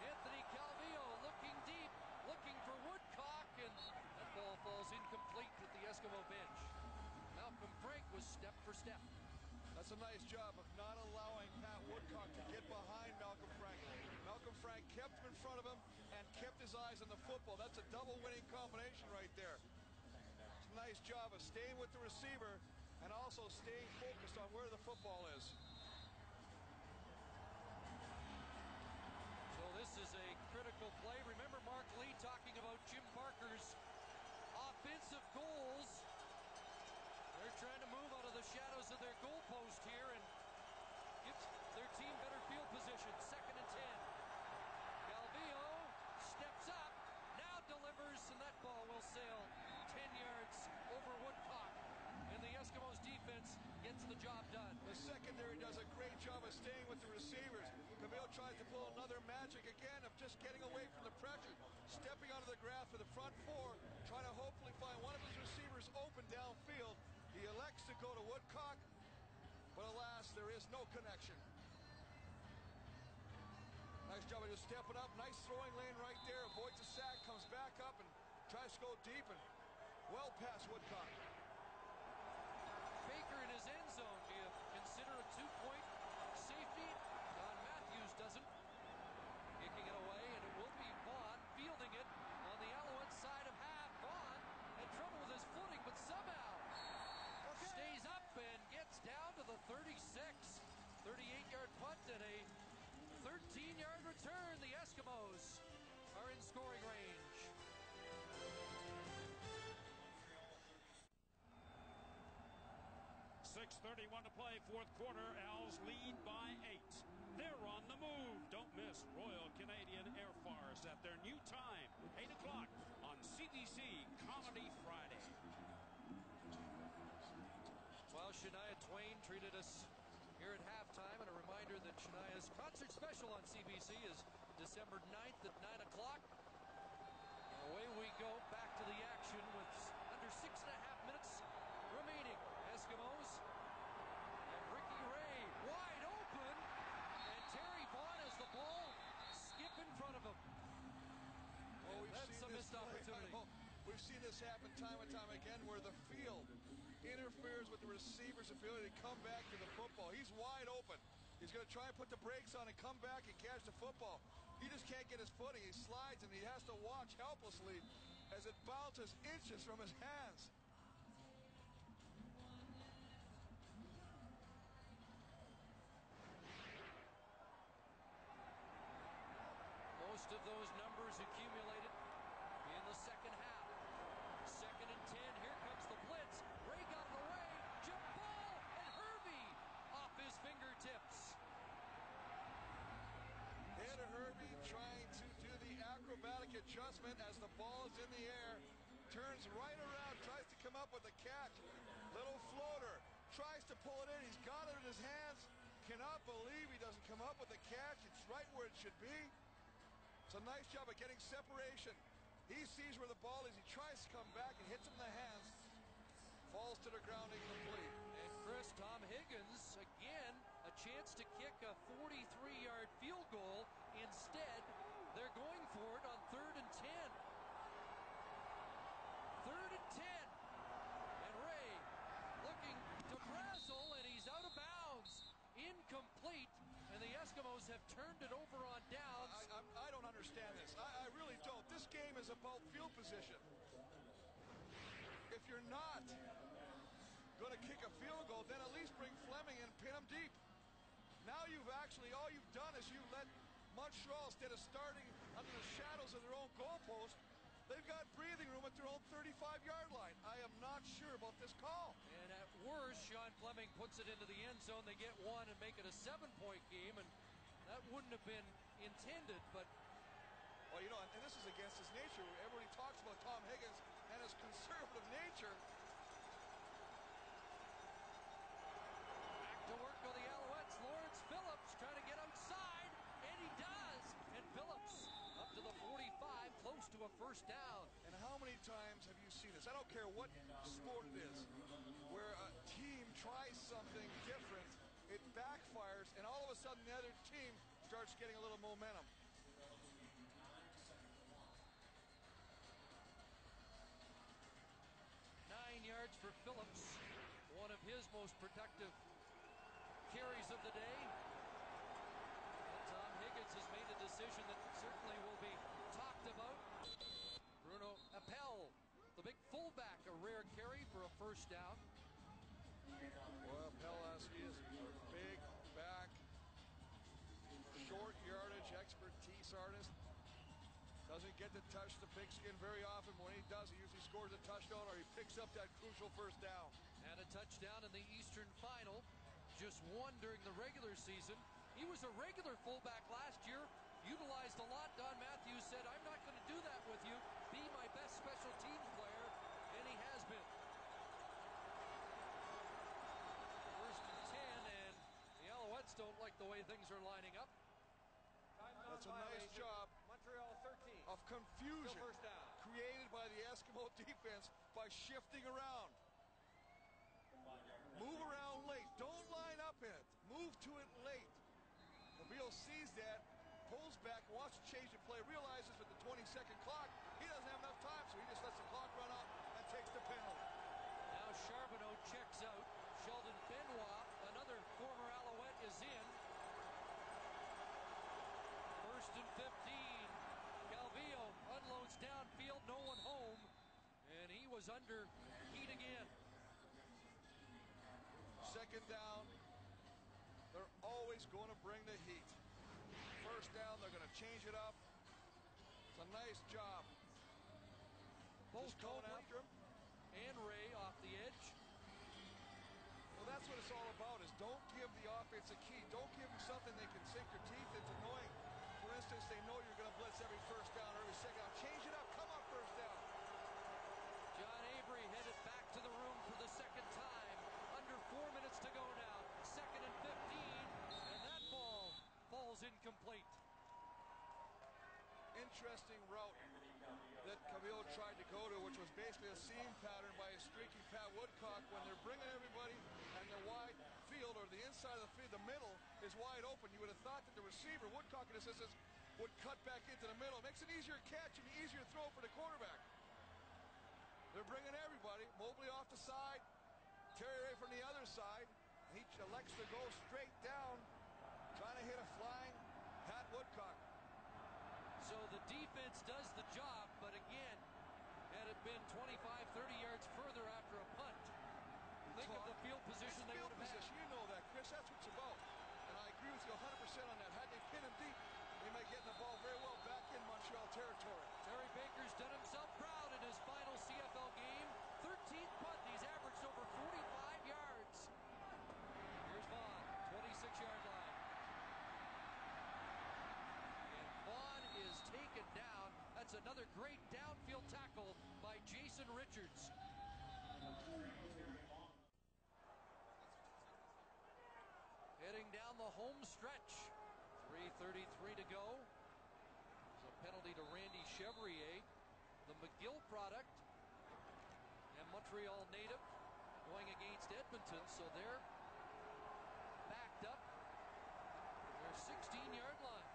Anthony Calvillo looking deep, looking for Woodcock, and that ball falls incomplete at the Eskimo bench. Malcolm Frank was step for step. That's a nice job of not allowing Pat Woodcock to get behind Malcolm Frank. Malcolm Frank kept him in front of him and kept his eyes on the football. That's a double winning combination right there. It's a nice job of staying with the receiver and also staying focused on where the football is. So this is a critical play. Remember Mark Lee talking about Jim Parker's offensive goals. They're trying to move out of the shadows of their goalpost here and give their team better field position. 2nd and 10. Calvillo steps up, now delivers, and that ball will sail 10 yards over Woodcock. And the Eskimos defense gets the job done. The secondary does a great job of staying with the receivers. Calvillo tries to pull another magic again of just getting away from the pressure, stepping onto the grass for the front four, trying to hopefully find one of his receivers open downfield. He elects to go to Woodcock, but alas, there is no connection. Nice job of just stepping up. Nice throwing lane right there. Avoids the sack, comes back up and tries to go deep and well past Woodcock. Baker in his end zone. Do you consider a 2-point safety? Don Matthews doesn't. Kicking it away, and it will be Vaughn fielding it on the Alouette side of half. Vaughn had trouble with his footing, but somehow stays up and gets down to the 36. 38-yard punt and a 13-yard return. The Eskimos are in scoring range. .6:31 to play, fourth quarter. Owls lead by 8. They're on the move. Don't miss Royal Canadian Air Force at their new time, 8 o'clock on CBC Comedy Friday. Well, Shania Twain treated us here at halftime, and a reminder that Shania's concert special on CBC is December 9th at 9 o'clock. Away we go back to the action with under 6.5 minutes remaining. Eskimos and Ricky Ray wide open, and Terry Vaughn has the ball skip in front of him. Well, that's a missed opportunity. We've seen this happen time and time again where the field interferes with the receiver's ability to come back to the football. He's wide open. He's going to try and put the brakes on and come back and catch the football. He just can't get his footing. He slides and he has to watch helplessly as it bounces inches from his hands. Most of those numbers accumulated in the second half. 2nd and 10. Here comes the blitz. Ray got it away. Jump ball, and Hervey off his fingertips. And Hervey trying to do the acrobatic adjustment as the ball is in the air. Turns right around, tries to come up with a catch. Little floater. Tries to pull it in. He's got it in his hands. Cannot believe he doesn't come up with a catch. It's right where it should be. It's a nice job of getting separation. He sees where the ball is. He tries to come back and hits him in the hands. falls to the ground incomplete. And Chris, Tom Higgins, again, a chance to kick a 43-yard field goal. Instead, they're going for it on 3rd and 10. 3rd and 10. And Ray looking to Brazel, and he's out of bounds. Incomplete. And the Eskimos have turned it over on downs. I don't understand this. I really don't. This game is about field position. If you're not going to kick a field goal, then at least bring Fleming and pin him deep. Now you've actually, all you've done is you let Montreal, instead of starting under the shadows of their own goalpost, they've got breathing room at their own 35-yard line. I am not sure about this call. And at worst, Sean Fleming puts it into the end zone. They get one and make it a 7-point game, and that wouldn't have been intended, but... Well, you know, and this is against his nature. Everybody talks about Tom Higgins and his conservative nature. Back to work go the Alouettes. Lawrence Phillips trying to get outside, and he does. And Phillips up to the 45, close to a first down. And how many times have you seen this? I don't care what sport it is, where a team tries something different, it backfires, and all of a sudden the other team starts getting a little momentum. 9 yards for Phillips, one of his most productive carries of the day. And Tom Higgins has made a decision that certainly will be talked about. Bruno Appel, the big fullback, a rare carry for a first down. Well, Appel, he is a big back, short yardage expertise artist. Doesn't get to touch the pigskin very often. When he does, he usually scores a touchdown or he picks up that crucial first down. And a touchdown in the Eastern Final. Just one during the regular season. He was a regular fullback last year, utilized a lot. Don Matthews said, I'm not going to do that with you. Be my best special teams player. And he has been. First and 10, and the Alouettes don't like the way things are lining up. That's a nice job Montreal 13. of confusion Still first down. created by the Eskimo defense by shifting around. Move around late. Don't line up in it. Move to it late. Nabil sees that, pulls back, wants to change the play, realizes with the 20-second clock, he doesn't have enough time, so he just lets the clock run out and takes the penalty. Now Charbonneau checks out. Sheldon Benoit, another former Alouette, is in. First and 15. Calvillo unloads downfield, no one home, and he was under heat again. Second down, they're always going to bring the heat. First down, they're going to change it up. It's a nice job. Both Just going Copley after him. and Ray off the edge. Well, that's what it's all about, is don't give the offense a key. Don't give them something they can sink their teeth into, knowing, for instance, they know you're going to blitz every first down or every second down. Change it up. Come on, first down. John Avery headed back to the room for the second time. Under 4 minutes to go now. Second and 15, and that ball falls incomplete. Interesting route that Calvillo tried to go to, which was basically a seam pattern by a streaky Pat Woodcock. When they're bringing everybody and the wide field, or the inside of the field, the middle is wide open. You would have thought that the receiver, Woodcock in this instance, would cut back into the middle. It makes an easier catch and easier throw for the quarterback. They're bringing everybody. Mobley off the side, Terry Ray from the other side. He elects to go straight down, trying to hit a flying Pat Woodcock. So the defense does the job, but again, had it been 25, 30 yards further after a punt, think of the field position they would have had. You know that, Chris. That's what it's about. And I agree with you 100% on that. Had they pinned him deep, they might get the ball very well back in Montreal territory. Terry Baker's done himself proud in his final CFL game. 13th punt. He's averaged over 45 yards. Here's Vaughn, 26-yard line. And Vaughn is taken down. That's another great downfield tackle by Jason Richards. Heading down the home stretch. 3:33 to go. There's a penalty to Randy Chevrier, the McGill product and Montreal native. going against Edmonton, so they're backed up to their 16-yard line.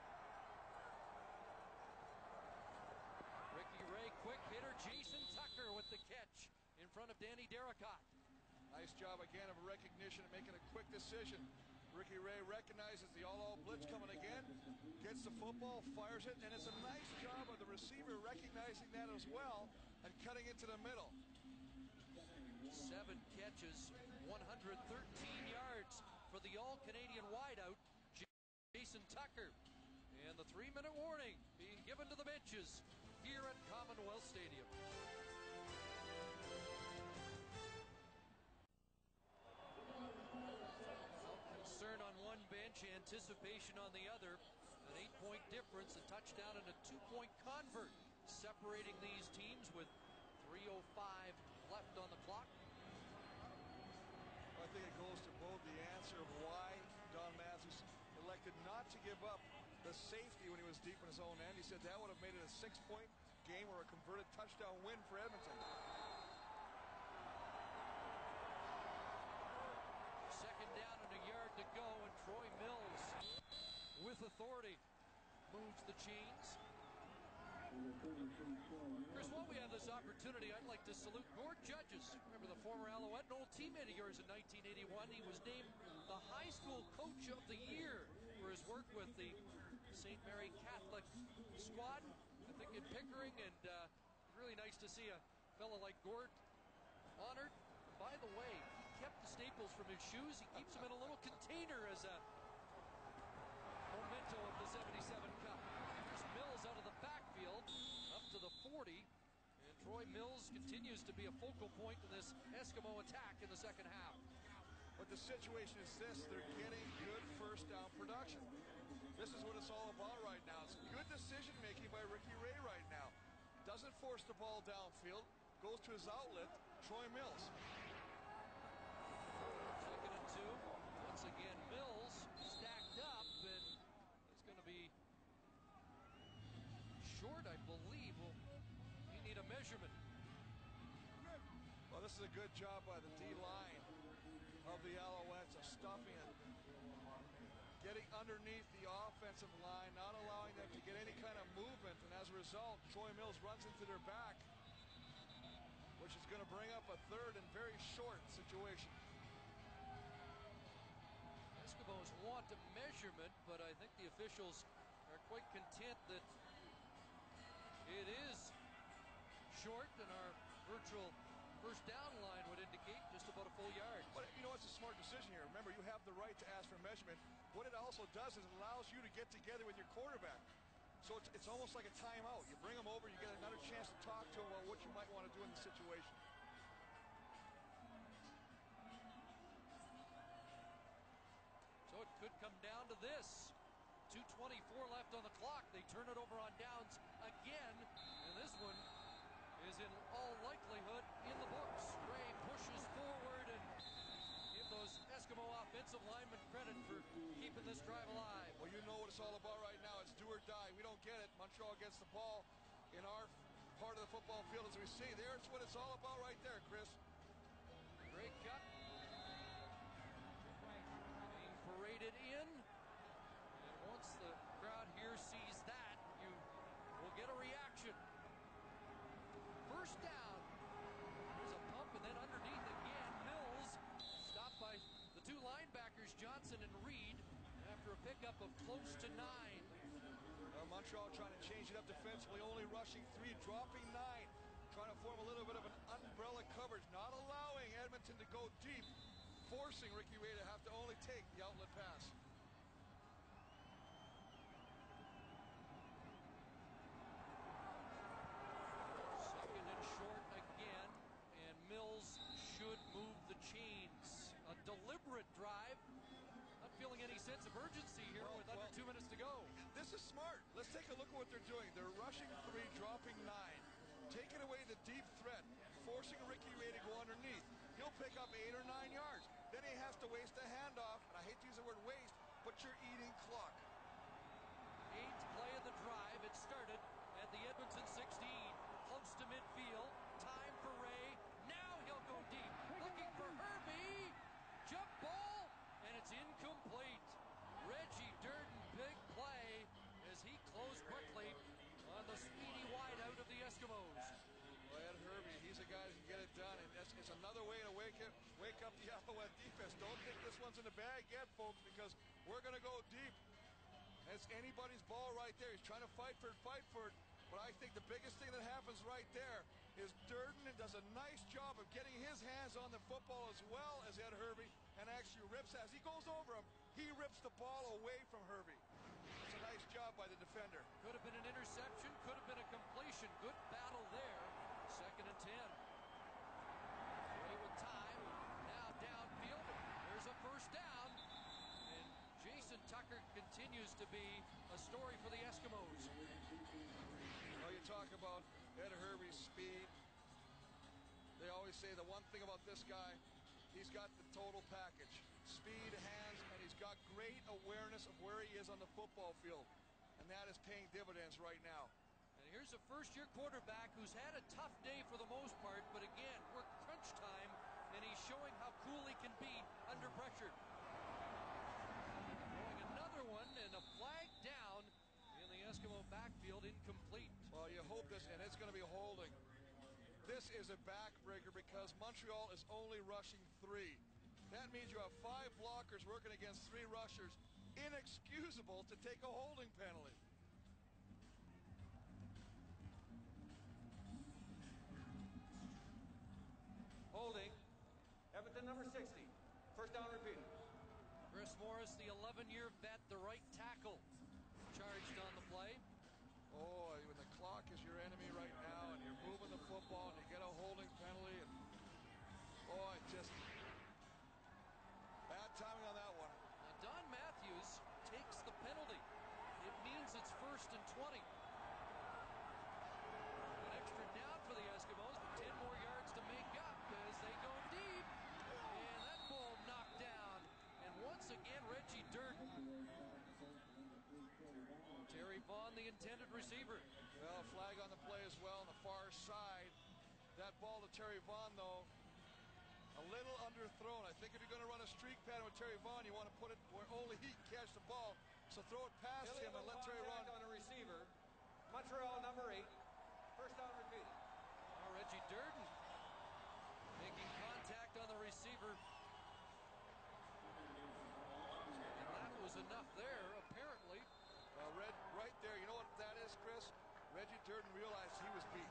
Ricky Ray, quick hitter. Jason Tucker with the catch in front of Danny Darricott. Nice job again of recognition and making a quick decision. Ricky Ray recognizes the all-out blitz coming again, gets the football, fires it, and it's a nice job of the receiver recognizing that as well and cutting into the middle. 7 catches, 113 yards for the all-Canadian wideout, Jason Tucker. And the 3-minute warning being given to the benches here at Commonwealth Stadium. Concern on one bench, anticipation on the other. An 8-point difference, a touchdown and a 2-point convert separating these teams with 3:05 left on the clock. I think it goes to both the answer of why Don Matthews elected not to give up the safety when he was deep in his own end. He said that would have made it a 6-point game or a converted touchdown win for Edmonton. Second down and a yard to go, and Troy Mills with authority moves the chains. Chris, while we have this opportunity, I'd like to salute Gord Judges. Remember the former Alouette, an old teammate of yours in 1981. He was named the high school coach of the year for his work with the St. Mary Catholic squad, I think in Pickering, and really nice to see a fellow like Gord honored. And by the way, he kept the staples from his shoes. He keeps them in a little container as a memento of the 77 Cup. Here's Mills out of the backfield, up to the 40, and Troy Mills continues to be a focal point in this Eskimo attack in the second half. But the situation is this: they're getting good first down production. This is what it's all about right now. It's good decision making by Ricky Ray right now. Doesn't force the ball downfield, goes to his outlet, Troy Mills. Second and 2. Once again, Mills stacked up, and it's going to be short, I believe. Well, we need a measurement. Well, this is a good job by the D-line of the Alouettes of stuffing it, getting underneath the offensive line, not allowing them to get any kind of movement, and as a result, Troy Mills runs into their back, which is going to bring up a third and very short situation. Eskimos want a measurement, but I think the officials are quite content that it is short, and our virtual first down line would indicate just about a full yard. But you know, it's a smart decision here. Remember, you have the right to ask for measurement. What it also does is it allows you to get together with your quarterback. So it's almost like a timeout. You bring him over, you get another chance to talk to him about what you might want to do in the situation. So it could come down to this. 2:24 left on the clock. They turn it over on downs again, and this one is in all likelihood in the books. Ray pushes forward and give those Eskimo offensive linemen credit for keeping this drive alive. Well, you know what it's all about right now. It's do or die. We don't get it. Montreal gets the ball in our part of the football field as we see. There's what it's all about right there, Chris. Great cut. Being paraded in. And once the crowd here sees that, you will get a reaction. First down. There's a pump, and then underneath again, Mills stopped by the two linebackers, Johnson and Reed, after a pickup of close to 9. Montreal trying to change it up defensively, only rushing 3, dropping 9, trying to form a little bit of an umbrella coverage, not allowing Edmonton to go deep, forcing Ricky Ray to have to only take the outlet pass. Second and short again, and Mills should move the chains. A deliberate drive. Not feeling any sense of urgency here with under 2 minutes to go. This is smart. Let's take a look at what they're doing. They're rushing 3, dropping 9, taking away the deep threat, forcing Ricky Ray to go underneath. He'll pick up 8 or 9 yards. Then he has to waste a handoff, and I hate to use the word waste, but you're eating clock. 8th play of the drive. It started at the Edmonton 16. Close to midfield. Time for Ray. Now he'll go deep. Looking for Herb. Eskimos. Well, Ed Hervey, he's a guy that can get it done, and it's another way to wake up the Alouette defense. Don't think this one's in the bag yet, folks, because we're going to go deep. It's anybody's ball right there. He's trying to fight for it. But I think the biggest thing that happens right there is Durden does a nice job of getting his hands on the football as well as Ed Hervey, and actually rips, as he goes over him, he rips the ball away from Hervey. It's a nice job by the defender. Could have been an interception, could have been a completion. Good battle there. 2nd and 10. Away with time. Now downfield. There's a first down. And Jason Tucker continues to be a story for the Eskimos. Well, you talk about Ed Hervey's speed. They always say the one thing about this guy, he's got the total package. Speed, hands, and he's got great awareness of where he is on the football field. And that is paying dividends right now. And here's a first-year quarterback who's had a tough day for the most part, but again, we're crunch time, and he's showing how cool he can be under pressure. Throwing another one, and a flag down in the Eskimo backfield, incomplete. Well, you hope this, and it's going to be holding. This is a backbreaker because Montreal is only rushing 3. That means you have 5 blockers working against 3 rushers. Inexcusable to take a holding penalty. Holding. Edmonton number 60. First down repeated. Chris Morris, the 11-year vet, the right tackle, charged on the play. Oh, when the clock is your enemy right now and you're moving the football and you get a holding penalty, and just bad timing on that one. Now Don Matthews takes the penalty. It means it's 1st and 20. An extra down for the Eskimos, but 10 more yards to make up as they go deep. And that ball knocked down. And once again, Reggie Durden. Terry Vaughn, the intended receiver. Well, flag on the play as well on the far side. That ball to Terry Vaughn, though, a little underthrown. I think if you're going to run a streak pattern with Terry Vaughn, you want to put it where only he can catch the ball. So throw it past him and let Terry run. On a receiver. Montreal number 8. First down repeated. Oh, Reggie Durden making contact on the receiver. And that was enough there, apparently. Red, right there, you know what that is, Chris? Reggie Durden realized he was beat.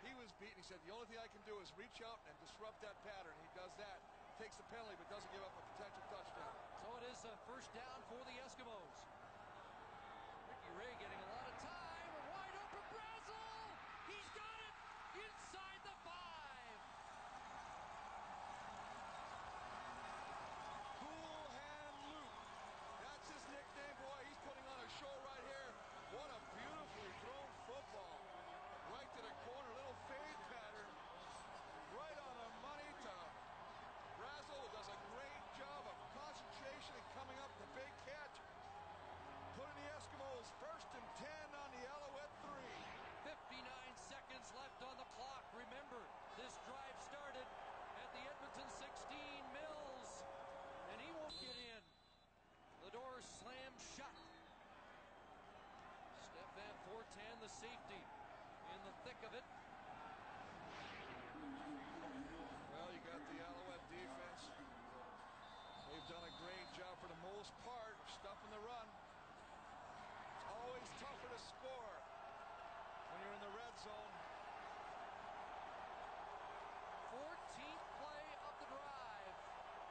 He was beaten. He said, the only thing I can do is reach out and disrupt that pattern. He does that, takes the penalty, but doesn't give up a potential touchdown. So it is a first down for the Eskimos. Ricky Ray getting a lot of time. A wide open Brazel. He's got it inside the 5. Cool Hand Luke. That's his nickname, boy. He's putting on a show right here. What a beautifully thrown football. Right to the corner, little fade pattern. Right on the money to Brazel. Does a great job of concentration and coming up with a big catch. Putting the Eskimos 1st and 10 on the Alouette 3. 59 seconds left on the clock. Remember, this drive started at the Edmonton 16. Mills, and he won't get in. The door slammed shut. Stefan Fortan, the safety, in the thick of it. Well, you got the Alouette defense. They've done a great job for the most part of stuffing the run. It's always tougher to score when you're in the red zone. 14th play of the drive.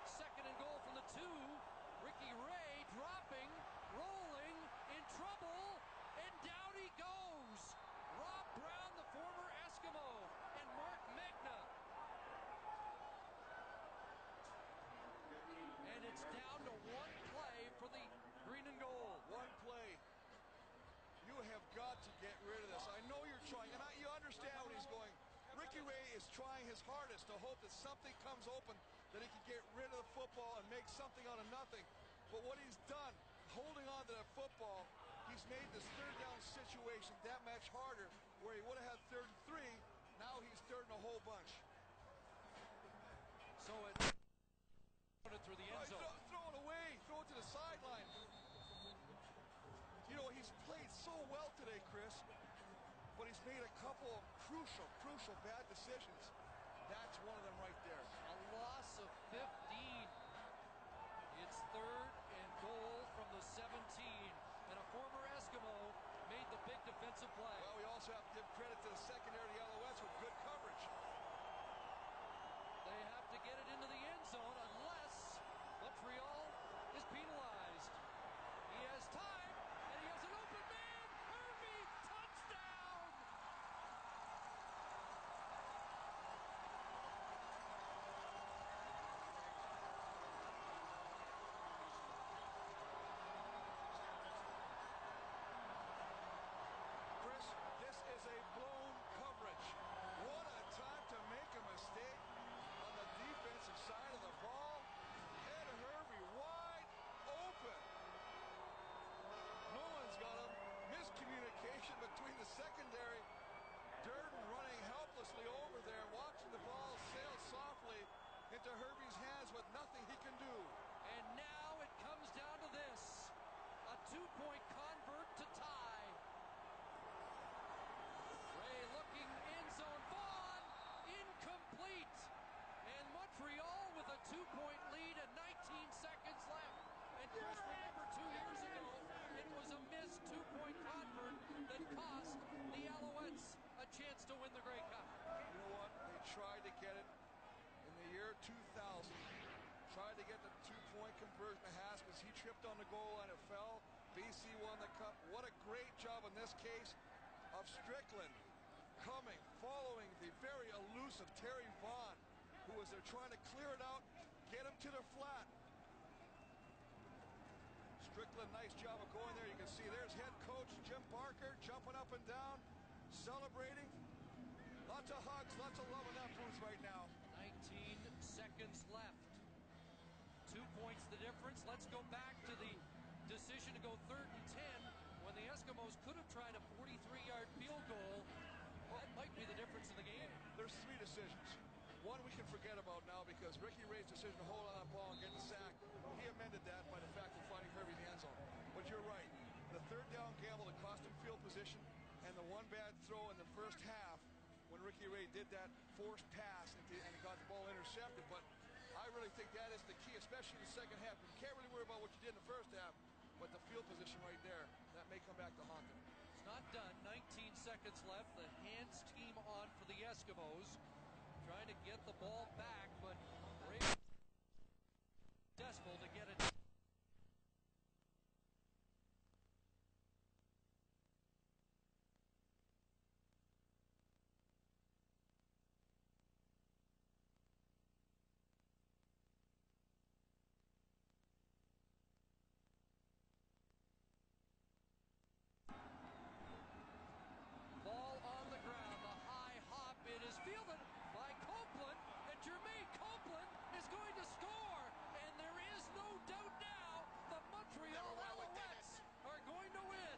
2nd and goal from the 2. Ricky Ray dropping, rolling, in trouble, and down he goes. Rob Brown, the former Eskimo, and Mark Megna. And it's down to 1 play for the green and gold. 1 play. You have got to get rid of this. I know you're trying, and you understand what he's going. Ricky Ray is trying his hardest to hope that something comes open, that he can get rid of the football and make something out of nothing. But what he's done, holding on to that football, he's made this 3rd down situation that much harder, where he would have had 3rd and 3. Now he's 3rd and a whole bunch. So it's through the end zone. Throw it away. Throw it to the sideline. You know, he's played so well today, Chris, but he's made a couple crucial bad decisions. That's one of them right there. A loss of 15. It's 3rd and goal from the 17. And a former Eskimo made the big defensive play. Well, we also have to give credit to the secondary of the Alouettes with good coverage. They have to get it into the end zone unless Montreal is penalized. He has time, and he has an open man. Hervey, touchdown! Chris, this is a blown coverage. What a time to make a mistake on the defensive side of the ball. Ed Hervey wide open. No one's got him. Miscommunication between the secondary. Durden running helplessly over there, watching the ball sail softly into Hervey's hands with nothing he can do. And now it comes down to this. A 2-point convert to tie. Ray looking end zone. Vaughn, incomplete. And Montreal with a 2-point lead and 19 seconds left. And Chris, remember 2 years ago, it was a missed 2-point convert that cost the Alouettes a chance to win the Grey Cup. You know what? They tried to get it in the year 2000. Tried to get the 2-point conversion to Haskins. He tripped on the goal line. It fell. BC won the cup. What a great job in this case of Strickland coming, following the very elusive Terry Vaughn, who was there trying to clear it out, get him to the flat. Strickland, nice job of going there. You can see there's head coach Jim Barker jumping up and down, celebrating. Lots of hugs, lots of love in that booth right now. 19 seconds left. 2 points the difference. Let's go back to the decision to go 3rd and 10 when the Eskimos could have tried a 43-yard field goal. That might be the difference in the game. There's 3 decisions. One we can forget about now because Ricky Ray's decision to hold on that ball and get the sack, he amended that by the fact of finding Hervey in the end zone. But you're right. The 3rd down gamble that cost him field position and the one bad throw in the first half when Ricky Ray did that forced pass and he got the ball intercepted. But I really think that is the key, especially in the second half. You can't really worry about what you did in the first half, but the field position right there, that may come back to haunt them. It's not done. 19 seconds left. The hands team on for the Eskimos. Trying to get the ball back, but Ray successful to get it. Ball on the ground. The high hop. It is fielded by Copeland, and Jermaine Copeland is going to score. And there is no doubt now the Montreal Alouettes are going to win.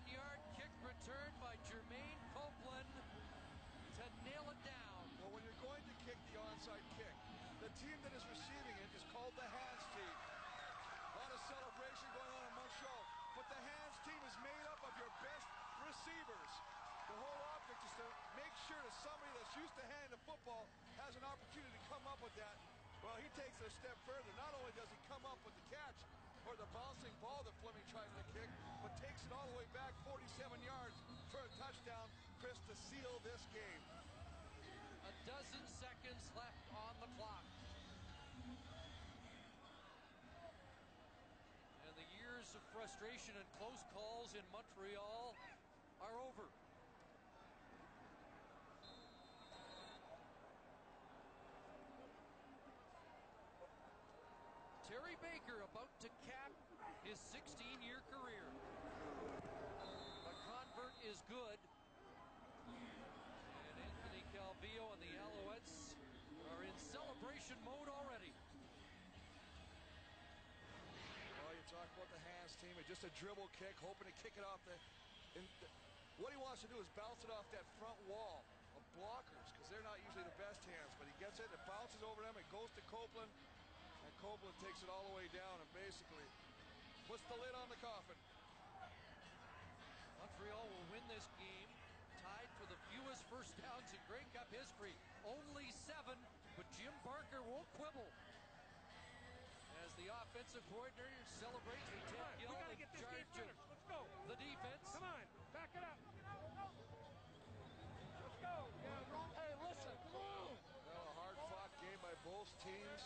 Yard kick return by Jermaine Copeland to nail it down. Well, when you're going to kick the onside kick, the team that is receiving it is called the hands team. A lot of celebration going on in Montreal, but the hands team is made up of your best receivers. The whole object is to make sure that somebody that's used to handing the football has an opportunity to come up with that. Well, he takes it a step further. Not only does he come up with the catch or the bouncing ball that Fleming tries to kick, but takes it all the way back 47 yards for a touchdown, Chris, to seal this game. A dozen seconds left on the clock. And the years of frustration and close calls in Montreal are over. Terry Baker about to cap his 16-year career. The convert is good. And Anthony Calvillo and the Alouettes are in celebration mode already. Well, you talk about the hands team. It's just a dribble kick, hoping to kick it off What he wants to do is bounce it off that front wall of blockers because they're not usually the best hands, but he gets it, it bounces over them, it goes to Copeland, and Copeland takes it all the way down and basically puts the lid on the coffin. Montreal will win this game, tied for the fewest first downs in Grey Cup history. Only 7, but Jim Barker won't quibble. As the offensive coordinator celebrates with Ted Gill we gotta in get this charge game finished. Let's go. of the defense. Come on, back it up. Let's go. Hey, listen. Well, a hard-fought game by both teams.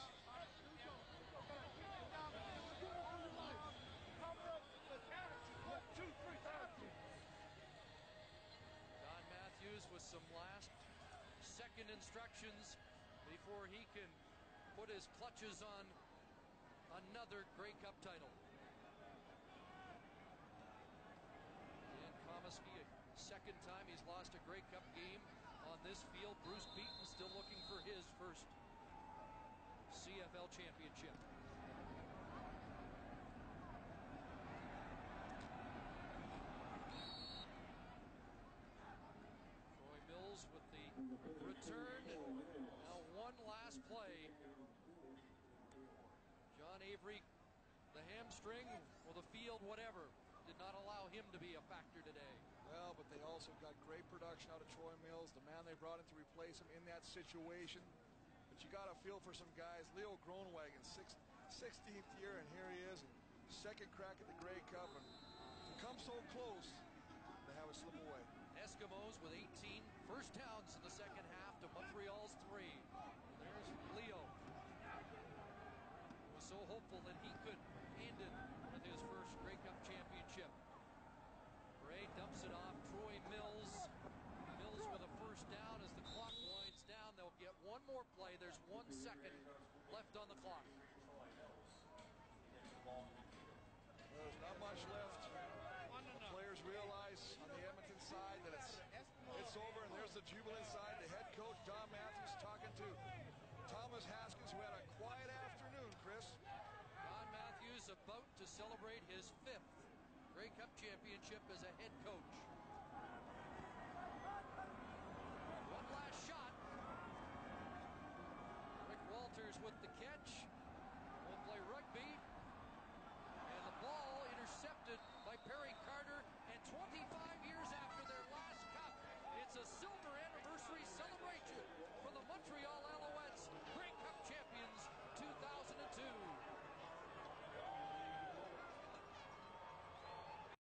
Don Matthews with some last-second instructions before he can put his clutches on another Grey Cup title. Dan Comiskey, a second time he's lost a Grey Cup game on this field. Bruce Beaton still looking for his first CFL championship. Troy Mills with the return. Now one last play. John Avery, the hamstring or the field, whatever, did not allow him to be a factor today. Well, but they also got great production out of Troy Mills, the man they brought in to replace him in that situation. But you got to feel for some guys. Leo Groenewegen, 16th year, and here he is, second crack at the Grey Cup, and to come so close, they have it slip away. Eskimos with 18 first downs in the second half to Montreal's 3. There's Leo. Was so hopeful that he could end it with his first Grey Cup championship. Bray dumps it off. Troy Mills. Mills with a first down as the clock winds down. They'll get one more play. There's 1 second left on the clock. There's not much left. The players realize on the Edmonton side that it's over, and there's the jubilant side. The head coach, Don Matthews, talking to Thomas Haskins, who had a quiet afternoon, Chris. Don Matthews about to celebrate his 5th Grey Cup championship as a head coach.